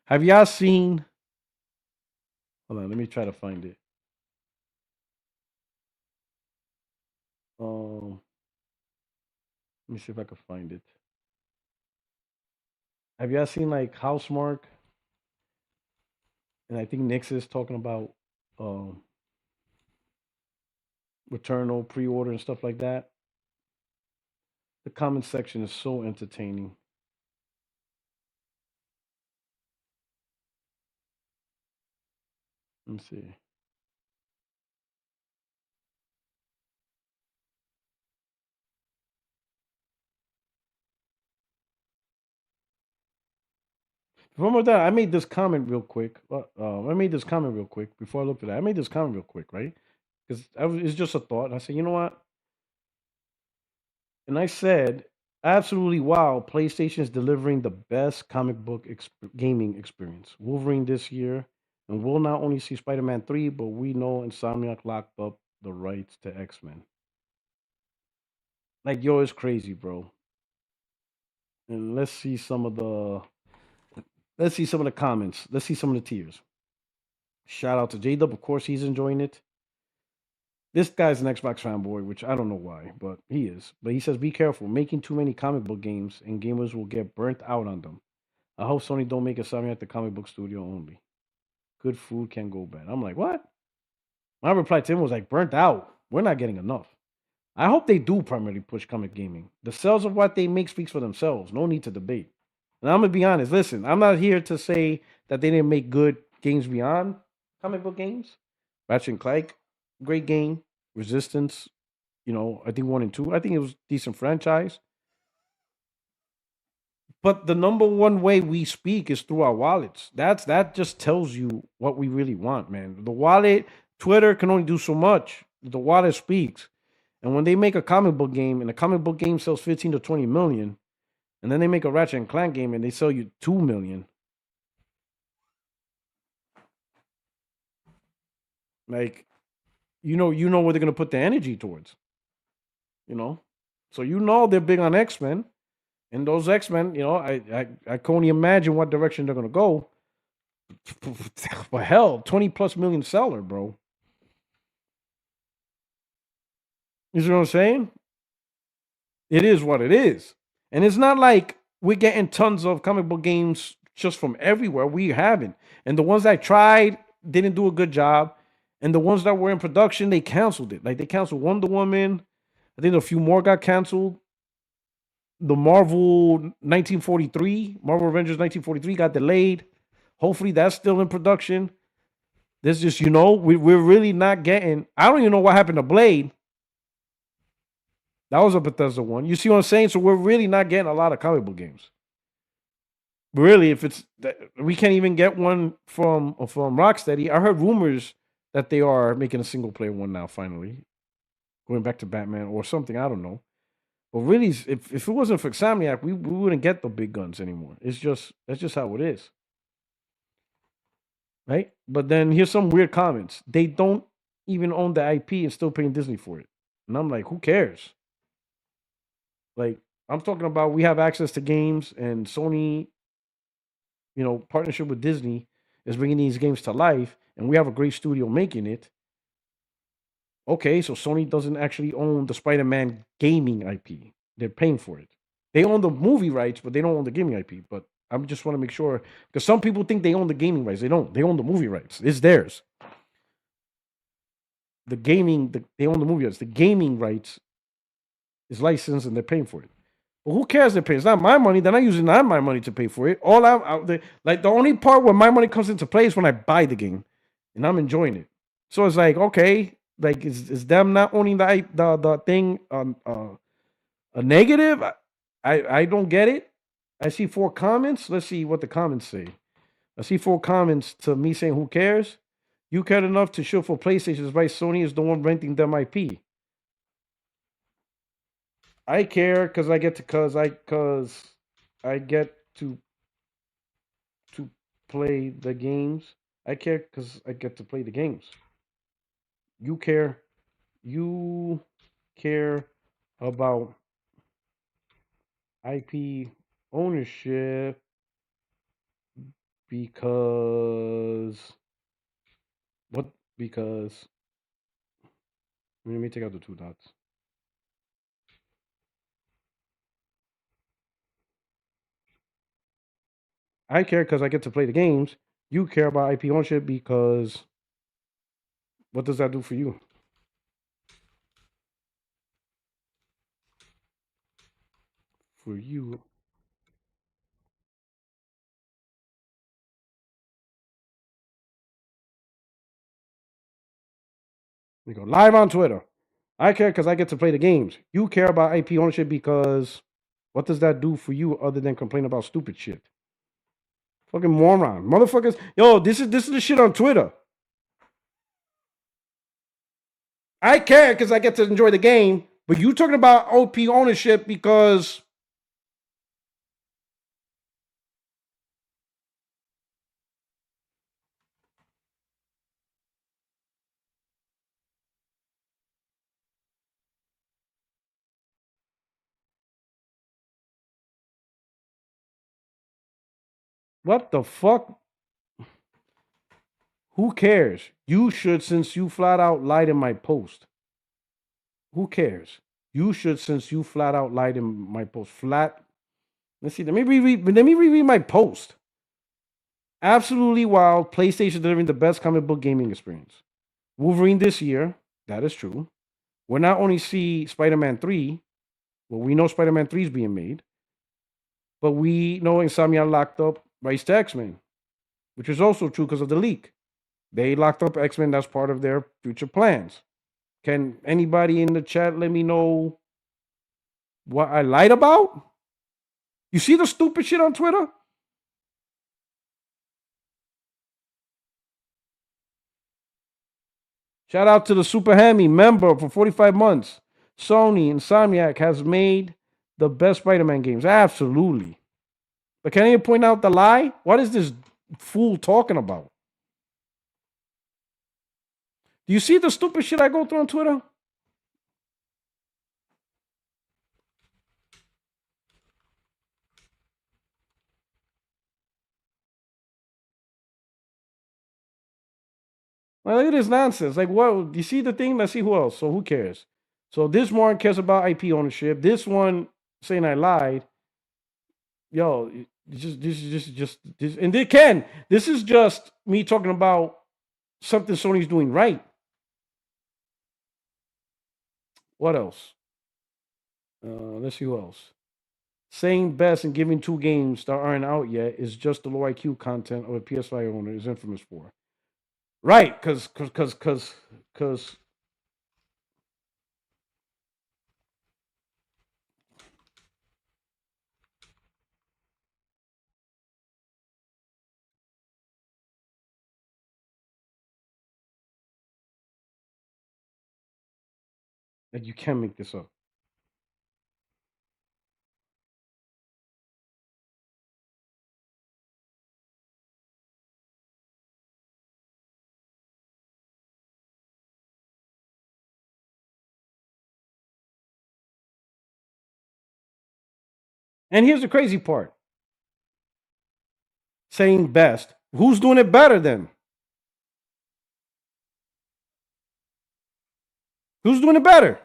Have y'all seen? Hold on. Let me try to find it. Um, Let me see if I can find it. Have y'all seen like Housemarque? And I think Nix is talking about um Returnal pre-order and stuff like that. The comment section is so entertaining. Let me see. Remember that I made this comment real quick. I made this comment real quick before I looked at that. I made this comment real quick, right? Because it's just a thought. I said, you know what? And I said, absolutely wow, PlayStation is delivering the best comic book gaming experience. Wolverine this year, and we'll not only see Spider Man 3, but we know Insomniac locked up the rights to X Men. Like, yo, it's crazy, bro. And let's see some of the comments. Let's see some of the tears. Shout out to J Dub, of course, he's enjoying it. This guy's an Xbox fanboy, which I don't know why, but he is. But he says, "Be careful. Making too many comic book games, and gamers will get burnt out on them. I hope Sony don't make a Sony at the comic book studio only. Good food can go bad." I'm like, what? My reply to him was like, burnt out. We're not getting enough. I hope they do primarily push comic gaming. The sales of what they make speaks for themselves. No need to debate. And I'm gonna be honest. Listen, I'm not here to say that they didn't make good games beyond comic book games. Ratchet and Clank, great game. Resistance, I think 1 and 2. I think it was decent franchise. But the number one way we speak is through our wallets. That just tells you what we really want, man. The wallet, Twitter can only do so much. The wallet speaks. And when they make a comic book game and the comic book game sells 15 to 20 million, and then they make a Ratchet and Clank game and they sell you 2 million, like you know where they're gonna put the energy towards, you know. So they're big on X-Men. And those X-Men, I can only imagine what direction they're gonna go. But hell, 20 plus million seller, bro. You see what I'm saying? It is what it is. And it's not like we're getting tons of comic book games just from everywhere. We haven't. And the ones that tried didn't do a good job. And the ones that were in production, they canceled it. Like they canceled Wonder Woman. I think a few more got canceled. The Marvel Avengers 1943 got delayed. Hopefully that's still in production. This just, we're really not getting. I don't even know what happened to Blade. That was a Bethesda one. You see what I'm saying? So we're really not getting a lot of comic book games. Really, if it's we can't even get one from Rocksteady. I heard rumors that they are making a single player one now. Finally, going back to Batman or something. I don't know. But really, if it wasn't for Insomniac, we wouldn't get the big guns anymore. That's just how it is, right? But then here's some weird comments. They don't even own the IP and still paying Disney for it, and I'm like, who cares? Like, I'm talking about we have access to games, and Sony, partnership with Disney is bringing these games to life, and we have a great studio making it. Okay, so Sony doesn't actually own the Spider-Man gaming IP. They're paying for it. They own the movie rights, but they don't own the gaming IP. But I just want to make sure, because some people think they own the gaming rights. They don't. They own the movie rights. It's theirs. They own the movie rights. The gaming rights is licensed, and they're paying for it. Well, who cares they pay? It's not my money. They're not using not my money to pay for it. All like the only part where my money comes into play is when I buy the game, and I'm enjoying it. So it's like okay, like is them not owning the thing a negative? I don't get it. I see 4 comments. Let's see what the comments say. I see 4 comments to me saying, "Who cares? You cared enough to show for PlayStation, despite Sony is the one renting them IP. I care because I get to play the games. I care because I get to play the games. You care. You care about IP ownership because what? Because let me take out the 2 dots. I care because I get to play the games. You care about IP ownership because what does that do for you? For you, we go live on Twitter. I care because I get to play the games. You care about IP ownership because what does that do for you other than complain about stupid shit? Fucking moron, motherfuckers. Yo, this is the shit on Twitter. I care because I get to enjoy the game, but you talking about OP ownership because what the fuck? Who cares? You should since you flat out lied in my post. Who cares? You should since you flat out lied in my post. Flat. Let's see. Let me reread my post. Absolutely wild. PlayStation delivering the best comic book gaming experience. Wolverine this year. That is true. We'll not only see Spider-Man 3, well, we know Spider-Man 3 is being made, but we know Insomniac locked up rights to X-Men, which is also true because of the leak. They locked up X-Men. That's part of their future plans. Can anybody in the chat let me know what I lied about? You see the stupid shit on Twitter? Shout out to the Super Hammy member for 45 months. Sony Insomniac has made the best Spider-Man games. Absolutely. But can you point out the lie? What is this fool talking about? Do you see the stupid shit I go through on Twitter? Like, look at this nonsense. Like, what? You see the thing? Let's see who else. So who cares? So this one cares about IP ownership. This one saying I lied. Yo, this, and they can. This is just me talking about something Sony's doing right. What else? Let's see who else. Saying best and giving 2 games that aren't out yet is just the low IQ content of a PS5 owner is infamous for. Right, because like you can't make this up. And here's the crazy part: saying best. Who's doing it better then? Who's doing it better?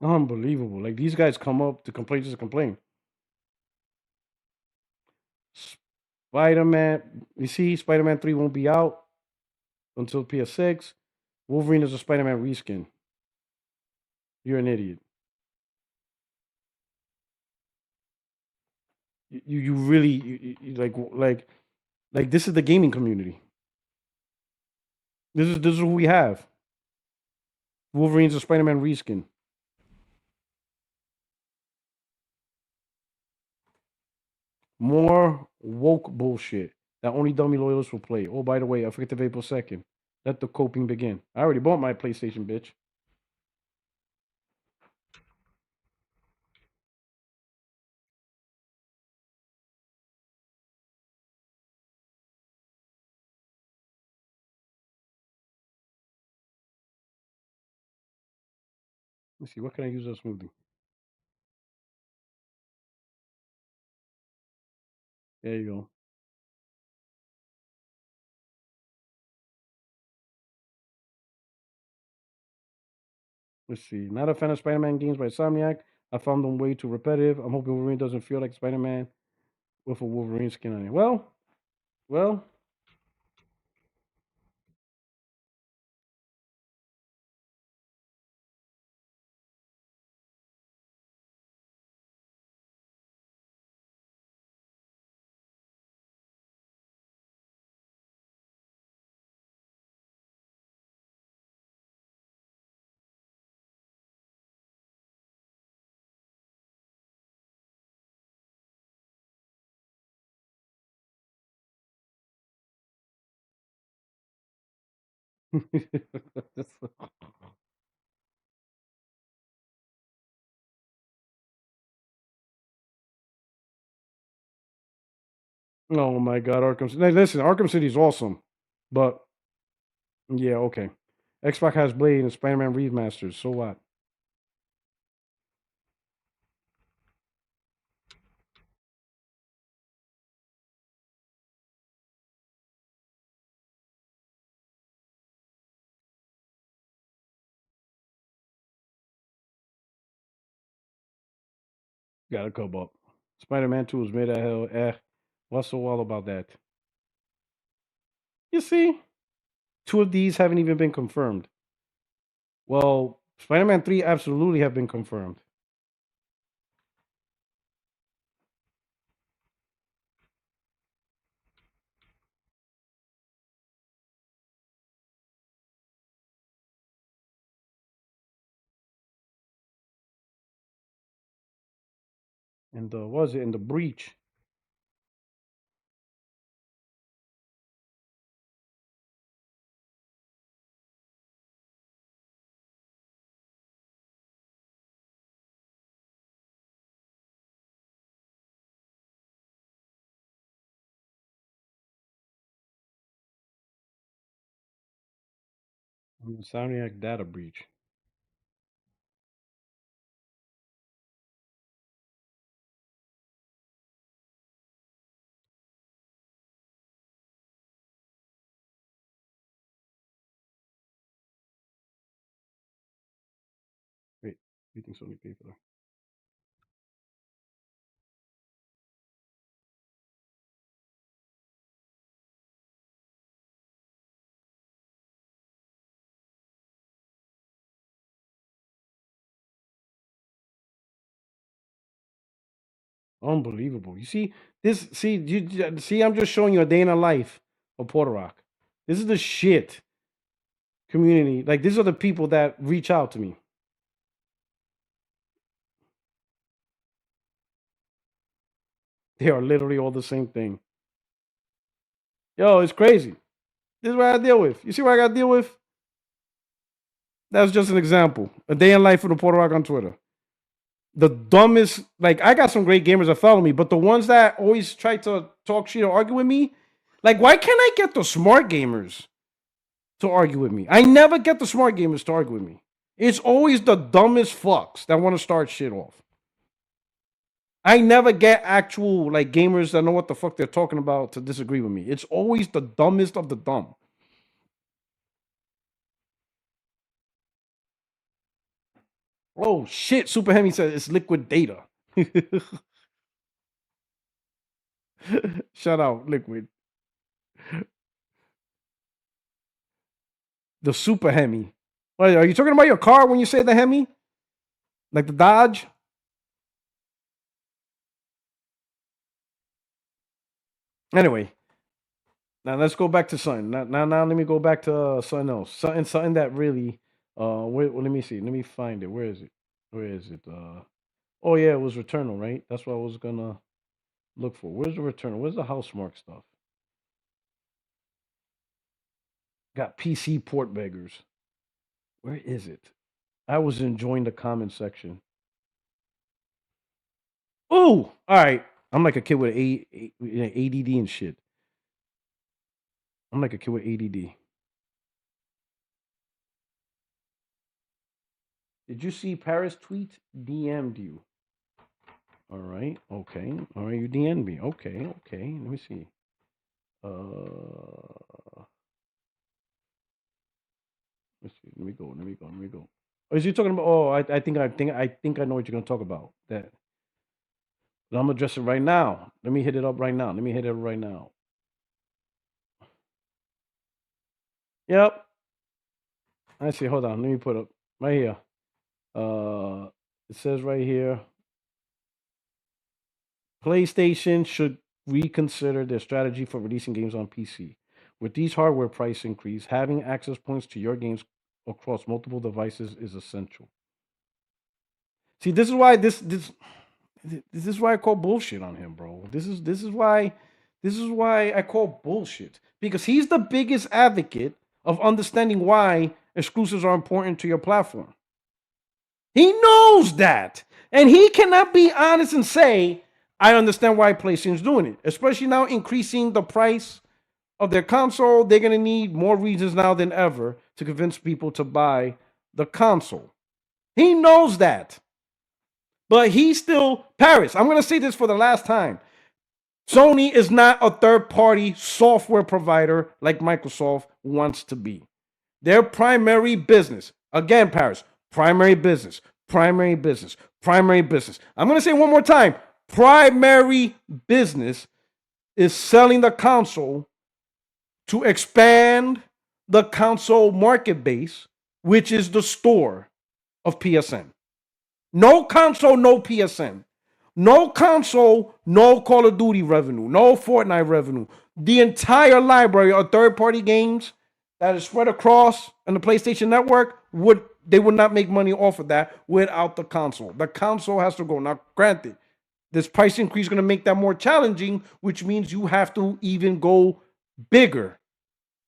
Unbelievable. Like these guys come up to complain just to complain. Spider-Man, you see, Spider-Man 3 won't be out until PS6. Wolverine is a Spider-Man reskin. You're an idiot. You really like this is the gaming community. This is who we have. Wolverine's a Spider-Man reskin. More woke bullshit that only dummy loyalists will play. Oh, by the way, effective April 2nd. Let the coping begin. I already bought my PlayStation, bitch. Let's see, what can I use as smoothie? There you go. Let's see. Not a fan of Spider-Man games by Insomniac. I found them way too repetitive. I'm hoping Wolverine doesn't feel like Spider-Man with a Wolverine skin on it. Well, oh my God, Arkham. Now, listen, Arkham City is awesome, but yeah, okay. Xbox has Blade and Spider-Man remasters. So what? Gotta come up. Spider-Man 2 is made of hell. What's so all about that? You see, two of these haven't even been confirmed. Well, Spider-Man 3 absolutely have been confirmed. And was it in the breach? Insomniac data breach. Wait, you think Sony paid for that? Unbelievable. You see this? See, I'm just showing you a day in the life of Puertorock. This is the shit community. Like these are the people that reach out to me. They are literally all the same thing. Yo, it's crazy. This is what I deal with. You see what I got to deal with? That's just an example. A day in life of the Puertorock on Twitter. The dumbest, like I got some great gamers that follow me, but the ones that always try to talk shit or argue with me, like why can't I get the smart gamers to argue with me? I never get the smart gamers to argue with me. It's always the dumbest fucks that want to start shit off. I never get actual like gamers that know what the fuck they're talking about to disagree with me. It's always the dumbest of the dumb. Oh shit! Super Hemi said it's liquid data. Shout out, liquid. The Super Hemi. Wait, are you talking about your car when you say the Hemi? Like the Dodge? Anyway, now let's go back to something. Now let me go back to something else. Something that really let me see. Let me find it. Where is it? Where is it? Oh yeah, it was Returnal, right? That's what I was gonna look for. Where's the Returnal? Where's the Housemarque stuff? Got PC port beggars. Where is it? I was enjoying the comment section. Oh, all right. I'm like a kid with ADD and shit. I'm like a kid with ADD. Did you see Paris tweet? DM'd you. All right. Okay. All right. You DM'd me. Okay. Okay. Let me see. Let's see. Let me go. Let me go. Let me go. Oh, is you talking about? Oh, I think I know what you're gonna talk about. That. But I'm gonna address it right now. Let me hit it up right now. Let me hit it right now. Yep. I see. Hold on. Let me put up right here. It says right here. PlayStation should reconsider their strategy for releasing games on PC. With these hardware price increase, having access points to your games across multiple devices is essential. See, this is why I call bullshit on him, bro. This is why I call bullshit, because he's the biggest advocate of understanding why exclusives are important to your platform. He knows that, and he cannot be honest and say, I understand why PlayStation's doing it, especially now increasing the price of their console. They're going to need more reasons now than ever to convince people to buy the console. He knows that. But he's still, Paris, I'm going to say this for the last time. Sony is not a third-party software provider like Microsoft wants to be. Their primary business, again, Paris, primary business, primary business, primary business. I'm going to say one more time. Primary business is selling the console to expand the console market base, which is the store of PSN. No console, no PSN. No console, no Call of Duty revenue, no Fortnite revenue. The entire library of third-party games that is spread across on the PlayStation Network would not make money off of that without the console. The console has to go. Now, granted, this price increase is going to make that more challenging, which means you have to even go bigger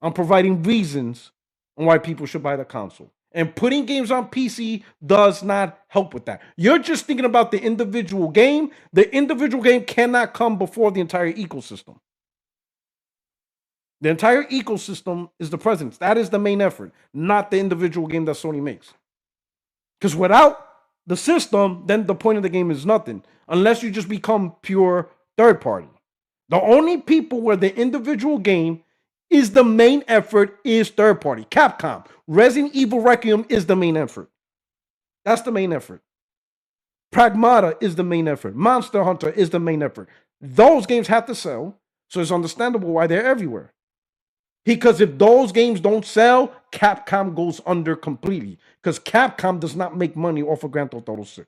on providing reasons on why people should buy the console. And putting games on PC does not help with that. You're just thinking about the individual game. The individual game cannot come before the entire ecosystem. The entire ecosystem is the presence. That is the main effort, not the individual game that Sony makes. Because without the system, then the point of the game is nothing, unless you just become pure third party. The only people where the individual game is the main effort is third party. Capcom. Resident Evil Requiem is the main effort. That's the main effort. Pragmata is the main effort. Monster Hunter is the main effort. Those games have to sell, so it's understandable why they're everywhere. Because if those games don't sell, Capcom goes under completely. Because Capcom does not make money off of Grand Theft Auto 6.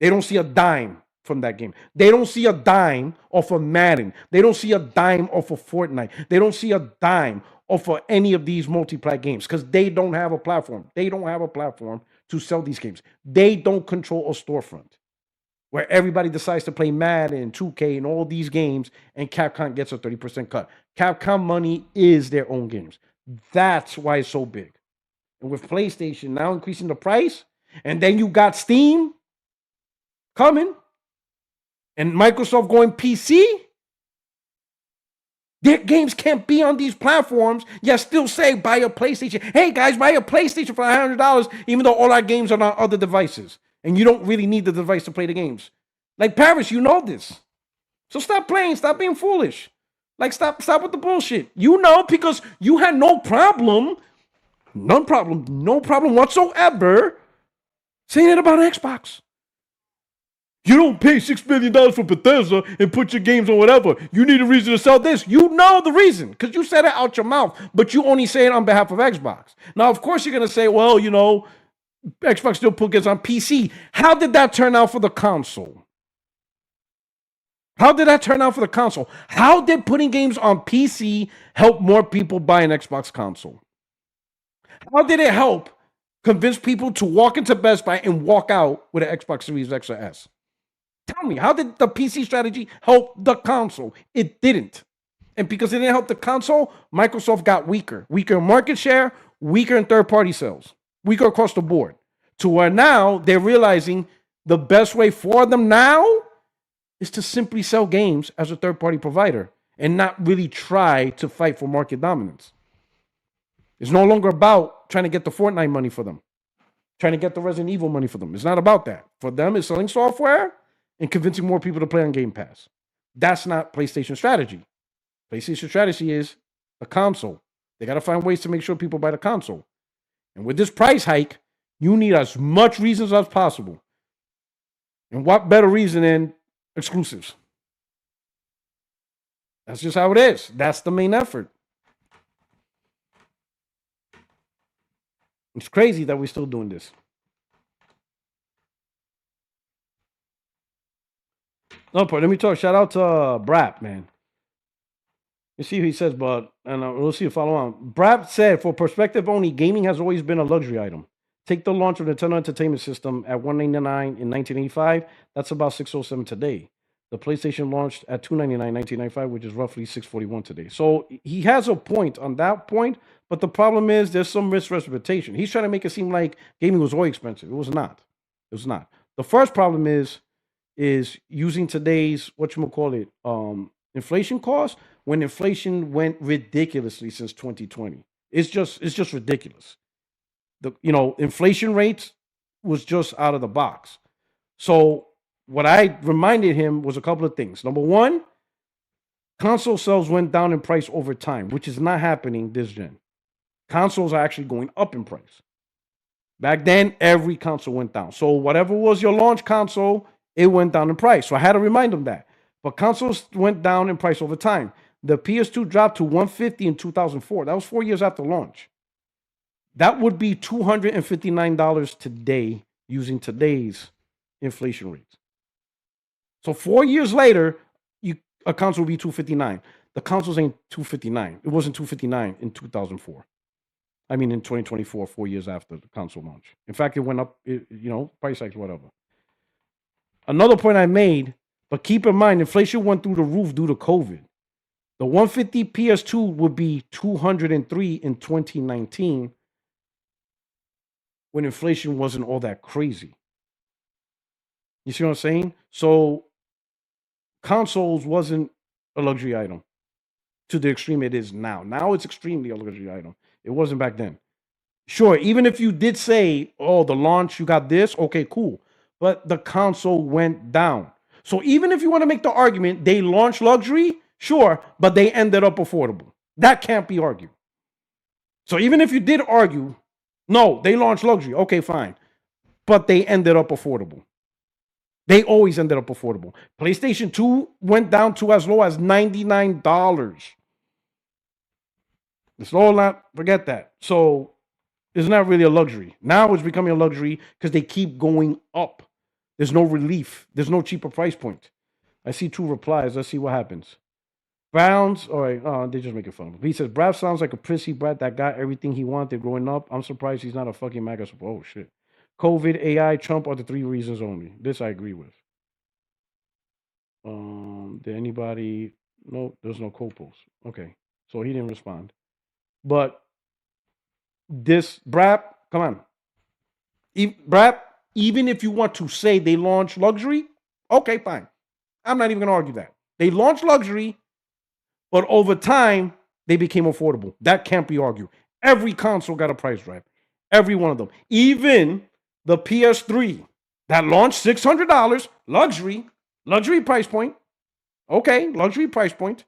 They don't see a dime from that game. They don't see a dime off of Madden. They don't see a dime off of Fortnite. They don't see a dime off of any of these multiplayer games because they don't have a platform. They don't have a platform to sell these games. They don't control a storefront where everybody decides to play Madden, 2K, and all these games, and Capcom gets a 30% cut. Capcom money is their own games. That's why it's so big. And with PlayStation now increasing the price, and then you got Steam coming, and Microsoft going PC, their games can't be on these platforms, yet still say buy a PlayStation. Hey guys, buy a PlayStation for $100, even though all our games are on other devices. And you don't really need the device to play the games. Like Paris, you know this. So stop playing, stop being foolish. Like stop with the bullshit. You know, because you had no problem whatsoever Saying it about Xbox. You don't pay $6 million for Bethesda and put your games on whatever. You need a reason to sell this. You know the reason because you said it out your mouth, but you only say it on behalf of Xbox. Now, of course, you're going to say, well, you know, Xbox still put games on PC. How did that turn out for the console? How did that turn out for the console? How did putting games on PC help more people buy an Xbox console? How did it help convince people to walk into Best Buy and walk out with an Xbox Series X or S? Tell me, how did the PC strategy help the console? It didn't. And because it didn't help the console, Microsoft got weaker. Weaker in market share, weaker in third-party sales, weaker across the board. To where now they're realizing the best way for them now is to simply sell games as a third-party provider and not really try to fight for market dominance. It's no longer about trying to get the Fortnite money for them, trying to get the Resident Evil money for them. It's not about that. For them, it's selling software and convincing more people to play on Game Pass. That's not PlayStation strategy. PlayStation strategy is a console. They got to find ways to make sure people buy the console. And with this price hike, you need as much reasons as possible. And what better reason than exclusives? That's just how it is. That's the main effort. It's crazy that we're still doing this. No, but let me talk. Shout out to Brap, man. You see what he says, but and we'll see if follow on. Brap said, for perspective only, gaming has always been a luxury item. Take the launch of the Nintendo Entertainment System at $199 in 1985. That's about $607 today. The PlayStation launched at $299 in 1995, which is roughly $641 today. So he has a point on that point, but the problem is there's some misrepresentation. He's trying to make it seem like gaming was always expensive. It was not. It was not. The first problem is using today's inflation cost when inflation went ridiculously since 2020. It's just ridiculous. The inflation rates was just out of the box. So what I reminded him was a couple of things. Number one, console sales went down in price over time, which is not happening this gen. Consoles are actually going up in price. Back then, every console went down. So whatever was your launch console, it went down in price. So I had to remind him that. But consoles went down in price over time. The PS2 dropped to $150 in 2004. That was 4 years after launch. That would be $259 today using today's inflation rates. So 4 years later, a console will be $259. The consoles ain't $259. It wasn't $259 in 2004. I mean, in 2024, 4 years after the console launch. In fact, it went up, price hikes, whatever. Another point I made, but keep in mind, inflation went through the roof due to COVID. The 150 PS2 would be 203 in 2019 when inflation wasn't all that crazy. You see what I'm saying? So consoles wasn't a luxury item to the extreme it is now. Now it's extremely a luxury item. It wasn't back then. Sure, even if you did say, oh, the launch, you got this, okay, cool. But the console went down. So even if you want to make the argument, they launched luxury, sure, but they ended up affordable. That can't be argued. So even if you did argue, no, they launched luxury, okay, fine. But they ended up affordable. They always ended up affordable. PlayStation 2 went down to as low as $99. It's all not, forget that. So it's not really a luxury. Now it's becoming a luxury because they keep going up. There's no relief. There's no cheaper price point. I see 2 replies. Let's see what happens. Browns, all right, they just making fun of him. He says, Brav sounds like a prissy brat that got everything he wanted growing up. I'm surprised he's not a fucking MAGA supporter. Oh, shit. COVID, AI, Trump are the 3 reasons only. This I agree with. Did anybody? No, there's no co-post. Okay, so he didn't respond. But this, Brap, come on. Brap, even if you want to say they launched luxury, okay, fine. I'm not even going to argue that. They launched luxury, but over time, they became affordable. That can't be argued. Every console got a price drop. Every one of them. Even the PS3 that launched $600, luxury price point. Okay, luxury price point.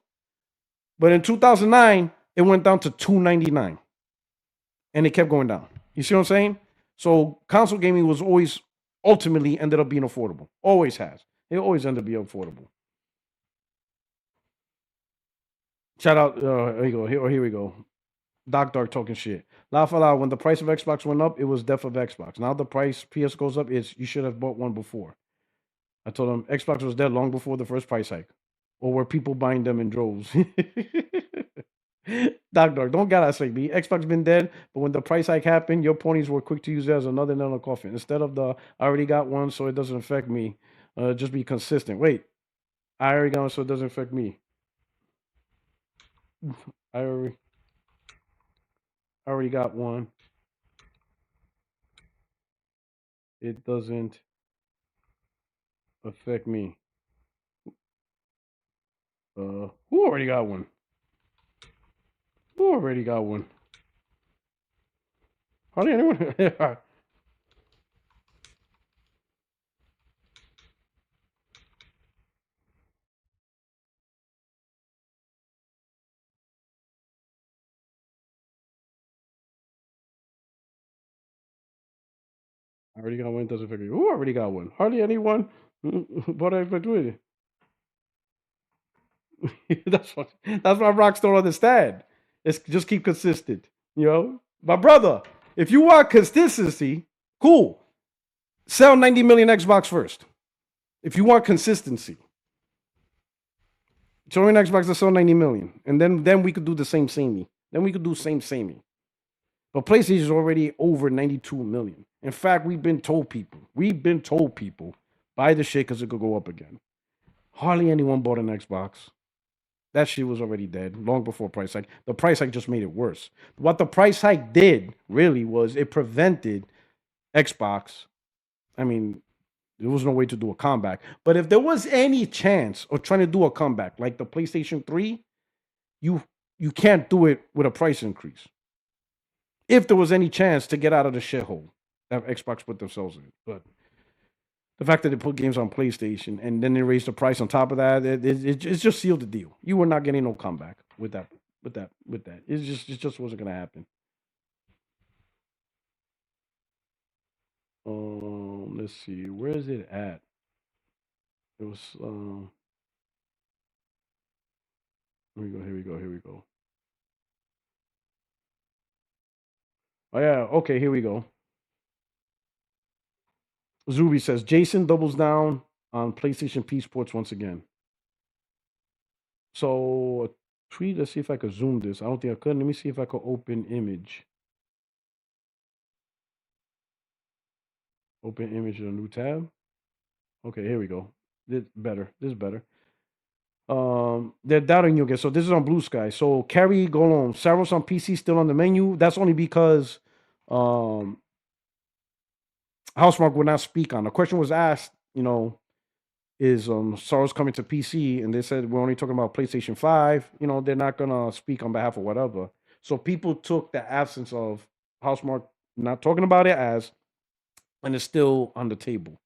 But in 2009, it went down to $299. And it kept going down. You see what I'm saying? So console gaming was always ultimately ended up being affordable. Always has. It always ended up being affordable. Shout out. Here you go. Here we go. Doc Dark talking shit. Laugh aloud. When the price of Xbox went up, it was death of Xbox. Now the price PS goes up. It's you should have bought one before. I told him Xbox was dead long before the first price hike, or were people buying them in droves? Doc Dark, don't get us like me. Xbox been dead, but when the price hike happened, your ponies were quick to use it as another nail in the coffin. Instead of the I already got one, so it doesn't affect me. Just be consistent. Wait, I already got one, so it doesn't affect me. I already got one. It doesn't affect me. Who already got one? Who already got one? Hardly anyone. I already got one. Doesn't affect me. Who already got one? Hardly anyone. But I do it. That's why rocks don't understand. It's just keep consistent. You know, my brother. If you want consistency, cool. Sell 90 million Xbox first. If you want consistency, show me an Xbox to sell 90 million, and then we could do the same samey. Then we could do same samey. But PlayStation is already over 92 million. In fact, we've been told people buy the shit because it could go up again. Hardly anyone bought an Xbox. That shit was already dead long before price hike. The price hike just made it worse. What the price hike did really was it prevented Xbox. I mean, there was no way to do a comeback. But if there was any chance of trying to do a comeback like the PlayStation 3, you can't do it with a price increase. If there was any chance to get out of the shithole that Xbox put themselves in. But the fact that they put games on PlayStation and then they raised the price on top of that, it just sealed the deal. You were not getting no comeback with that. It just wasn't gonna happen. Let's see, where is it at? It was here we go. Oh yeah, okay, here we go. Zuby says Jason doubles down on PlayStation P Sports once again. So tweet. Let's see if I could zoom this. I don't think I could. Let me see if I could open image. Open image in a new tab. Okay, here we go. This better. This is better. They're doubting you again. So this is on Blue Sky. So Carrie Golom, Saros on PC still on the menu. That's only because Housemarque would not speak on. The question was asked, is Saros coming to PC? And they said we're only talking about PlayStation 5. They're not gonna speak on behalf of whatever. So people took the absence of Housemarque not talking about it as, and it's still on the table,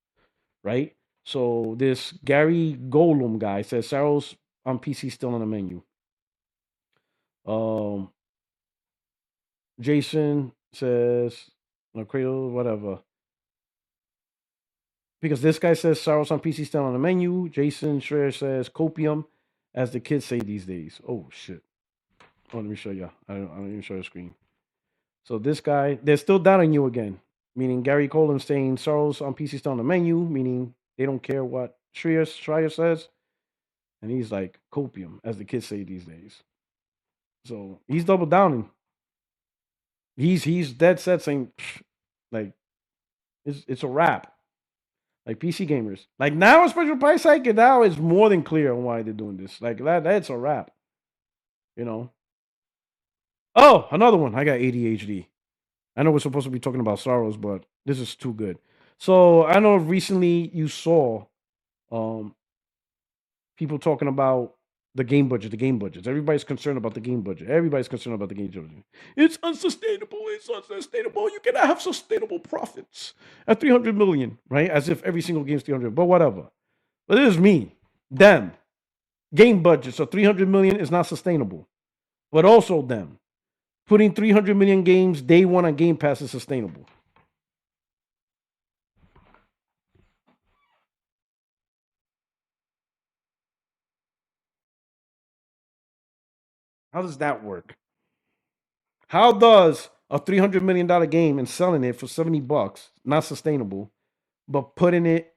right? So this Gary Golem guy says Saros on PC still on the menu. Jason says no Cradle, whatever. Because this guy says Saros on PC still on the menu. Jason Schreier says copium, as the kids say these days. Oh shit. Oh, let me show you. I don't even show the screen. So this guy, they're still doubting you again. Meaning Gary Coleman saying Saros on PC still on the menu, meaning they don't care what Schreier says. And he's like copium, as the kids say these days. So he's double downing. He's dead set saying like it's a wrap. Like PC gamers. Like now a special price hike, and now it's more than clear on why they're doing this. Like that's a wrap. Oh, another one. I got ADHD. I know we're supposed to be talking about Saros, but this is too good. So I know recently you saw people talking about the game budgets. Everybody's concerned about the game budget. Everybody's concerned about the game budget. It's unsustainable. You cannot have sustainable profits at 300 million, right? As if every single game's 300, but whatever. But it is me. Them. Game budgets of 300 million is not sustainable. But also them. Putting 300 million games day one on Game Pass is sustainable. How does that work? How does a $300 million game and selling it for $70 not sustainable, but putting it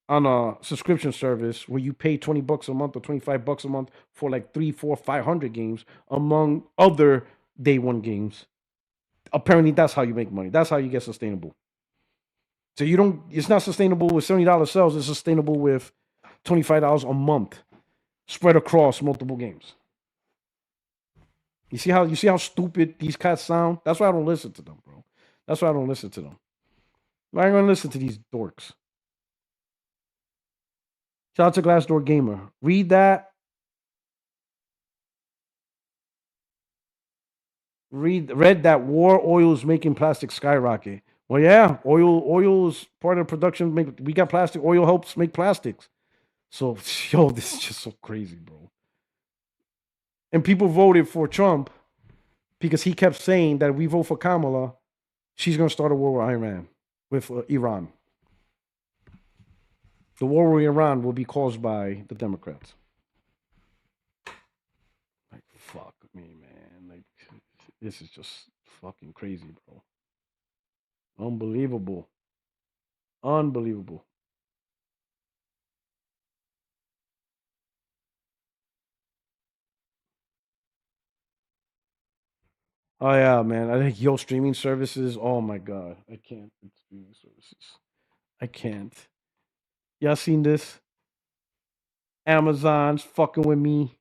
on a subscription service where you pay $20 a month or $25 a month for like 3, 4, 500 games among other day one games? Apparently, that's how you make money. That's how you get sustainable. So you don't. It's not sustainable with $70 sales. It's sustainable with $25 a month spread across multiple games. You see how stupid these cats sound? That's why I don't listen to them, bro. That's why I don't listen to them. I ain't gonna listen to these dorks. Shout out to Glassdoor Gamer. Read that war oils making plastic skyrocket. Well, yeah, oil is part of production. We got plastic. Oil helps make plastics. So, yo, this is just so crazy, bro. And people voted for Trump because he kept saying that if we vote for Kamala, she's going to start a war with Iran, with Iran. The war with Iran will be caused by the Democrats. Like, fuck me, man. Like, this is just fucking crazy, bro. Unbelievable. Unbelievable. Oh yeah, man. I think streaming services. Oh my god, I can't with streaming services. I can't. Y'all seen this? Amazon's fucking with me.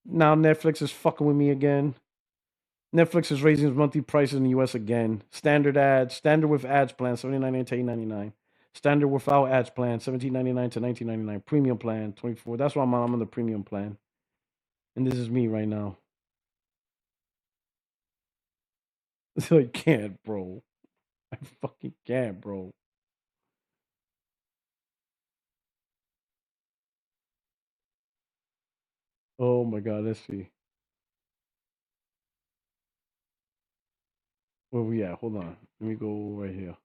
Now Netflix is fucking with me again. Netflix is raising its monthly prices in the US again. Standard with ads plan, $79.99 to $8.99. Standard without ads plan, $17.99 to $19.99. Premium plan, 24. That's why I'm on the premium plan. And this is me right now. So I can't, bro. I fucking can't, bro. Oh my god, let's see. Where we at? Hold on. Let me go right here.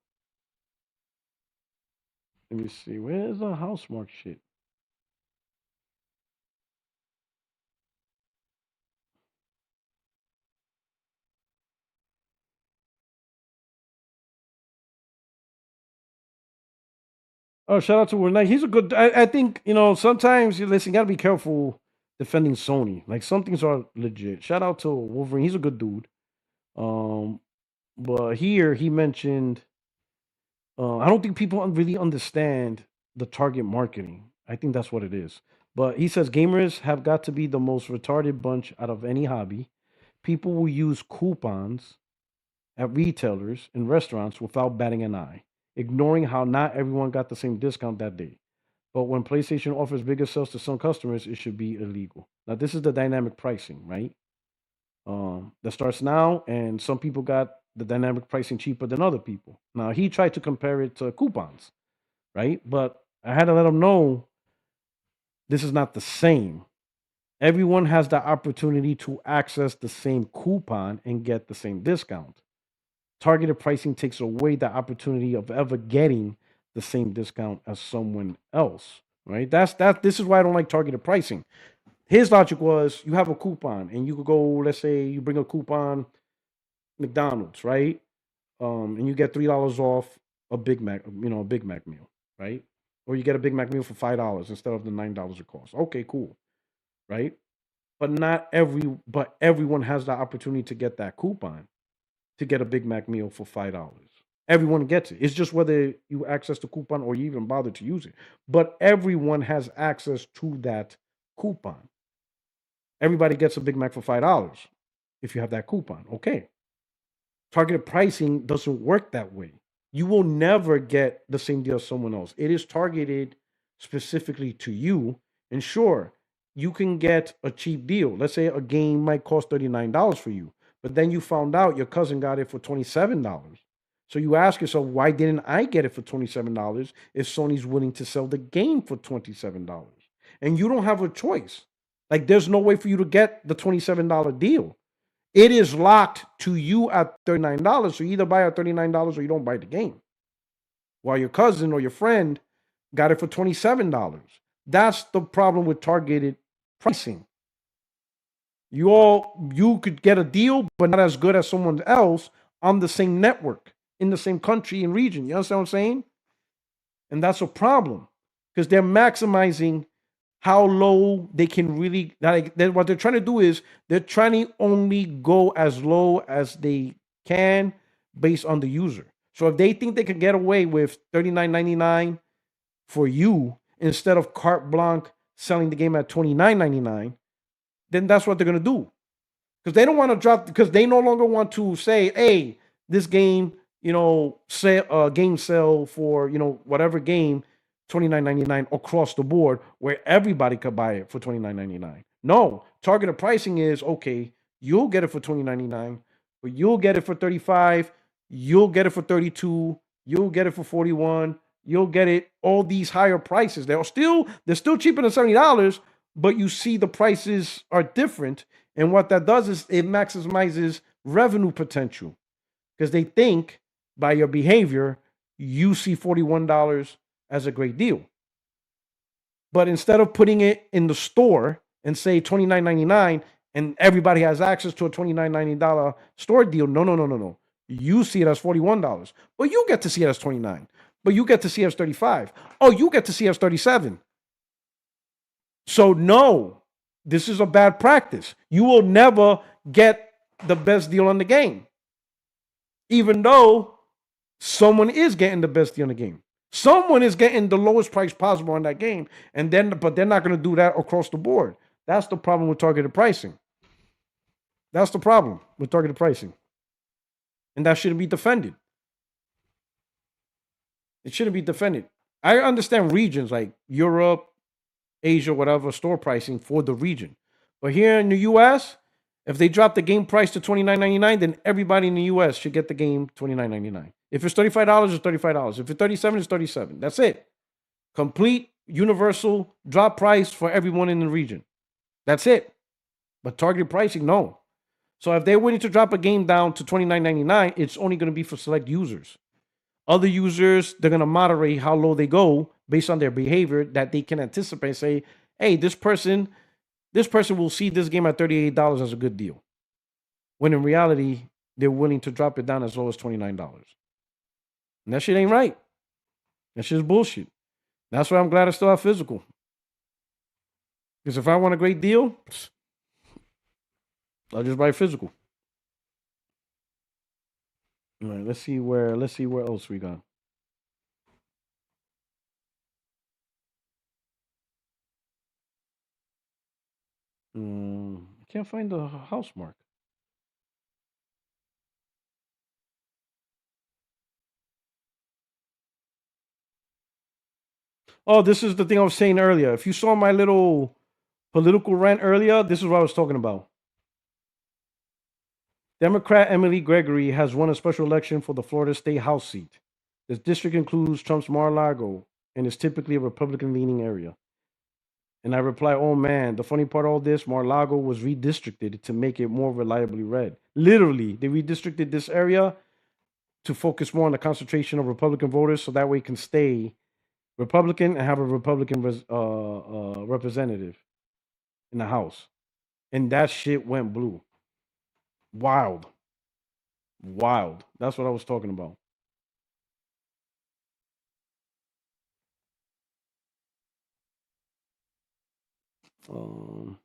Let me see. Where's the Housemarque shit? Oh, shout out to Will Knight. He's a good. I think sometimes you listen. You gotta be careful defending Sony. Like some things are legit. Shout out to Wolverine. He's a good dude. Um, but here he mentioned. I don't think people really understand the target marketing. I think that's what it is. But he says gamers have got to be the most retarded bunch out of any hobby. People will use coupons at retailers and restaurants without batting an eye, ignoring how not everyone got the same discount that day. But when PlayStation offers bigger sales to some customers, it should be illegal. Now, this is the dynamic pricing, right? That starts now, and some people got the dynamic pricing cheaper than other people. Now, he tried to compare it to coupons, right? But I had to let him know this is not the same. Everyone has the opportunity to access the same coupon and get the same discount. Targeted pricing takes away the opportunity of ever getting the same discount as someone else, right? This is why I don't like targeted pricing. His logic was you have a coupon and you could go, let's say you bring a coupon McDonald's, right? And you get $3 off a Big Mac, a Big Mac meal, right? Or you get a Big Mac meal for $5 instead of the $9 it costs. Okay, cool, right? But everyone has the opportunity to get that coupon to get a Big Mac meal for $5. Everyone gets it. It's just whether you access the coupon or you even bother to use it. But everyone has access to that coupon. Everybody gets a Big Mac for $5 if you have that coupon. Okay. Targeted pricing doesn't work that way. You will never get the same deal as someone else. It is targeted specifically to you. And sure, you can get a cheap deal. Let's say a game might cost $39 for you, but then you found out your cousin got it for $27. So you ask yourself, why didn't I get it for $27 if Sony's willing to sell the game for $27? And you don't have a choice. Like, there's no way for you to get the $27 deal. It is locked to you at $39. So you either buy at $39 or you don't buy the game. While your cousin or your friend got it for $27. That's the problem with targeted pricing. You could get a deal, but not as good as someone else on the same network in the same country and region. You understand what I'm saying? And that's a problem because they're maximizing how low they can really. Like, what they're trying to do is they're trying to only go as low as they can based on the user. So if they think they can get away with $39.99 for you instead of carte blanche selling the game at $29.99, then that's what they're gonna do. Because they don't want to drop, because they no longer want to say, hey, this game, game sell for, whatever game, $29.99 across the board, where everybody could buy it for $29.99. No, targeted pricing is okay, you'll get it for $29.99, but you'll get it for 35, you'll get it for 32, you'll get it for 41, you'll get it all these higher prices. They're still cheaper than $70, but you see the prices are different, and what that does is it maximizes revenue potential because they think by your behavior, you see $41 as a great deal. But instead of putting it in the store and say $29.99 and everybody has access to a $29.99 store deal, no. You see it as $41, but you get to see it as $29. But you get to see it as $35. Oh, you get to see it as $37. So no, this is a bad practice. You will never get the best deal on the game, even though someone is getting the best deal on the game. Someone is getting the lowest price possible on that game, but they're not going to do that across the board. That's the problem with targeted pricing. That's the problem with targeted pricing, and that shouldn't be defended. It shouldn't be defended. I understand regions like Europe, Asia, whatever, store pricing for the region. But here in the US, if they drop the game price to $29.99, then everybody in the US should get the game $29.99. If it's $35, it's $35. If it's $37, it's $37. That's it. Complete universal drop price for everyone in the region. That's it. But targeted pricing, no. So if they're willing to drop a game down to $29.99, it's only going to be for select users. Other users, they're going to moderate how low they go based on their behavior that they can anticipate. Say, hey, this person will see this game at $38 as a good deal. When in reality, they're willing to drop it down as low as $29. And that shit ain't right. That shit's bullshit. That's why I'm glad I still have physical. Because if I want a great deal, I'll just buy physical. All right, let's see where else we got. I can't find the Housemarque. Oh, this is the thing I was saying earlier. If you saw my little political rant earlier, this is what I was talking about. Democrat Emily Gregory has won a special election for the Florida State House seat. This district includes Trump's Mar-a-Lago and is typically a Republican-leaning area. And I reply, oh man, the funny part of all this, Mar-a-Lago was redistricted to make it more reliably red. Literally, they redistricted this area to focus more on the concentration of Republican voters so that way it can stay Republican and have a Republican representative in the House. And that shit went blue. Wild. Wild. That's what I was talking about. Um,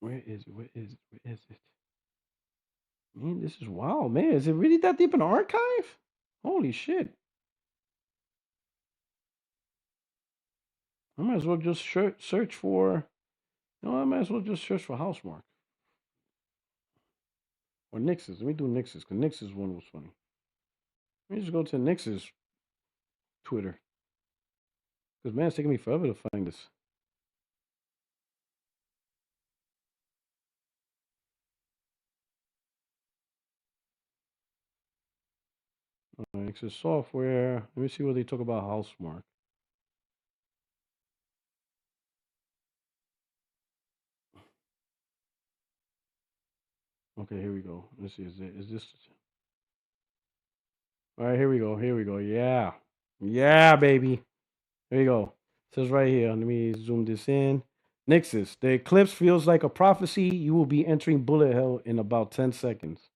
where is it? Where is it? Where is it? Man, this is wild, man. Is it really that deep in the archive? Holy shit. I might as well just search for. No, I might as well just search for Housemarque or Nix's. Let me do Nix's because Nix's one was funny. Let me just go to Nix's Twitter because man, it's taking me forever to find this. Nix's software. Let me see what they talk about Housemarque. Okay, here we go. Let's see. Is this? All right, here we go. Here we go. Yeah, yeah, baby. There you go. It says right here. Let me zoom this in. Nixus, the eclipse feels like a prophecy. You will be entering bullet hell in about 10 seconds.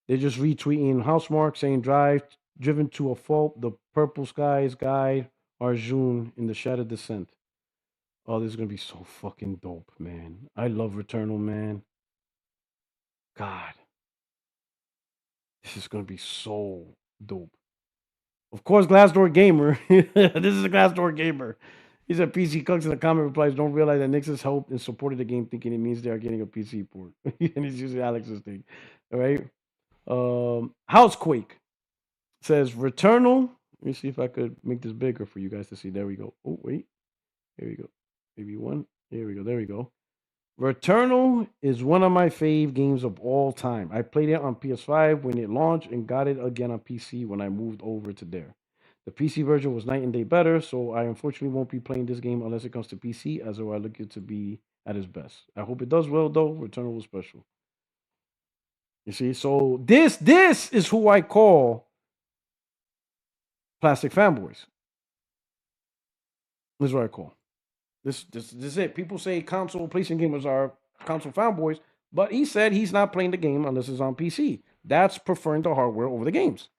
They're just retweeting Housemarque saying driven to a fault. The purple skies guide Arjun in the shattered descent. Oh, this is gonna be so fucking dope, man. I love Returnal, man. God, this is gonna be so dope. Of course, Glassdoor Gamer. This is a Glassdoor Gamer. He said PC Cooks in the comment replies, don't realize that Nixus helped and supported the game thinking it means they are getting a PC port. And he's using Alex's thing. All right. Housequake says Returnal. Let me see if I could make this bigger for you guys to see. There we go. Oh, wait. Here we go. Maybe one. There we go. There we go. Returnal is one of my fave games of all time. I played it on PS5 when it launched and got it again on PC when I moved over to there. The PC version was night and day better, so I unfortunately won't be playing this game unless it comes to PC, as though I look it to be at its best. I hope it does well though. Returnal was special. You see, so this is who I call plastic fanboys. This is what I call. This is it. People say console PlayStation gamers are console fanboys, but he said he's not playing the game unless it's on PC. That's preferring the hardware over the games.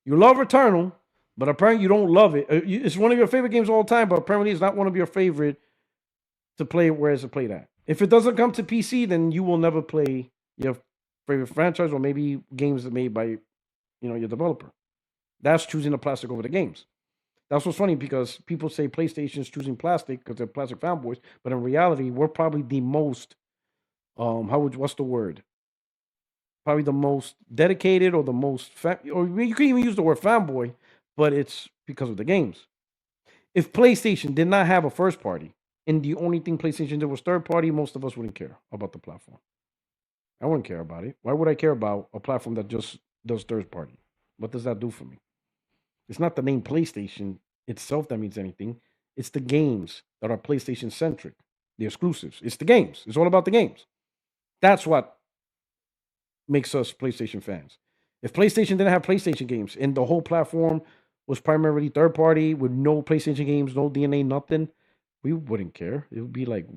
You love Returnal, but apparently you don't love it. It's one of your favorite games of all time, but apparently it's not one of your favorite to play where it's played at. If it doesn't come to PC, then you will never play your favorite franchise or maybe games that made by your developer. That's choosing the plastic over the games. That's what's funny because people say PlayStation's choosing plastic because they're plastic fanboys, but in reality, we're probably the most what's the word? Probably the most dedicated or the most or you can even use the word fanboy, but it's because of the games. If PlayStation did not have a first party and the only thing PlayStation did was third party, most of us wouldn't care about the platform. I wouldn't care about it. Why would I care about a platform that just does third party? What does that do for me? It's not the name PlayStation itself that means anything. It's the games that are PlayStation centric, the exclusives. It's the games. It's all about the games. That's what makes us PlayStation fans. If PlayStation didn't have PlayStation games and the whole platform was primarily third party with no PlayStation games, no DNA, nothing, we wouldn't care. It would be like,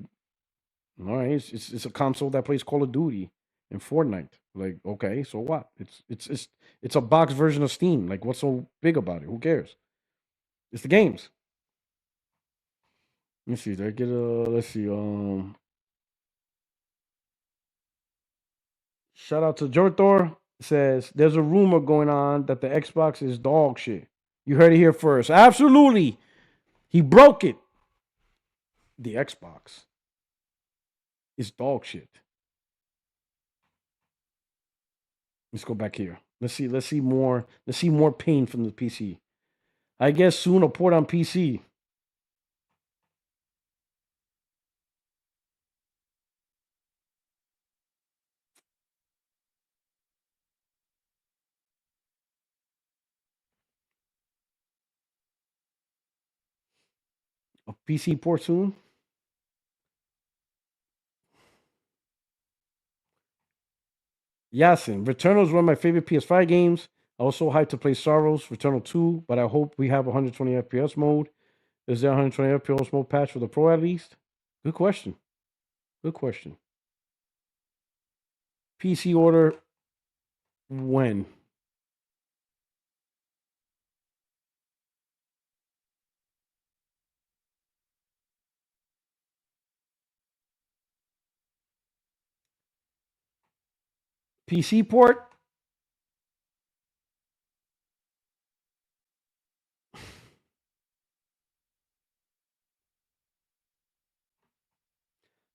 all right, it's a console that plays Call of Duty and Fortnite. Like, okay, so what? It's a box version of Steam. Like, what's so big about it? Who cares? It's the games. Let me see. Did I get a? Let's see. Shout out to Jorthor. Says there's a rumor going on that the Xbox is dog shit. You heard it here first. Absolutely, he broke it. The Xbox is dog shit. Let's go back here. Let's see. Let's see more. Let's see more pain from the PC. I guess soon a port on PC. A PC port soon. Yasin, Returnal is one of my favorite PS5 games. I was so hyped to play Saros, Returnal 2, but I hope we have 120 FPS mode. Is there 120 FPS mode patch for the Pro at least? Good question. Good question. PC order when? PC port?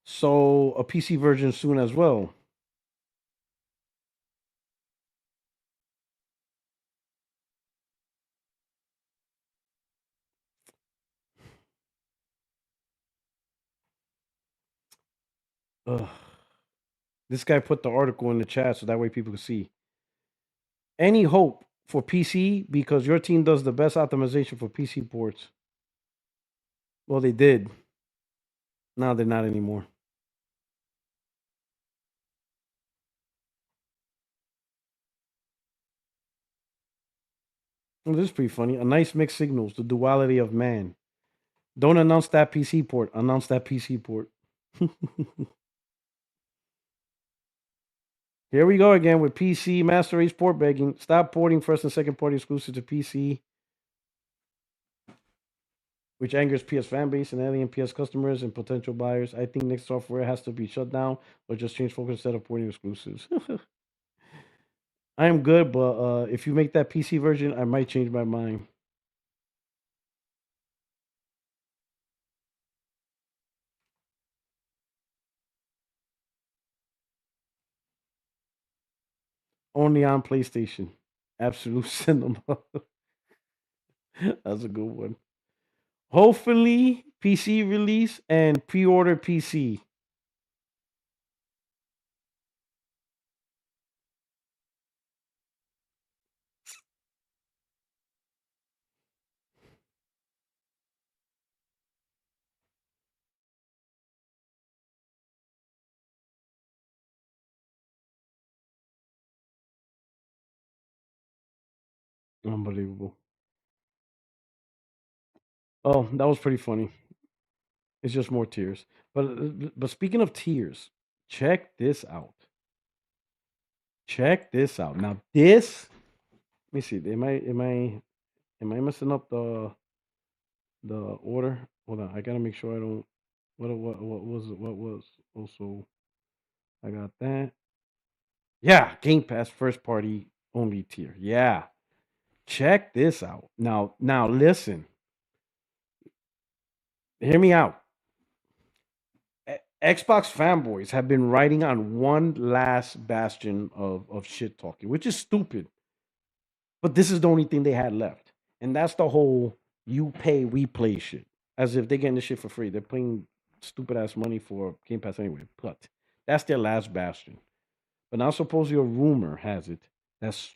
So a PC version soon as well. Ugh. This guy put the article in the chat so that way people can see. Any hope for PC because your team does the best optimization for PC ports? Well, they did. Now they're not anymore. Well, this is pretty funny. A nice mixed signals, the duality of man. Don't announce that PC port. Announce that PC port. Here we go again with PC Master Race port begging. Stop porting first and second party exclusive to PC, which angers PS fan base and alien PS customers and potential buyers. I think next software has to be shut down or just change focus instead of porting exclusives. I am good, but if you make that PC version, I might change my mind. Only on PlayStation. Absolute cinema. That's a good one. Hopefully, PC release and pre-order PC. Unbelievable. Oh, that was pretty funny. It's just more tears. But speaking of tears, check this out. Check this out. Now this, let me see. Am I messing up the order? Hold on. I gotta make sure I don't. What was also? I got that. Yeah, Game Pass first party only tier. Yeah. Check this out. Now listen. Hear me out. Xbox fanboys have been riding on one last bastion of shit talking, which is stupid. But this is the only thing they had left. And that's the whole you pay, we play shit. As if they're getting this shit for free. They're paying stupid ass money for Game Pass anyway. But that's their last bastion. But now supposedly a rumor has it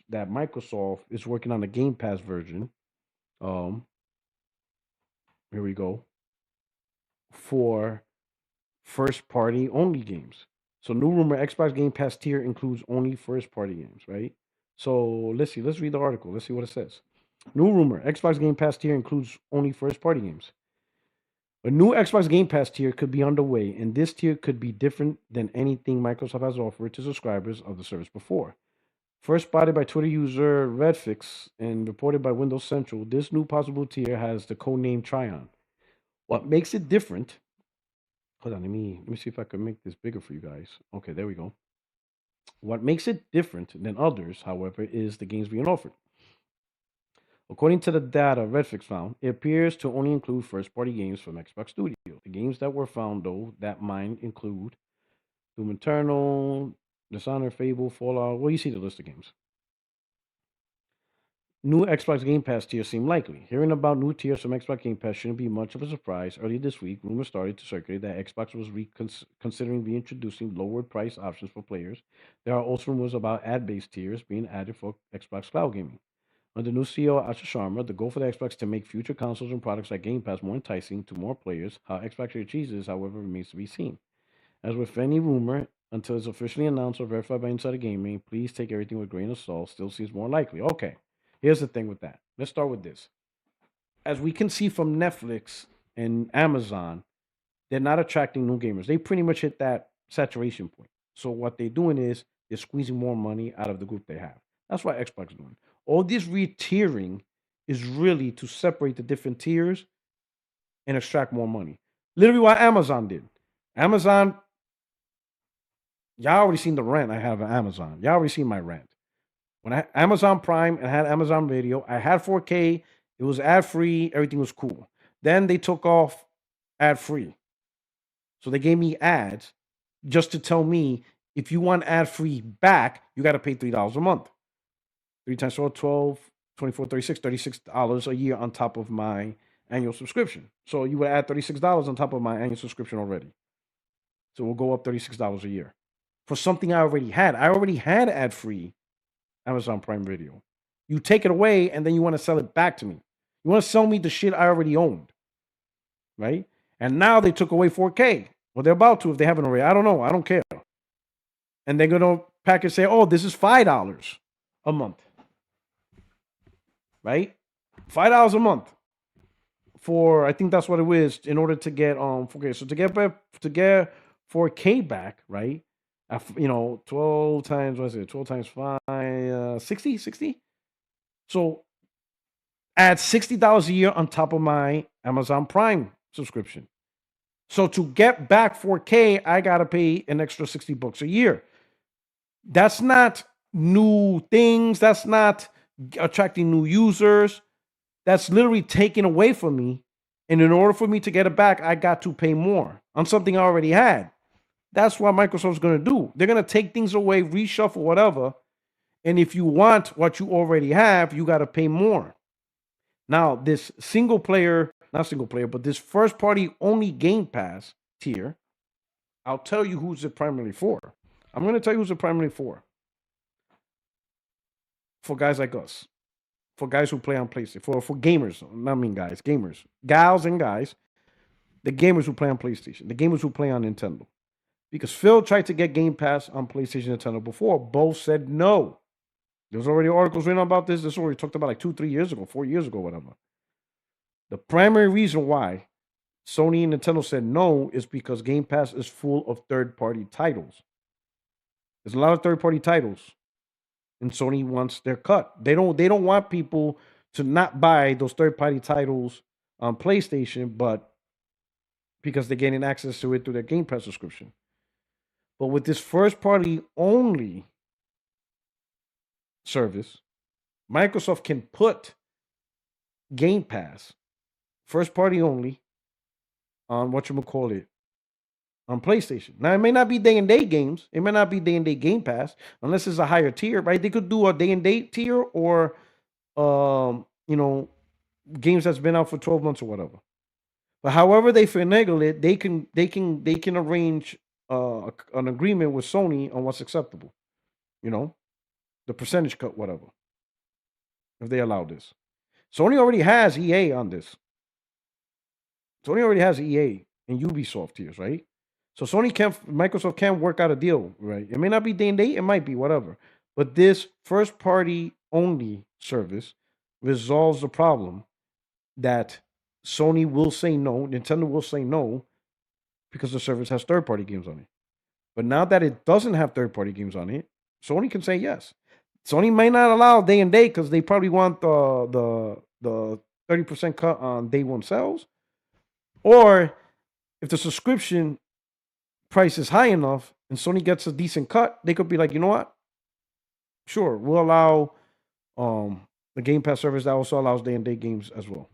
that Microsoft is working on the Game Pass version. Um, here we go. For first party only games. So new rumor Xbox Game Pass tier includes only first party games, right? So let's see. Let's read the article. Let's see what it says. New rumor Xbox Game Pass tier includes only first party games. A new Xbox Game Pass tier could be underway, and this tier could be different than anything Microsoft has offered to subscribers of the service before. First spotted by Twitter user Redfix and reported by Windows Central, this new possible tier has the codename Tryon. What makes it different? Hold on, let me see if I can make this bigger for you guys. Okay, there we go. What makes it different than others, however, is the games being offered. According to the data Redfix found, it appears to only include first-party games from Xbox Studio. The games that were found, though, that might include Doom Eternal, Dishonored, Fable, Fallout. Well, you see the list of games. New Xbox Game Pass tiers seem likely. Hearing about new tiers from Xbox Game Pass shouldn't be much of a surprise. Earlier this week, rumors started to circulate that Xbox was considering reintroducing lowered price options for players. There are also rumors about ad-based tiers being added for Xbox Cloud Gaming. Under new CEO Asha Sharma, the goal for the Xbox to make future consoles and products like Game Pass more enticing to more players. How Xbox achieves this, however, remains to be seen. As with any rumor, until it's officially announced or verified by Insider Gaming, please take everything with a grain of salt. Still seems more likely. Okay, here's the thing with that. Let's start with this. As we can see from Netflix and Amazon, they're not attracting new gamers. They pretty much hit that saturation point. So what they're doing is they're squeezing more money out of the group they have. That's what Xbox is doing. All this re-tiering is really to separate the different tiers and extract more money. Literally what Amazon did. Amazon, y'all already seen the rent I have at Amazon. Y'all already seen my rent. When I had Amazon Prime and had Amazon Video, I had 4K. It was ad free. Everything was cool. Then they took off ad free. So they gave me ads just to tell me if you want ad free back, you got to pay $3 a month. 3 times 4, 12, 24, 36, $36 a year on top of my annual subscription. So you would add $36 on top of my annual subscription already. So we'll go up $36 a year for something I already had. I already had ad free Amazon Prime Video. You take it away and then you want to sell it back to me. You want to sell me the shit I already owned, right? And now they took away 4K. Well, they're about to if they haven't already. I don't know. I don't care. And they're going to package say, oh, this is $5 a month, right? $5 a month for, I think that's what it is, in order to get okay, so to get 4K back, right? 12 times, what is it? 12 times 5, 60. So add $60 a year on top of my Amazon Prime subscription. So to get back 4K, I gotta pay an extra $60 a year. That's not new things. That's not attracting new users. That's literally taken away from me. And in order for me to get it back, I got to pay more on something I already had. That's what Microsoft's going to do. They're going to take things away, reshuffle, whatever. And if you want what you already have, you got to pay more. Now, this single player, not single player, but this first party only Game Pass tier, I'll tell you who's it primarily for. I'm going to tell you who's it primarily for. For guys like us. For guys who play on PlayStation. For gamers. Not mean guys, gamers. Gals and guys. The gamers who play on PlayStation. The gamers who play on Nintendo. Because Phil tried to get Game Pass on PlayStation and Nintendo before. Both said no. There's already articles written about this. This was already talked about like 2-3 years ago, 4 years ago, whatever. The primary reason why Sony and Nintendo said no is because Game Pass is full of third-party titles. There's a lot of third-party titles, and Sony wants their cut. They don't want people to not buy those third-party titles on PlayStation, but because they're getting access to it through their Game Pass subscription. But with this first-party only service, Microsoft can put Game Pass first party only on on PlayStation. Now it may not be day and date games. It may not be day and date Game Pass unless it's a higher tier, right? They could do a day and date tier or games that's been out for 12 months or whatever. But however they finagle it, they can arrange an agreement with Sony on what's acceptable. The percentage cut, whatever. If they allow this. Sony already has EA on this. Sony already has EA and Ubisoft tiers, right? So Microsoft can work out a deal, right? It may not be day and date, it might be whatever. But this first party only service resolves the problem that Sony will say no, Nintendo will say no, because the service has third party games on it. But now that it doesn't have third party games on it, Sony can say yes. Sony may not allow day and date because they probably want the 30% cut on day one sales. Or if the subscription price is high enough and Sony gets a decent cut, they could be like, you know what? Sure, we'll allow the Game Pass service that also allows day and date games as well.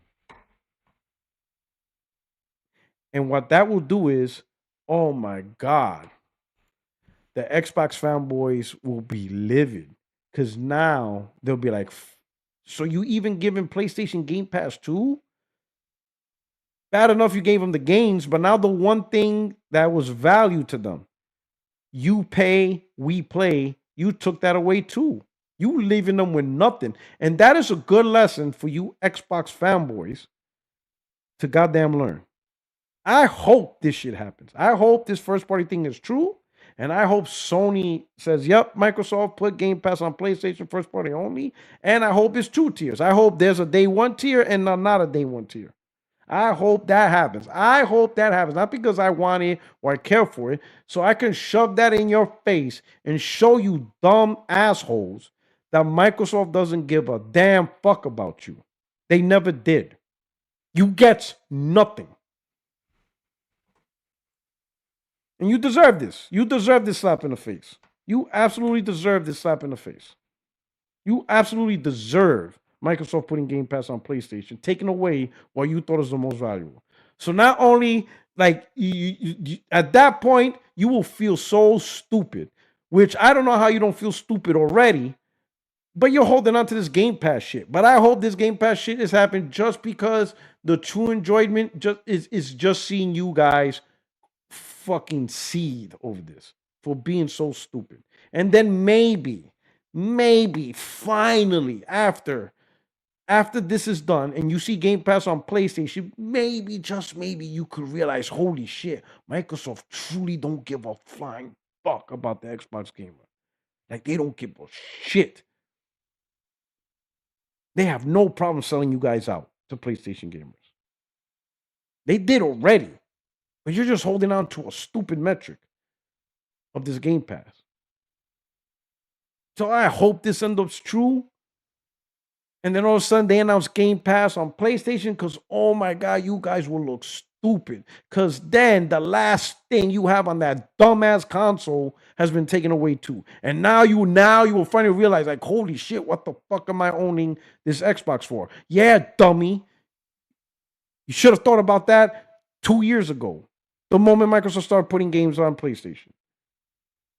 And what that will do is, oh my God, the Xbox fanboys will be livid. Because now they'll be like, so you even giving PlayStation Game Pass too? Bad enough you gave them the games, but now the one thing that was value to them, you pay, we play, you took that away too. You leaving them with nothing. And that is a good lesson for you Xbox fanboys to goddamn learn. I hope this shit happens. I hope this first party thing is true. And I hope Sony says, yep, Microsoft put Game Pass on PlayStation first party only. And I hope it's 2 tiers. I hope there's a day one tier and not a day one tier. I hope that happens. I hope that happens. Not because I want it or I care for it. So I can shove that in your face and show you dumb assholes that Microsoft doesn't give a damn fuck about you. They never did. You get nothing. And you deserve this. You deserve this slap in the face. You absolutely deserve this slap in the face. You absolutely deserve Microsoft putting Game Pass on PlayStation, taking away what you thought was the most valuable. So not only, like, you, at that point, you will feel so stupid, which I don't know how you don't feel stupid already, but you're holding on to this Game Pass shit. But I hope this Game Pass shit is happening just because the true enjoyment is just seeing you guys fucking seethe over this for being so stupid. And then maybe finally after this is done and you see Game Pass on PlayStation, maybe, just maybe, you could realize, holy shit, Microsoft truly don't give a flying fuck about the Xbox gamer. Like, they don't give a shit. They have no problem selling you guys out to PlayStation gamers. They did already, but you're just holding on to a stupid metric of this Game Pass. So I hope this ends up true. And then all of a sudden they announce Game Pass on PlayStation because, oh my God, you guys will look stupid. Because then the last thing you have on that dumbass console has been taken away too. And now you will finally realize, like, holy shit, what the fuck am I owning this Xbox for? Yeah, dummy. You should have thought about that 2 years ago. The moment Microsoft started putting games on PlayStation.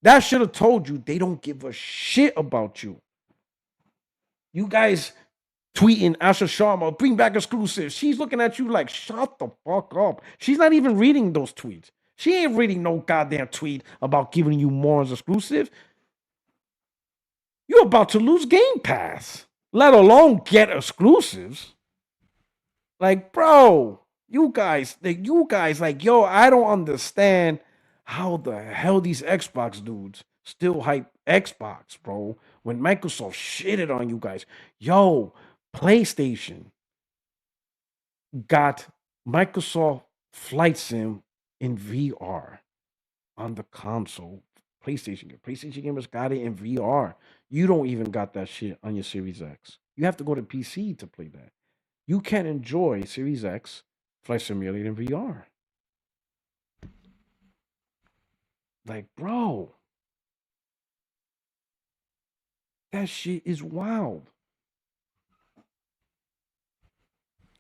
That should have told you they don't give a shit about you. You guys tweeting Asha Sharma, bring back exclusives. She's looking at you like, shut the fuck up. She's not even reading those tweets. She ain't reading no goddamn tweet about giving you more as exclusive. You're about to lose Game Pass, let alone get exclusives. Like, bro, you guys, like, yo, I don't understand how the hell these Xbox dudes still hype Xbox, bro, when Microsoft shitted on you guys. Yo, PlayStation got Microsoft Flight Sim in VR on the console. PlayStation gamers got it in VR. You don't even got that shit on your Series X. You have to go to PC to play that. You can't enjoy Series X Flight Simulator in VR. Like, bro, that shit is wild.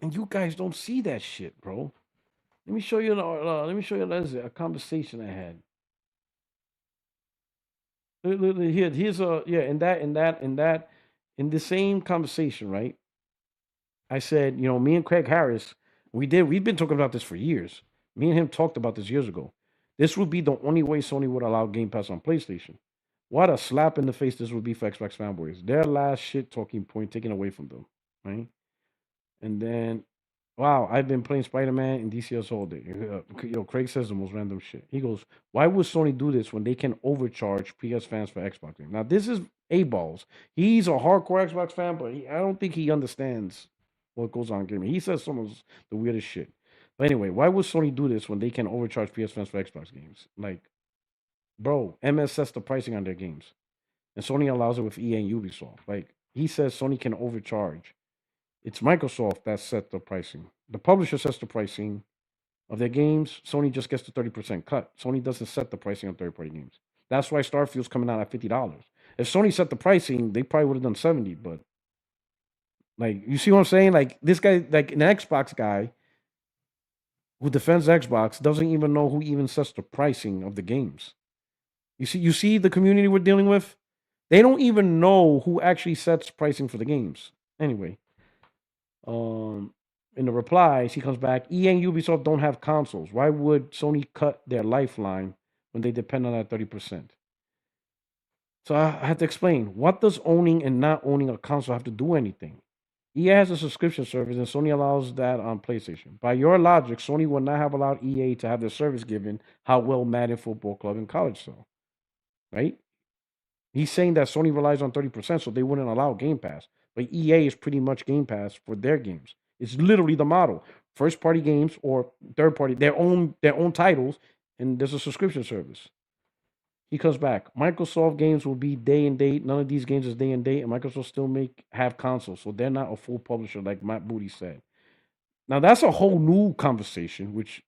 And you guys don't see that shit, bro. Let me show you. Let me show you a conversation I had. Here's a in the same conversation, right? I said, you know, me and Craig Harris, we've been talking about this for years. Me and him talked about this years ago. This would be the only way Sony would allow Game Pass on PlayStation. What a slap in the face this would be for Xbox fanboys. Their last shit talking point taken away from them, right? And then, wow, I've been playing Spider Man and DCS all day. Yo, Craig says the most random shit. He goes, why would Sony do this when they can overcharge PS fans for Xbox games? Now, this is A Balls. He's a hardcore Xbox fan, but I don't think he understands what goes on in gaming. He says some of the weirdest shit. But anyway, why would Sony do this when they can overcharge PS fans for Xbox games? Like, bro, MS sets the pricing on their games, and Sony allows it with EA and Ubisoft. Like, he says Sony can overcharge. It's Microsoft that set the pricing. The publisher sets the pricing of their games. Sony just gets the 30% cut. Sony doesn't set the pricing on third-party games. That's why Starfield's coming out at $50. If Sony set the pricing, they probably would have done 70. But like, you see what I'm saying? Like, this guy, like an Xbox guy who defends Xbox, doesn't even know who even sets the pricing of the games. You see the community we're dealing with? They don't even know who actually sets pricing for the games. Anyway. In the replies, he comes back, EA and Ubisoft don't have consoles. Why would Sony cut their lifeline when they depend on that 30%? So I had to explain, what does owning and not owning a console have to do anything? EA has a subscription service and Sony allows that on PlayStation. By your logic, Sony would not have allowed EA to have their service given how well Madden Football Club and college sell. Right? He's saying that Sony relies on 30%, so they wouldn't allow Game Pass. But EA is pretty much Game Pass for their games. It's literally the model. First party games or third party, their own titles, and there's a subscription service. He comes back. Microsoft games will be day and date. None of these games is day and date, and Microsoft still have consoles, so they're not a full publisher like Matt Booty said. Now that's a whole new conversation, which,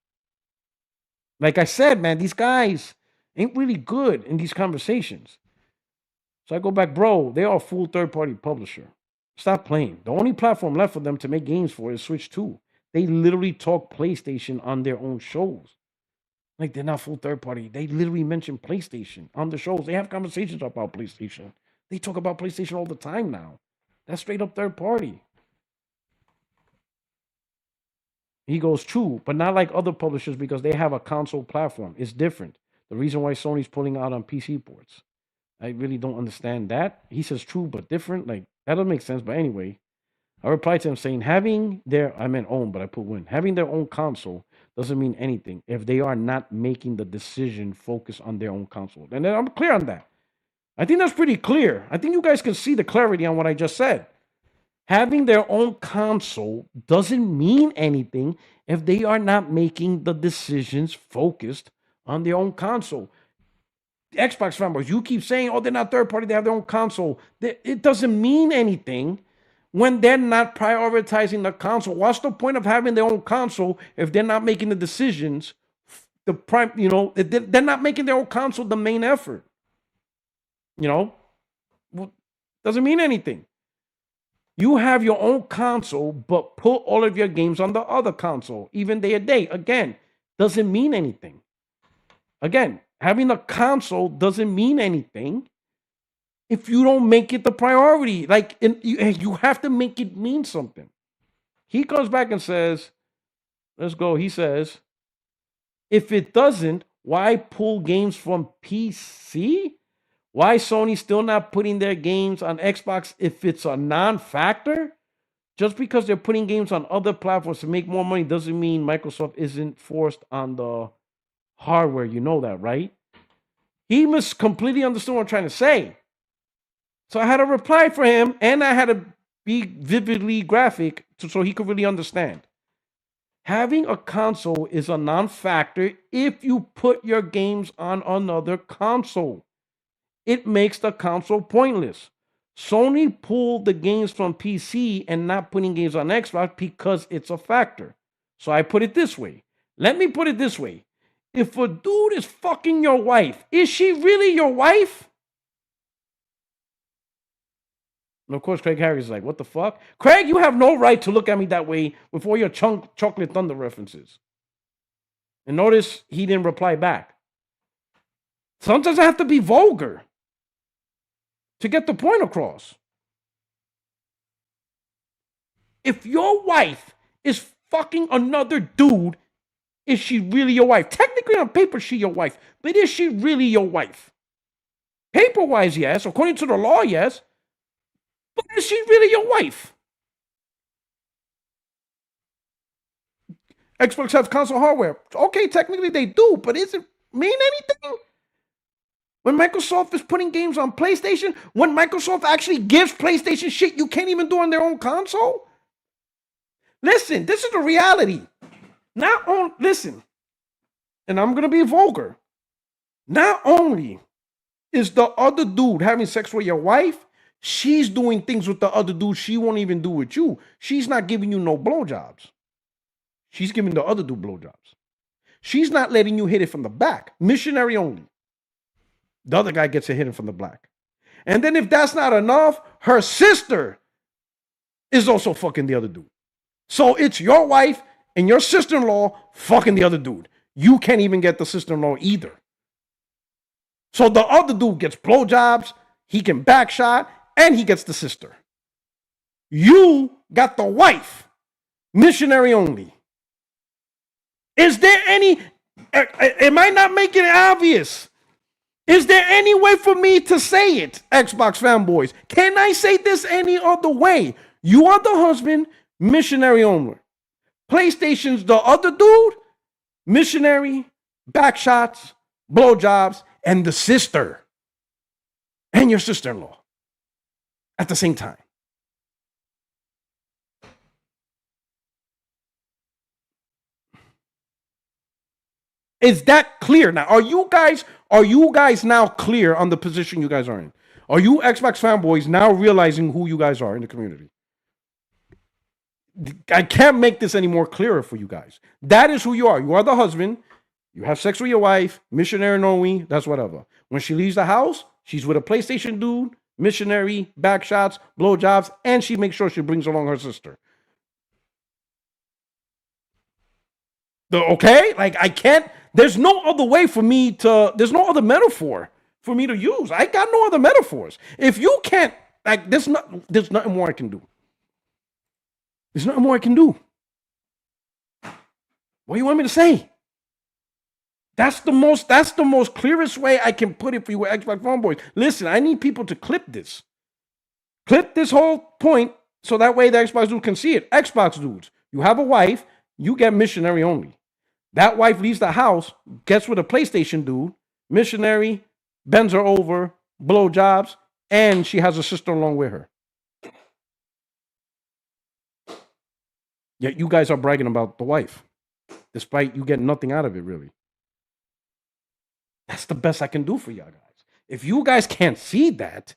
like I said, man, these guys ain't really good in these conversations. So I go back, bro, they are a full third-party publisher. Stop playing. The only platform left for them to make games for is Switch 2. They literally talk PlayStation on their own shows. Like, they're not full third-party. They literally mention PlayStation on the shows. They have conversations about PlayStation. They talk about PlayStation all the time now. That's straight up third-party. He goes, true, but not like other publishers because they have a console platform. It's different. The reason why Sony's pulling out on PC ports. I really don't understand that. He says true but different. Like, that doesn't make sense. But anyway, I replied to him saying having I meant own, but I put win. Having their own console doesn't mean anything if they are not making the decision focus on their own console. And then I'm clear on that. I think that's pretty clear. I think you guys can see the clarity on what I just said. Having their own console doesn't mean anything if they are not making the decisions focused on their own console. Xbox fanboys, you keep saying, oh, they're not third party, they have their own console. It doesn't mean anything when they're not prioritizing the console. What's the point of having their own console if they're not making the decisions? They're not making their own console the main effort. Doesn't mean anything. You have your own console, but put all of your games on the other console, even day to day. Again, doesn't mean anything. Again, having a console doesn't mean anything if you don't make it the priority. You have to make it mean something. He comes back and says, let's go. He says, if it doesn't, why pull games from PC? Why Sony still not putting their games on Xbox if it's a non-factor? Just because they're putting games on other platforms to make more money doesn't mean Microsoft isn't forced on the hardware. You know that, right? He must completely understand what I'm trying to say. So I had to reply for him, and I had to be vividly graphic so he could really understand. Having a console is a non-factor if you put your games on another console. It makes the console pointless. Sony pulled the games from PC and not putting games on Xbox because it's a factor. So I put it this way. Let me put it this way. If a dude is fucking your wife, is she really your wife? And of course, Craig Harris is like, what the fuck? Craig, you have no right to look at me that way with all your Chocolate Thunder references. And notice he didn't reply back. Sometimes I have to be vulgar to get the point across. If your wife is fucking another dude, is she really your wife? Technically on paper, she's your wife. But is she really your wife? Paper-wise, yes. According to the law, yes. But is she really your wife? Xbox has console hardware. Okay, technically they do, but does it mean anything? When Microsoft is putting games on PlayStation, when Microsoft actually gives PlayStation shit you can't even do on their own console? Listen, this is the reality. Listen, and I'm going to be vulgar. Not only is the other dude having sex with your wife, she's doing things with the other dude she won't even do with you. She's not giving you no blowjobs. She's giving the other dude blowjobs. She's not letting you hit it from the back. Missionary only. The other guy gets a hit from the back. And then if that's not enough, her sister is also fucking the other dude. So it's your wife and your sister-in-law fucking the other dude. You can't even get the sister-in-law either. So the other dude gets blowjobs, he can backshot, and he gets the sister. You got the wife, missionary only. Is there any, am I not making it obvious? Is there any way for me to say it, Xbox fanboys? Can I say this any other way? You are the husband, missionary only. PlayStation's the other dude, missionary, backshots, blowjobs, and the sister. And your sister-in-law at the same time. Is that clear now? Are you guys now clear on the position you guys are in? Are you Xbox fanboys now realizing who you guys are in the community? I can't make this any more clearer for you guys. That is who you are. You are the husband. You have sex with your wife, missionary only, that's whatever. When she leaves the house, she's with a PlayStation dude, missionary, backshots, blowjobs, and she makes sure she brings along her sister. Okay? Like, I can't, there's no other way for me to, there's no other metaphor for me to use. I got no other metaphors. If you can't, like, there's nothing more I can do. There's nothing more I can do. What do you want me to say? That's the most clearest way I can put it for you Xbox fanboys. Listen, I need people to clip this. Clip this whole point so that way the Xbox dude can see it. Xbox dudes, you have a wife, you get missionary only. That wife leaves the house, gets with a PlayStation dude, missionary, bends her over, blowjobs, and she has a sister along with her. Yet you guys are bragging about the wife, despite you getting nothing out of it, really. That's the best I can do for y'all guys. If you guys can't see that,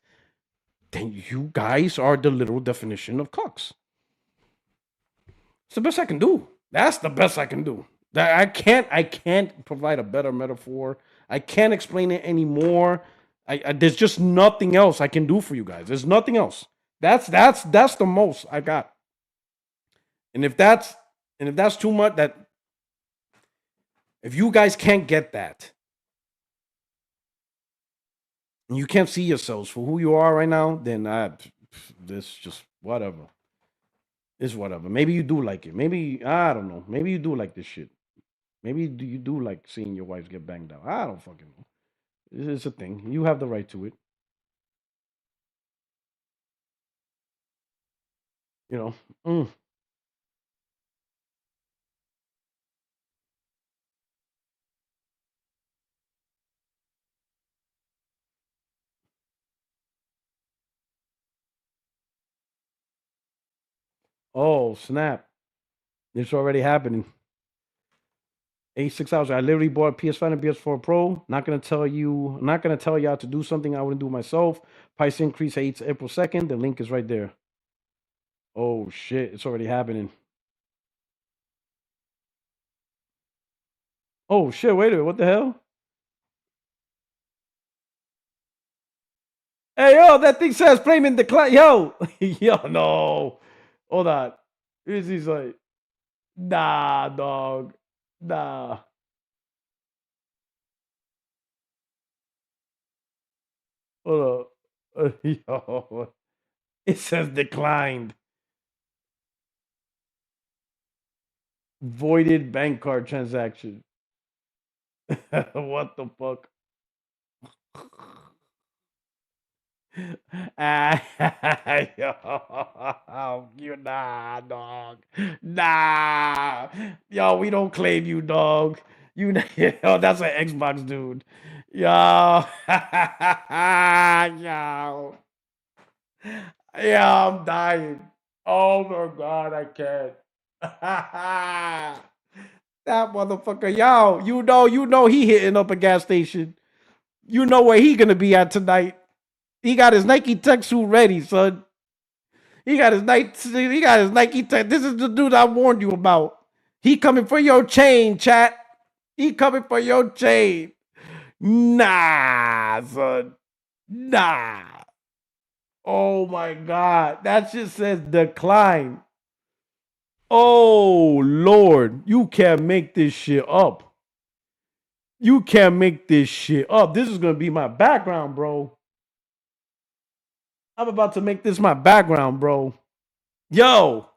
then you guys are the literal definition of cucks. It's the best I can do. That's the best I can do. That I can't provide a better metaphor. I can't explain it anymore. There's just nothing else I can do for you guys. There's nothing else. That's the most I got. And if that's too much, that if you guys can't get that, and you can't see yourselves for who you are right now, then this just whatever. It's whatever. Maybe you do like it. Maybe I don't know. Maybe you do like this shit. Maybe you do like seeing your wives get banged out. I don't fucking know. It's a thing. You have the right to it. You know. Mm. Oh snap! It's already happening. 6 hours. I literally bought a PS5 and PS4 Pro. Not gonna tell you. Not gonna tell y'all to do something I wouldn't do myself. Price increase April 2nd. The link is right there. Oh shit! It's already happening. Oh shit! Wait a minute. What the hell? Hey yo, that thing says payment decline. Yo, yo, no. Hold on. He's like, nah, dog. Nah. Hold up. Yo. It says declined. Voided bank card transaction. What the fuck? Ah, yo, you nah, dog. Nah. Yo, we don't claim you, dog. You yo, that's an Xbox dude. Yo. Yo. Yeah, I'm dying. Oh my god, I can't. That motherfucker, yo, you know he hitting up a gas station. You know where he gonna be at tonight. He got his Nike tech suit ready, son. He got his Nike tech. This is the dude I warned you about. He coming for your chain, chat. He coming for your chain. Nah, son. Nah. Oh my god. That shit says decline. Oh Lord. You can't make this shit up. You can't make this shit up. This is gonna be my background, bro. I'm about to make this my background, bro. Yo.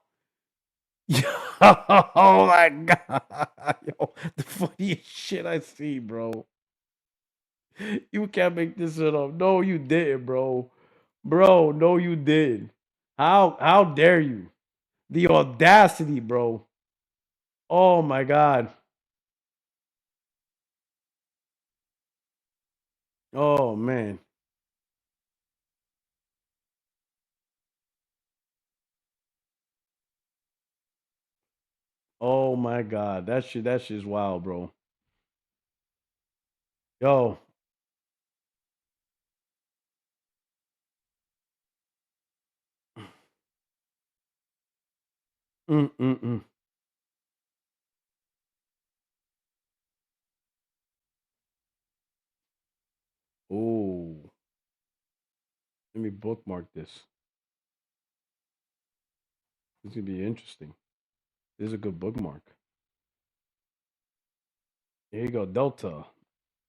Yo. Oh my god. Yo, the funniest shit I see, bro. You can't make this shit up. No, you didn't, bro. Bro, no, you did. How dare you? The audacity, bro. Oh my god. Oh man. Oh my god. That shit's wild, bro. Yo. Mm. Oh. Let me bookmark this. This is gonna be interesting. This is a good bookmark. Here you go. Delta.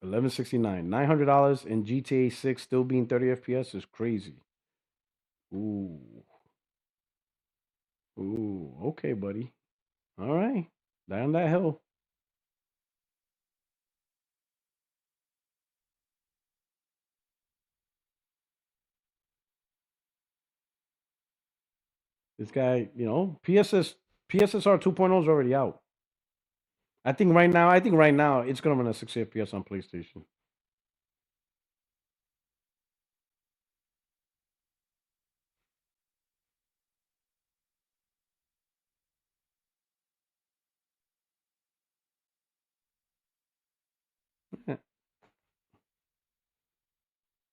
1169. $900 in GTA 6 still being 30 FPS is crazy. Ooh. Ooh. Okay, buddy. All right. Down that hill. This guy, PSSR 2.0 is already out. I think right now it's gonna run at 60 FPS on PlayStation.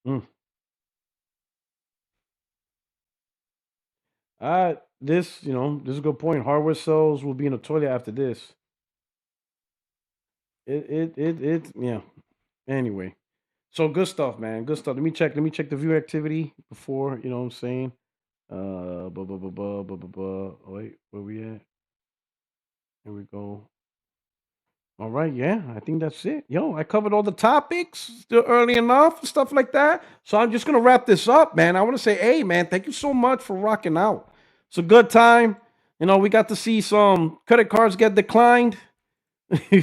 Mm. This, this is a good point. Hardware sales will be in the toilet after this. Yeah. Anyway, so good stuff, man. Good stuff. Let me check. Let me check the view activity before. You know what I'm saying? Blah, blah, blah, blah, blah, blah, blah. Oh, wait, where we at? Here we go. All right, yeah, I think that's it. Yo, I covered all the topics still early enough, stuff like that. So I'm just gonna wrap this up, man. I want to say, hey, man, thank you so much for rocking out. It's a good time. We got to see some credit cards get declined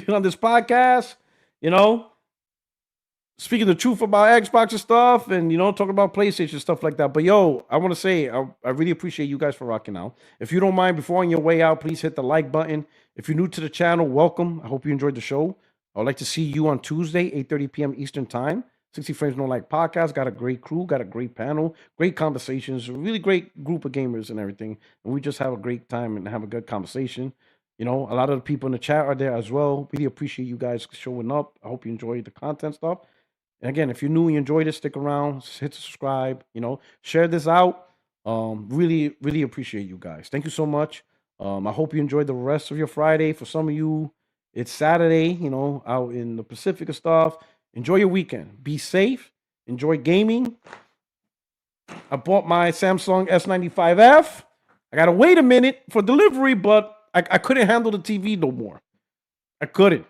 on this podcast. You know, speaking the truth about Xbox and stuff, and talking about PlayStation stuff like that. But yo, I want to say I really appreciate you guys for rocking out. If you don't mind, before on your way out, please hit the like button. If you're new to the channel, welcome. I hope you enjoyed the show. I would like to see you on Tuesday, 8:30 p.m. Eastern Time. 60 Frames No Like podcast. Got a great crew, got a great panel, great conversations, a really great group of gamers and everything. And we just have a great time and have a good conversation. A lot of the people in the chat are there as well. Really appreciate you guys showing up. I hope you enjoyed the content stuff. And again, if you're new and you enjoyed it, stick around, hit subscribe, share this out. Really, really appreciate you guys. Thank you so much. I hope you enjoyed the rest of your Friday. For some of you, it's Saturday, out in the Pacific and stuff. Enjoy your weekend. Be safe. Enjoy gaming. I bought my Samsung S95F. I gotta wait a minute for delivery, but I couldn't handle the TV no more. I couldn't.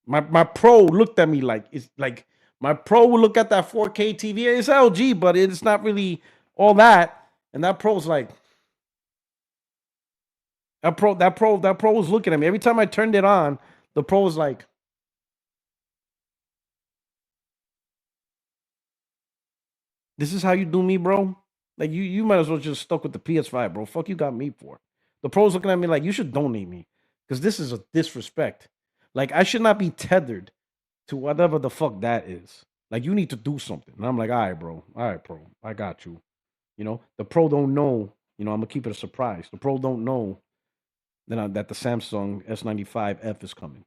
My pro looked at me like it's like my pro would look at that 4K TV. It's LG, but it's not really all that. And that pro's like that pro was looking at me. Every time I turned it on, the pro was like, "This is how you do me, bro." Like you might as well just stuck with the PS5, bro. Fuck you got me for. The pro's looking at me like you should donate me. Because this is a disrespect. Like I should not be tethered to whatever the fuck that is. Like you need to do something. And I'm like, all right, bro. All right, bro. I got you. The pro don't know. I'm gonna keep it a surprise. The pro don't know that the Samsung S95F is coming.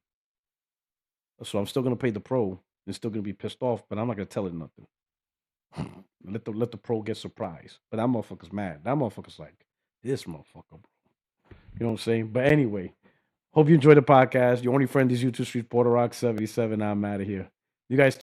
So I'm still gonna pay the pro. And still gonna be pissed off, but I'm not gonna tell it nothing. let the pro get surprised. But that motherfucker's mad. That motherfucker's like, this motherfucker, bro. You know what I'm saying? But anyway, hope you enjoy the podcast. Your only friend is YouTube Street Puertorock77. I'm out of here. You guys